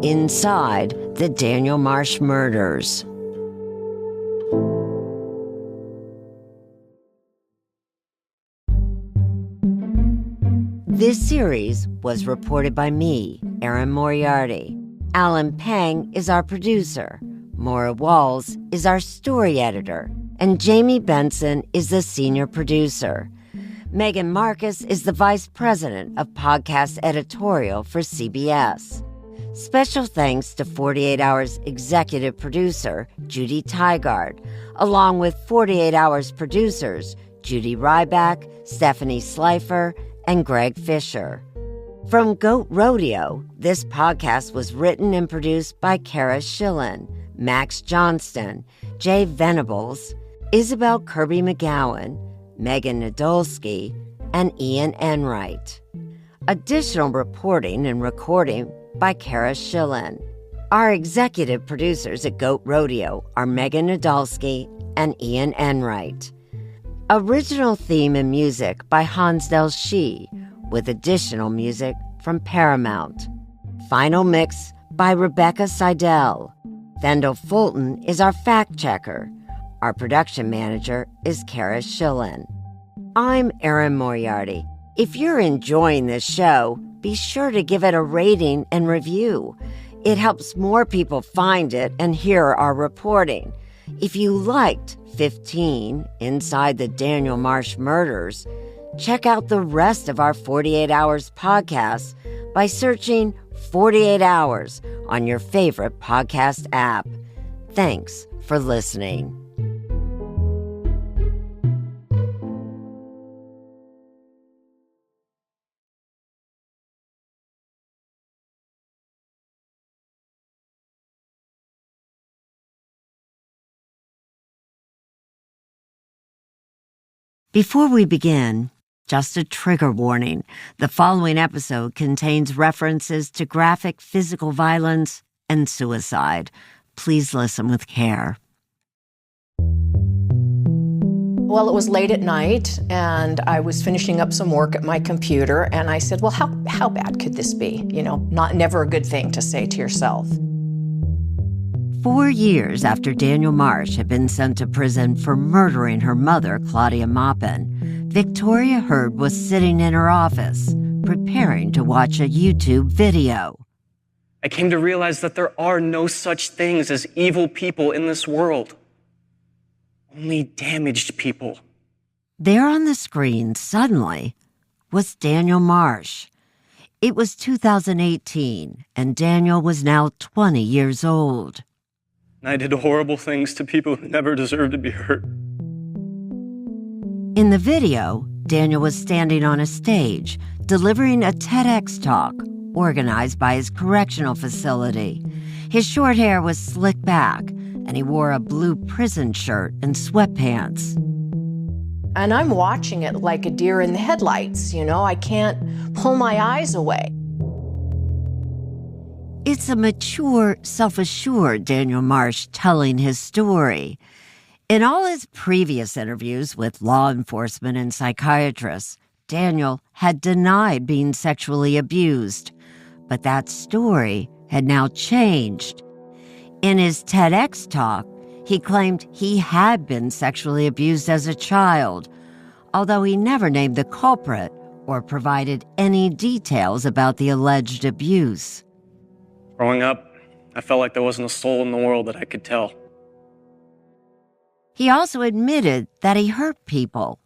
inside the Daniel Marsh Murders. This series was reported by me, Erin Moriarty. Alan Pang is our producer. Maura Walls is our story editor. And Jamie Benson is the senior producer. Megan Marcus is the vice president of podcast editorial for CBS. Special thanks to 48 Hours executive producer Judy Tygard, along with 48 Hours producers Judy Ryback, Stephanie Slifer, and Greg Fisher. From Goat Rodeo, this podcast was written and produced by Kara Schillen, Max Johnston, Jay Venables, Isabel Kirby McGowan, Megan Nadolski, and Ian Enright. Additional reporting and recording by Kara Schillen. Our executive producers at Goat Rodeo are Megan Nadolski and Ian Enright. Original theme and music by Hansdale Shee, with additional music from Paramount. Final mix by Rebecca Seidel. Thendel Fulton is our fact-checker. Our production manager is Kara Schillen. I'm Erin Moriarty. If you're enjoying this show, be sure to give it a rating and review. It helps more people find it and hear our reporting. If you liked 15, Inside the Daniel Marsh Murders, check out the rest of our 48 Hours podcasts by searching 48 Hours on your favorite podcast app. Thanks for listening. Before we begin, just a trigger warning. The following episode contains references to graphic physical violence and suicide. Please listen with care. Well, it was late at night, and I was finishing up some work at my computer, and I said, well, how bad could this be? You know, never a good thing to say to yourself. 4 years after Daniel Marsh had been sent to prison for murdering her mother, Claudia Maupin, Victoria Hurd was sitting in her office, preparing to watch a YouTube video. I came to realize that there are no such things as evil people in this world. Only damaged people. There on the screen, suddenly, was Daniel Marsh. It was 2018, and Daniel was now 20 years old. I did horrible things to people who never deserved to be hurt. In the video, Daniel was standing on a stage, delivering a TEDx talk organized by his correctional facility. His short hair was slicked back, and he wore a blue prison shirt and sweatpants. And I'm watching it like a deer in the headlights, I can't pull my eyes away. It's a mature, self-assured Daniel Marsh telling his story. In all his previous interviews with law enforcement and psychiatrists, Daniel had denied being sexually abused. But that story had now changed. In his TEDx talk, he claimed he had been sexually abused as a child, although he never named the culprit or provided any details about the alleged abuse. Growing up, I felt like there wasn't a soul in the world that I could tell. He also admitted that he hurt people,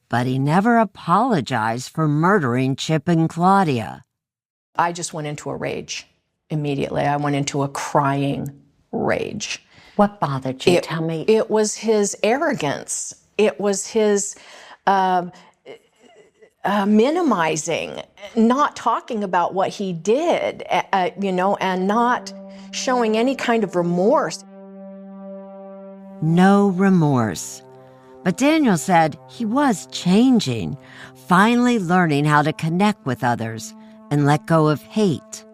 but he never apologized for murdering Chip and Claudia. I just went into a rage immediately. I went into a crying rage. What bothered you? Tell me. It was his arrogance. It was his minimizing, not talking about what he did, and not showing any kind of remorse. No remorse. But Daniel said he was changing, finally learning how to connect with others and let go of hate.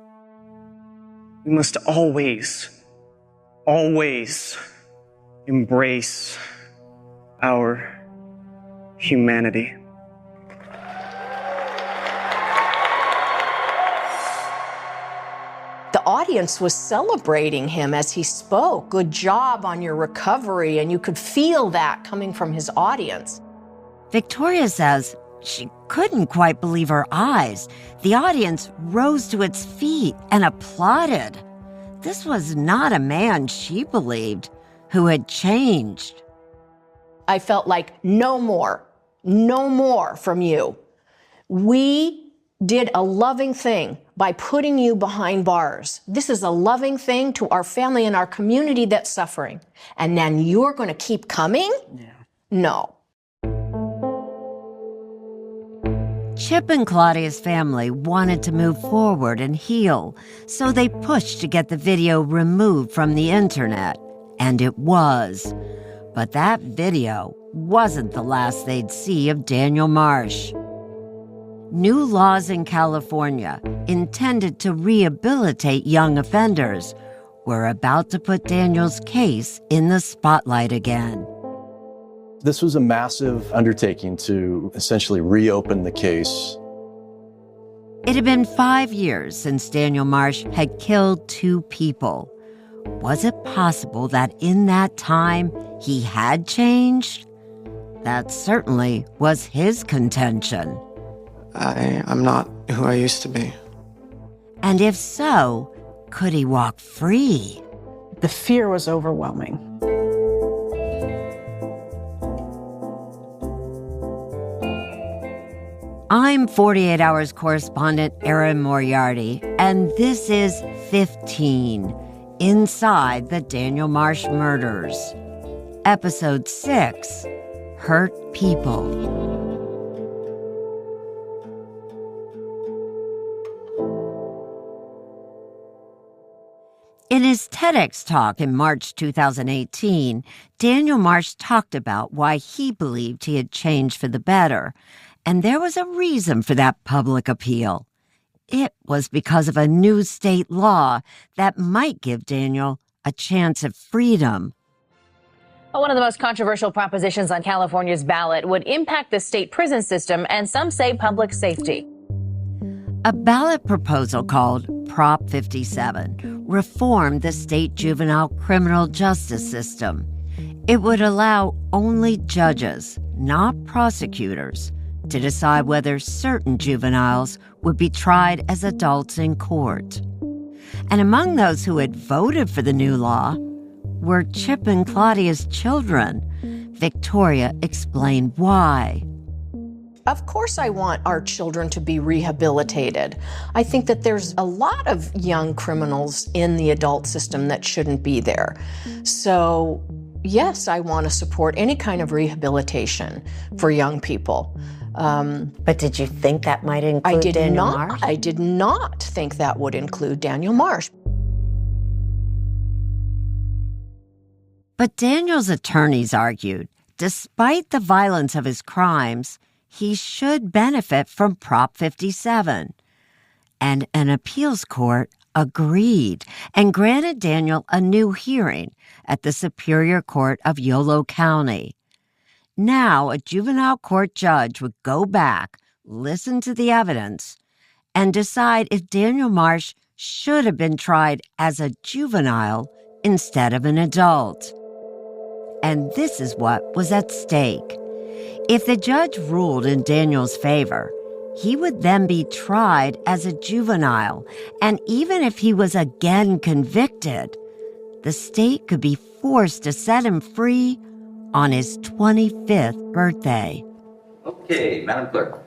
We must always embrace our humanity. The audience was celebrating him as he spoke. Good job on your recovery, and you could feel that coming from his audience. Victoria says she couldn't quite believe her eyes. The audience rose to its feet and applauded. This was not a man she believed who had changed. I felt like no more from you. We did a loving thing by putting you behind bars. This is a loving thing to our family and our community that's suffering. And then you're going to keep coming? Yeah. No. Chip and Claudia's family wanted to move forward and heal, so they pushed to get the video removed from the internet. And it was. But that video wasn't the last they'd see of Daniel Marsh. New laws in California, intended to rehabilitate young offenders, were about to put Daniel's case in the spotlight again. This was a massive undertaking to essentially reopen the case. It had been 5 years since Daniel Marsh had killed 2 people. Was it possible that in that time he had changed? That certainly was his contention. I'm not who I used to be. And if so, could he walk free? The fear was overwhelming. I'm 48 Hours correspondent Erin Moriarty, and this is 15, Inside the Daniel Marsh Murders. Episode 6, Hurt People. In his TEDx talk in March 2018, Daniel Marsh talked about why he believed he had changed for the better, and there was a reason for that public appeal. It was because of a new state law that might give Daniel a chance at freedom. One of the most controversial propositions on California's ballot would impact the state prison system and some say public safety. A ballot proposal called Prop 57 reformed the state juvenile criminal justice system. It would allow only judges, not prosecutors, to decide whether certain juveniles would be tried as adults in court. And among those who had voted for the new law were Chip and Claudia's children. Victoria explained why. Of course I want our children to be rehabilitated. I think that there's a lot of young criminals in the adult system that shouldn't be there. So, yes, I want to support any kind of rehabilitation for young people. But did you think that might include Daniel Marsh? I did not think that would include Daniel Marsh. But Daniel's attorneys argued, despite the violence of his crimes, he should benefit from Prop 57. And an appeals court agreed and granted Daniel a new hearing at the Superior Court of Yolo County. Now, a juvenile court judge would go back, listen to the evidence, and decide if Daniel Marsh should have been tried as a juvenile instead of an adult. And this is what was at stake. If the judge ruled in Daniel's favor, he would then be tried as a juvenile, and even if he was again convicted, the state could be forced to set him free on his 25th birthday. Okay, Madam Clerk,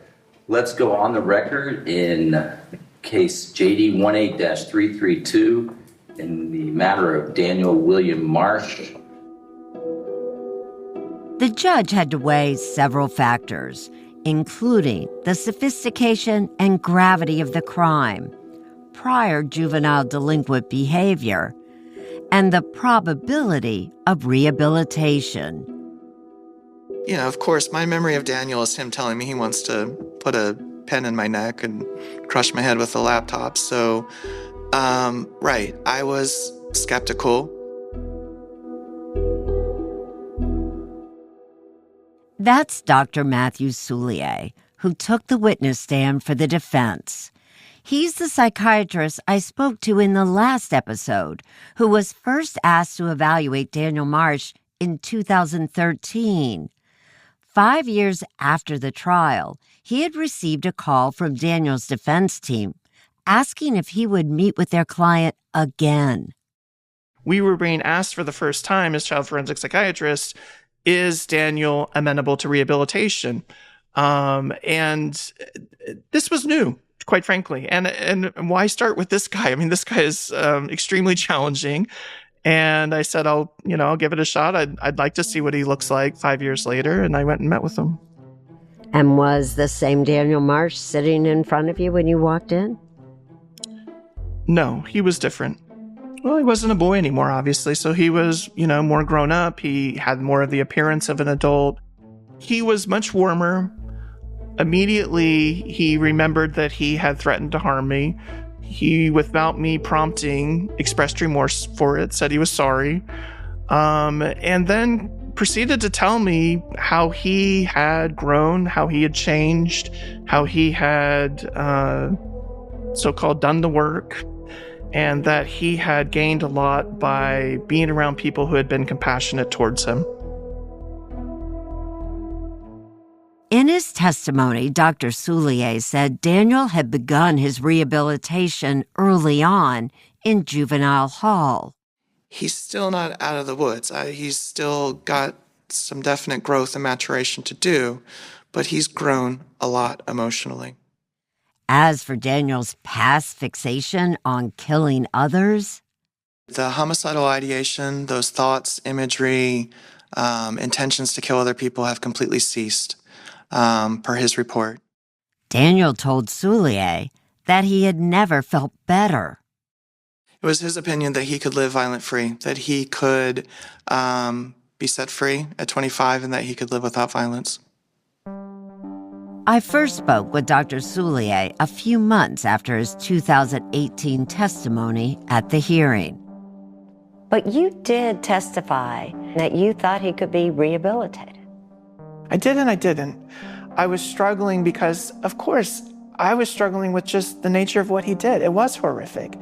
let's go on the record in case JD 18-332 in the matter of Daniel William Marsh. The judge had to weigh several factors, including the sophistication and gravity of the crime, prior juvenile delinquent behavior, and the probability of rehabilitation. You know, of course, my memory of Daniel is him telling me he wants to put a pen in my neck and crush my head with a laptop. So, right, I was skeptical. That's Dr. Matthew Soulier, who took the witness stand for the defense. He's the psychiatrist I spoke to in the last episode, who was first asked to evaluate Daniel Marsh in 2013. 5 years after the trial, he had received a call from Daniel's defense team asking if he would meet with their client again. We were being asked for the first time as child forensic psychiatrists, is Daniel amenable to rehabilitation? And this was new, quite frankly. And why start with this guy? I mean, this guy is extremely challenging. And I said, I'll give it a shot. I'd like to see what he looks like 5 years later. And I went and met with him. And was the same Daniel Marsh sitting in front of you when you walked in? No, he was different. Well, he wasn't a boy anymore, obviously. So he was, more grown up. He had more of the appearance of an adult. He was much warmer. Immediately, he remembered that he had threatened to harm me. He, without me prompting, expressed remorse for it, said he was sorry, and then proceeded to tell me how he had grown, how he had changed, how he had so-called done the work, and that he had gained a lot by being around people who had been compassionate towards him. In his testimony, Dr. Soulier said Daniel had begun his rehabilitation early on in juvenile hall. He's still not out of the woods. He's still got some definite growth and maturation to do, but he's grown a lot emotionally. As for Daniel's past fixation on killing others, the homicidal ideation, those thoughts, imagery, intentions to kill other people have completely ceased. Per his report. Daniel told Soulier that he had never felt better. It was his opinion that he could live violent-free, that he could be set free at 25 and that he could live without violence. I first spoke with Dr. Soulier a few months after his 2018 testimony at the hearing. But you did testify that you thought he could be rehabilitated. I did and I didn't. I was struggling because, of course, I was struggling with just the nature of what he did. It was horrific.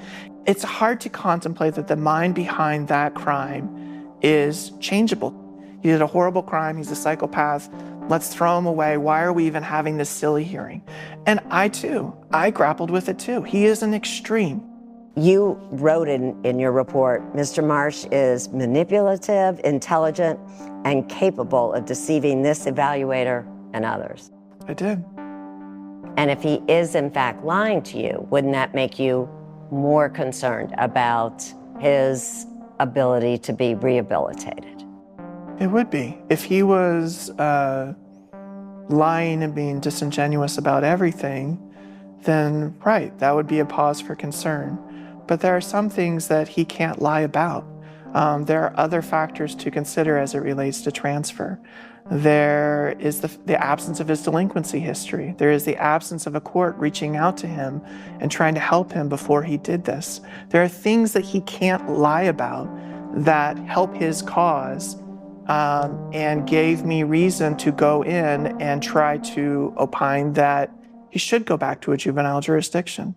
It's hard to contemplate that the mind behind that crime is changeable. He did a horrible crime. He's a psychopath. Let's throw him away. Why are we even having this silly hearing? And I grappled with it too. He is an extreme. You wrote in your report, Mr. Marsh is manipulative, intelligent, and capable of deceiving this evaluator and others. I did. And if he is in fact lying to you, wouldn't that make you more concerned about his ability to be rehabilitated? It would be. If he was lying and being disingenuous about everything, then right, that would be a cause for concern. But there are some things that he can't lie about. There are other factors to consider as it relates to transfer. There is the absence of his delinquency history. There is the absence of a court reaching out to him and trying to help him before he did this. There are things that he can't lie about that help his cause and gave me reason to go in and try to opine that he should go back to a juvenile jurisdiction.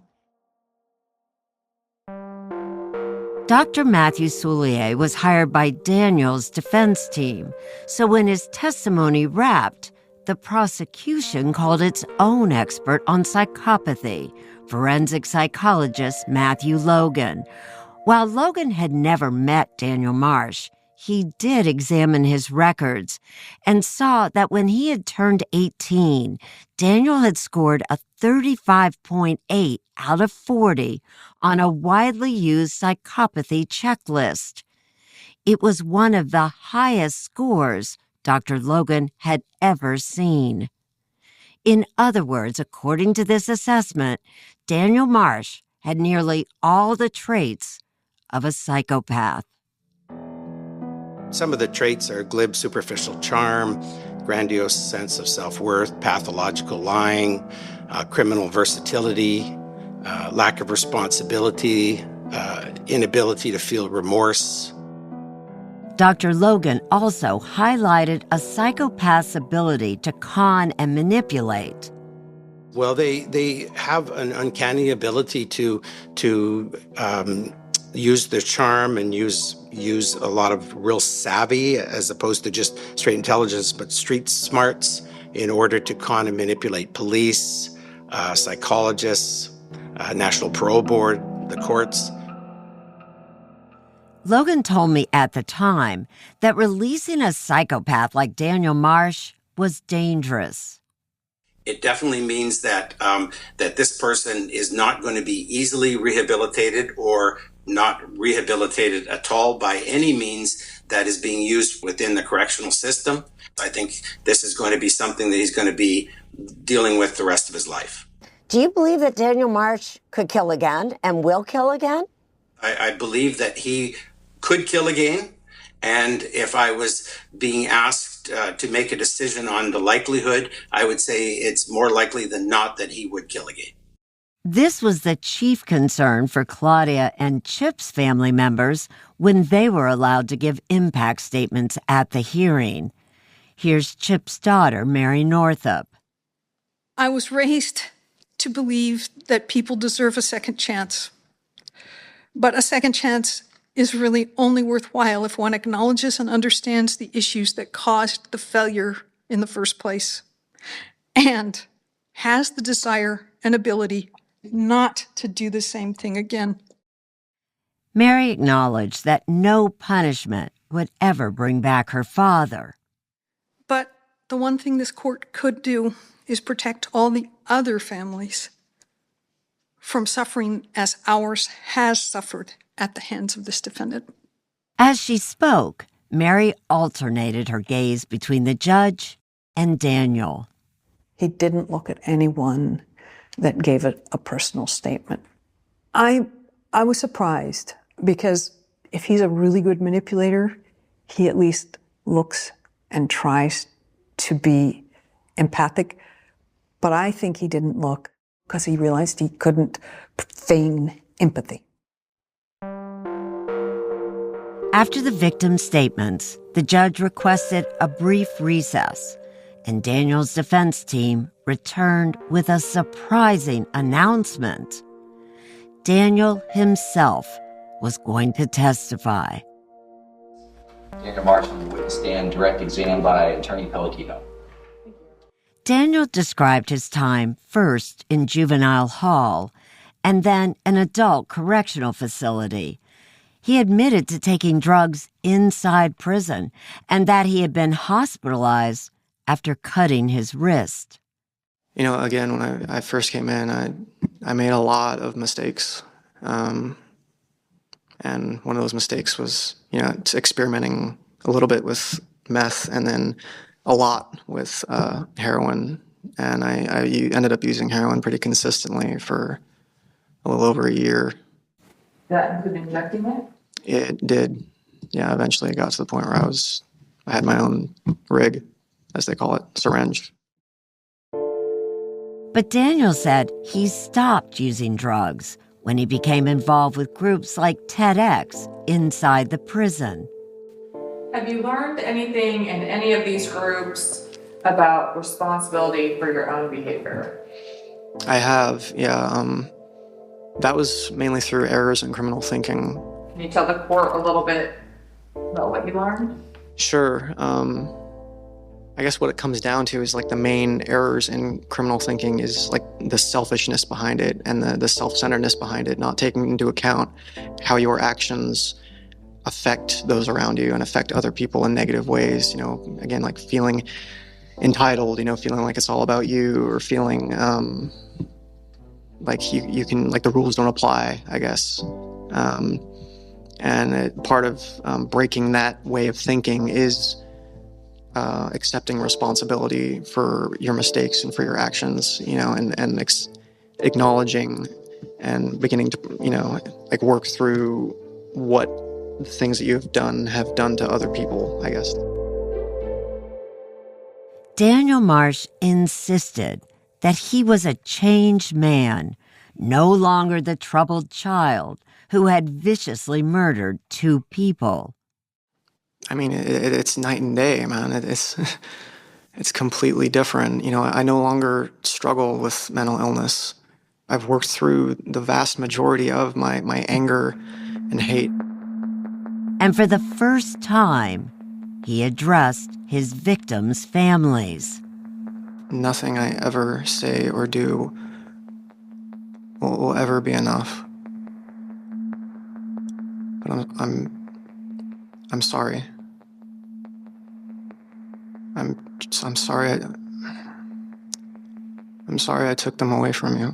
Dr. Matthew Soulier was hired by Daniel's defense team, so when his testimony wrapped, the prosecution called its own expert on psychopathy, forensic psychologist Matthew Logan. While Logan had never met Daniel Marsh, he did examine his records and saw that when he had turned 18, Daniel had scored a 35.8 out of 40 on a widely used psychopathy checklist. It was one of the highest scores Dr. Logan had ever seen. In other words, according to this assessment, Daniel Marsh had nearly all the traits of a psychopath. Some of the traits are glib, superficial charm, grandiose sense of self-worth, pathological lying, criminal versatility, lack of responsibility, inability to feel remorse. Dr. Logan also highlighted a psychopath's ability to con and manipulate. Well, they have an uncanny ability to use their charm and use a lot of real savvy as opposed to just straight intelligence, but street smarts in order to con and manipulate police, psychologists, National Parole Board, the courts. Logan told me at the time that releasing a psychopath like Daniel Marsh was dangerous. It definitely means that that this person is not going to be easily rehabilitated or not rehabilitated at all by any means that is being used within the correctional system. I think this is going to be something that he's going to be dealing with the rest of his life. Do you believe that Daniel Marsh could kill again and will kill again? I believe that he could kill again. And if I was being asked to make a decision on the likelihood, I would say it's more likely than not that he would kill again. This was the chief concern for Claudia and Chip's family members when they were allowed to give impact statements at the hearing. Here's Chip's daughter, Mary Northup. I was raised to believe that people deserve a second chance. But a second chance is really only worthwhile if one acknowledges and understands the issues that caused the failure in the first place and has the desire and ability not to do the same thing again. Mary acknowledged that no punishment would ever bring back her father. But the one thing this court could do is protect all the other families from suffering as ours has suffered at the hands of this defendant. As she spoke, Mary alternated her gaze between the judge and Daniel. He didn't look at anyone that gave it a personal statement. I was surprised because if he's a really good manipulator, he at least looks and tries to be empathic. But I think he didn't look because he realized he couldn't feign empathy. After the victim's statements, the judge requested a brief recess, and Daniel's defense team returned with a surprising announcement. Daniel himself was going to testify. Daniel Marsh on the witness stand, direct exam by Attorney Pellegrino. Daniel described his time first in juvenile hall and then an adult correctional facility. He admitted to taking drugs inside prison and that he had been hospitalized after cutting his wrist. You know, again, when I first came in, I made a lot of mistakes. And one of those mistakes was, experimenting a little bit with meth and then a lot with heroin. And I ended up using heroin pretty consistently for a little over a year. That included injecting it? It did. Yeah, eventually it got to the point where I had my own rig, as they call it, syringe. But Daniel said he stopped using drugs when he became involved with groups like TEDx inside the prison. Have you learned anything in any of these groups about responsibility for your own behavior? I have, yeah. That was mainly through errors in criminal thinking. Can you tell the court a little bit about what you learned? Sure. I guess what it comes down to is like the main errors in criminal thinking is like the selfishness behind it and the self-centeredness behind it, not taking into account how your actions affect those around you and affect other people in negative ways. You know, again, like feeling entitled, you know, feeling like it's all about you, or feeling like you can, like the rules don't apply, I guess. Part of breaking that way of thinking is accepting responsibility for your mistakes and for your actions, you know, and acknowledging and beginning to, you know, like work through what the things that you have done to other people, I guess. Daniel Marsh insisted that he was a changed man, no longer the troubled child who had viciously murdered 2 people. I mean, it's night and day, man. It's completely different. You know, I no longer struggle with mental illness. I've worked through the vast majority of my anger and hate. And for the first time, he addressed his victims' families. Nothing I ever say or do will ever be enough. But I'm sorry. I'm sorry. I'm sorry I took them away from you.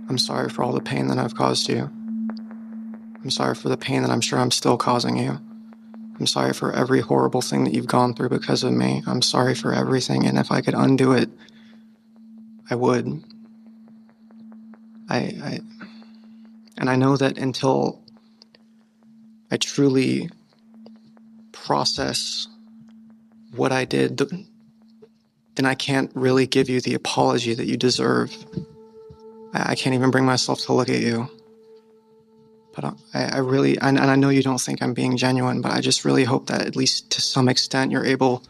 I'm sorry for all the pain that I've caused you. I'm sorry for the pain that I'm sure I'm still causing you. I'm sorry for every horrible thing that you've gone through because of me. I'm sorry for everything, and if I could undo it, I would. And I know that until I truly process what I did, then I can't really give you the apology that you deserve. I can't even bring myself to look at you. But I really, and I know you don't think I'm being genuine, but I just really hope that at least to some extent you're able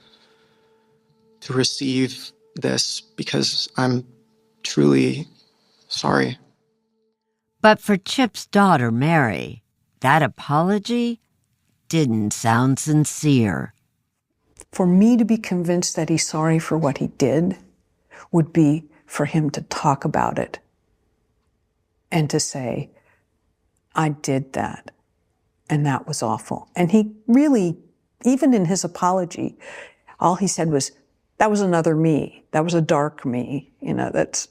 to receive this, because I'm truly sorry. But for Chip's daughter, Mary, that apology didn't sound sincere. For me to be convinced that he's sorry for what he did would be for him to talk about it and to say, I did that, and that was awful. And he really, even in his apology, all he said was, that was another me. That was a dark me. You know, that's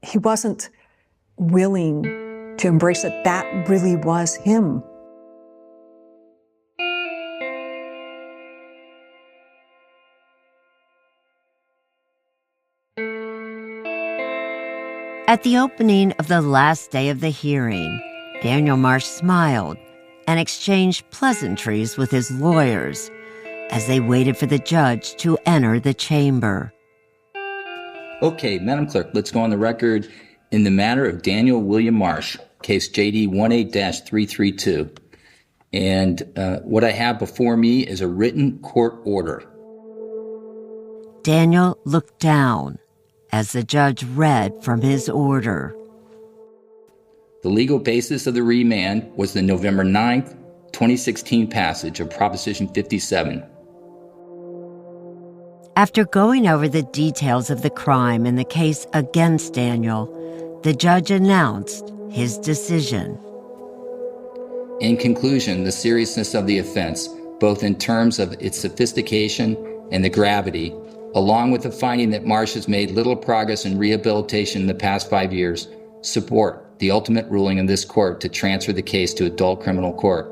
he wasn't willing to embrace that that really was him. At the opening of the last day of the hearing, Daniel Marsh smiled and exchanged pleasantries with his lawyers as they waited for the judge to enter the chamber. Okay, Madam Clerk, let's go on the record in the matter of Daniel William Marsh, case JD 18-332. And what I have before me is a written court order. Daniel looked down as the judge read from his order. The legal basis of the remand was the November 9th, 2016 passage of Proposition 57. After going over the details of the crime in the case against Daniel, the judge announced his decision. In conclusion, the seriousness of the offense, both in terms of its sophistication and the gravity, along with the finding that Marsh has made little progress in rehabilitation in the past 5 years, support the ultimate ruling of this court to transfer the case to adult criminal court.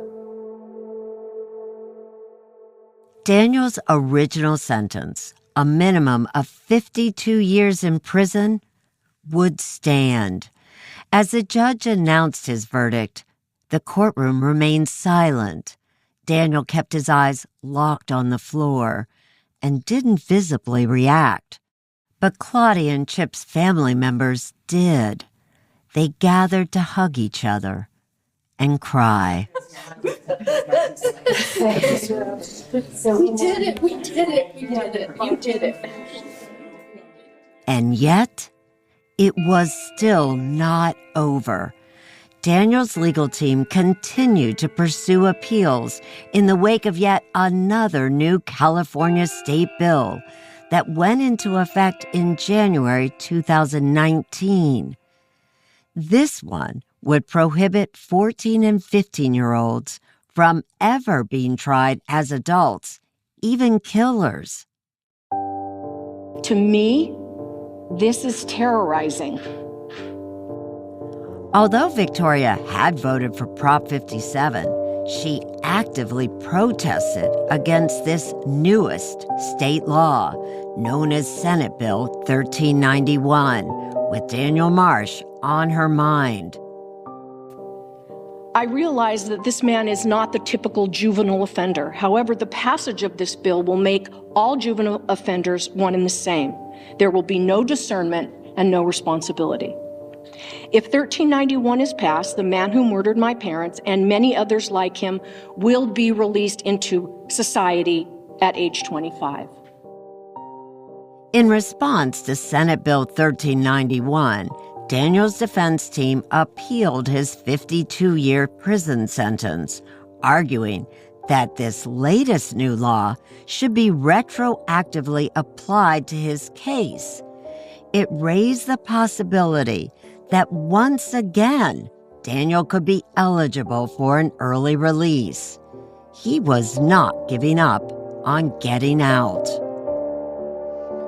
Daniel's original sentence, a minimum of 52 years in prison, would stand. As the judge announced his verdict, the courtroom remained silent. Daniel kept his eyes locked on the floor and didn't visibly react. But Claudia and Chip's family members did. They gathered to hug each other and cry. We did it, we did it, we did it, you did it. And yet, it was still not over. Daniel's legal team continued to pursue appeals in the wake of yet another new California state bill that went into effect in January 2019. This one would prohibit 14 and 15-year-olds from ever being tried as adults, even killers. To me, this is terrorizing. Although Victoria had voted for Prop 57, she actively protested against this newest state law, known as Senate Bill 1391, with Daniel Marsh on her mind. I realize that this man is not the typical juvenile offender. However, the passage of this bill will make all juvenile offenders one and the same. There will be no discernment and no responsibility. If 1391 is passed, the man who murdered my parents and many others like him will be released into society at age 25. In response to Senate Bill 1391, Daniel's defense team appealed his 52-year prison sentence, arguing that this latest new law should be retroactively applied to his case. It raised the possibility that once again, Daniel could be eligible for an early release. He was not giving up on getting out.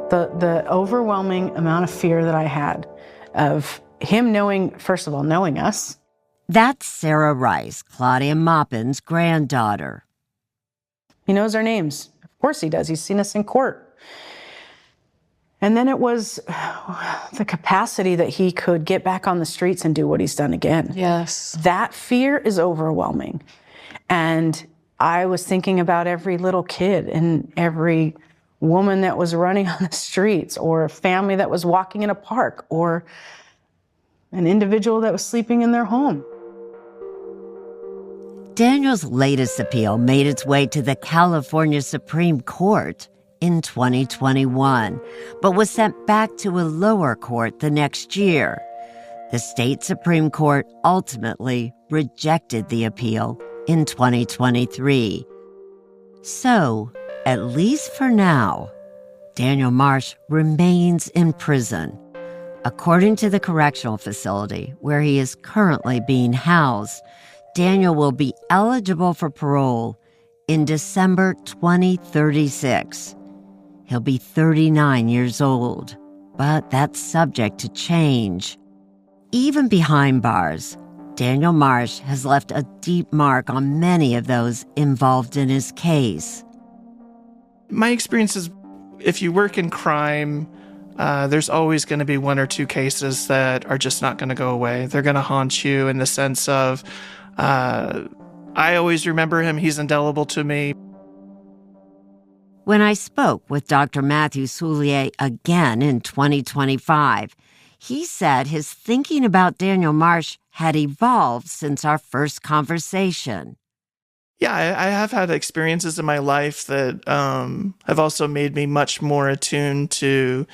The overwhelming amount of fear that I had of him knowing, first of all, knowing us. That's Sarah Rice, Claudia Maupin's granddaughter. He knows our names. Of course he does. He's seen us in court. And then it was the capacity that he could get back on the streets and do what he's done again. Yes. That fear is overwhelming. And I was thinking about every little kid and every woman that was running on the streets, or a family that was walking in a park, or an individual that was sleeping in their home. Daniel's latest appeal made its way to the California Supreme Court in 2021, but was sent back to a lower court the next year. The state Supreme Court ultimately rejected the appeal in 2023. So, at least for now, Daniel Marsh remains in prison. According to the correctional facility where he is currently being housed, Daniel will be eligible for parole in December 2036. He'll be 39 years old, but that's subject to change. Even behind bars, Daniel Marsh has left a deep mark on many of those involved in his case. My experience is, if you work in crime, there's always going to be one or two cases that are just not going to go away. They're going to haunt you in the sense of, I always remember him. He's indelible to me. When I spoke with Dr. Matthew Soulier again in 2025, he said his thinking about Daniel Marsh had evolved since our first conversation. Yeah, I have had experiences in my life that have also made me much more attuned to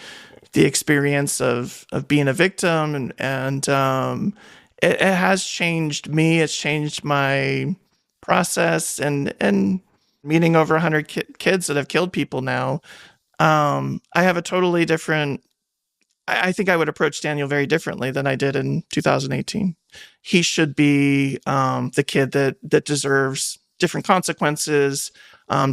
the experience of being a victim, and it has changed me. It's changed my process, and meeting over 100 kids that have killed people now, I have a totally different. I think I would approach Daniel very differently than I did in 2018. He should be the kid that deserves different consequences,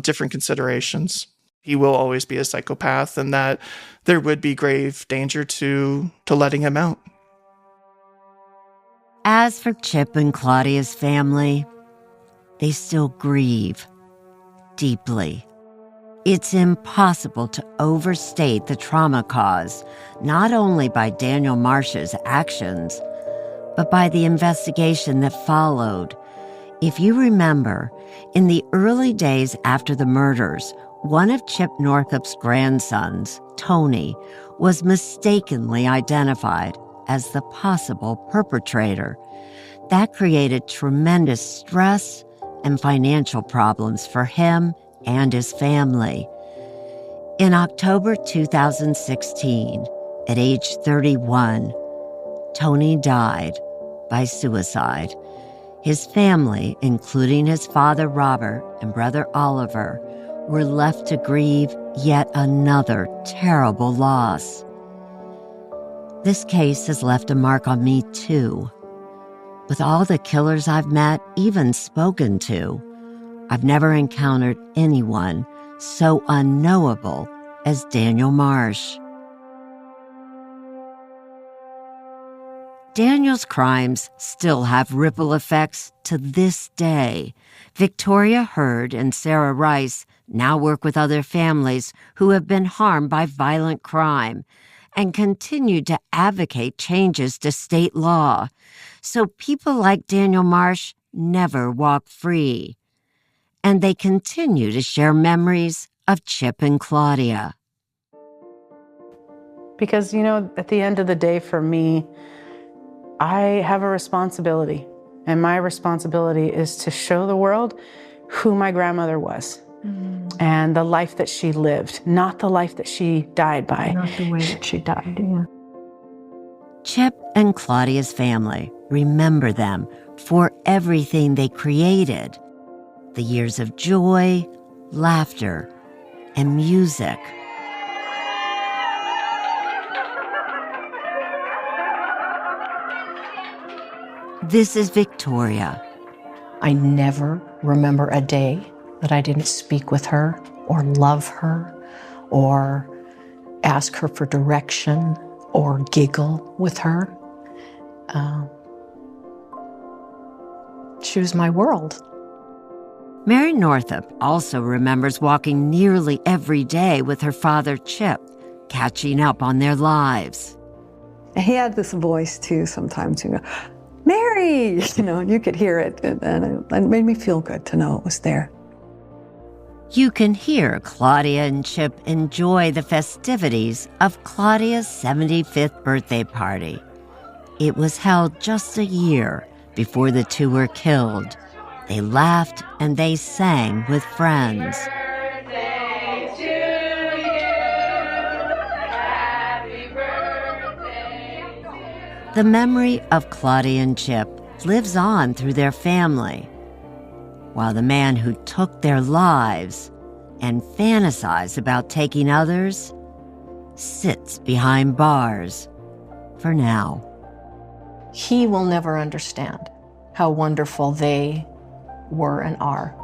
different considerations. He will always be a psychopath, and that there would be grave danger to letting him out. As for Chip and Claudia's family, they still grieve deeply. It's impossible to overstate the trauma caused not only by Daniel Marsh's actions, but by the investigation that followed. If you remember, in the early days after the murders, one of Chip Northup's grandsons, Tony, was mistakenly identified as the possible perpetrator. That created tremendous stress and financial problems for him and his family. In October 2016, at age 31, Tony died, by suicide. His family, including his father Robert and brother Oliver, were left to grieve yet another terrible loss. This case has left a mark on me, too. With all the killers I've met, even spoken to, I've never encountered anyone so unknowable as Daniel Marsh. Daniel's crimes still have ripple effects to this day. Victoria Hurd and Sarah Rice now work with other families who have been harmed by violent crime and continue to advocate changes to state law so people like Daniel Marsh never walk free. And they continue to share memories of Chip and Claudia. Because, at the end of the day, for me, I have a responsibility. And my responsibility is to show the world who my grandmother was and the life that she lived, not the life that she died by. Not the way that she died, yeah. Chip and Claudia's family remember them for everything they created. The years of joy, laughter, and music. This is Victoria. I never remember a day that I didn't speak with her or love her or ask her for direction or giggle with her. She was my world. Mary Northup also remembers walking nearly every day with her father, Chip, catching up on their lives. He had this voice, too, sometimes, Mary! You could hear it, and it made me feel good to know it was there. You can hear Claudia and Chip enjoy the festivities of Claudia's 75th birthday party. It was held just a year before the two were killed. They laughed and they sang with friends. The memory of Claudia and Chip lives on through their family, while the man who took their lives and fantasized about taking others sits behind bars for now. He will never understand how wonderful they were and are.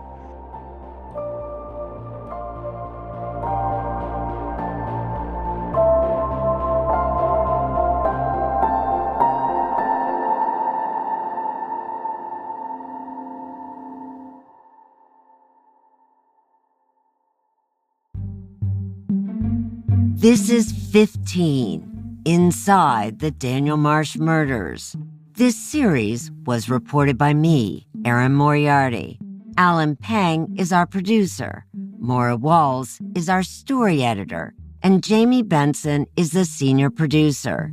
This is 15, Inside the Daniel Marsh Murders. This series was reported by me, Erin Moriarty. Alan Pang is our producer. Maura Walls is our story editor. And Jamie Benson is the senior producer.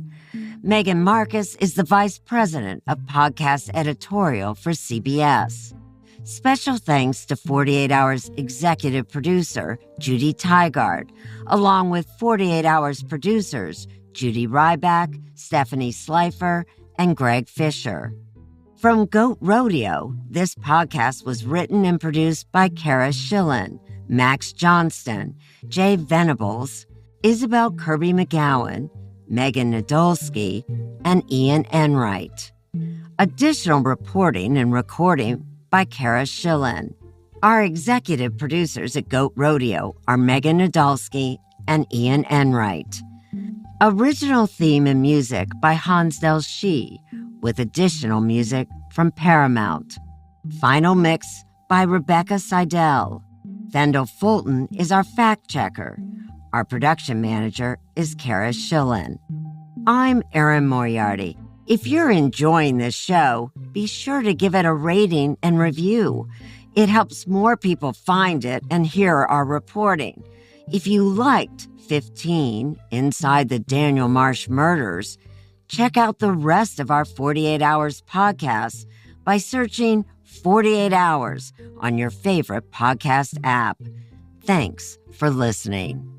Megan Marcus is the vice president of podcast editorial for CBS. Special thanks to 48 Hours executive producer, Judy Tygard, along with 48 Hours producers, Judy Ryback, Stephanie Slifer, and Greg Fisher. From Goat Rodeo, this podcast was written and produced by Kara Schillen, Max Johnston, Jay Venables, Isabel Kirby McGowan, Megan Nadolski, and Ian Enright. Additional reporting and recording by Kara Schillen. Our executive producers at Goat Rodeo are Megan Nadolski and Ian Enright. Original theme and music by Hansdale Shee, with additional music from Paramount. Final mix by Rebecca Seidel. Vendel Fulton is our fact checker. Our production manager is Kara Schillen. I'm Erin Moriarty. If you're enjoying this show, be sure to give it a rating and review. It helps more people find it and hear our reporting. If you liked 15, Inside the Daniel Marsh Murders, check out the rest of our 48 Hours podcasts by searching 48 Hours on your favorite podcast app. Thanks for listening.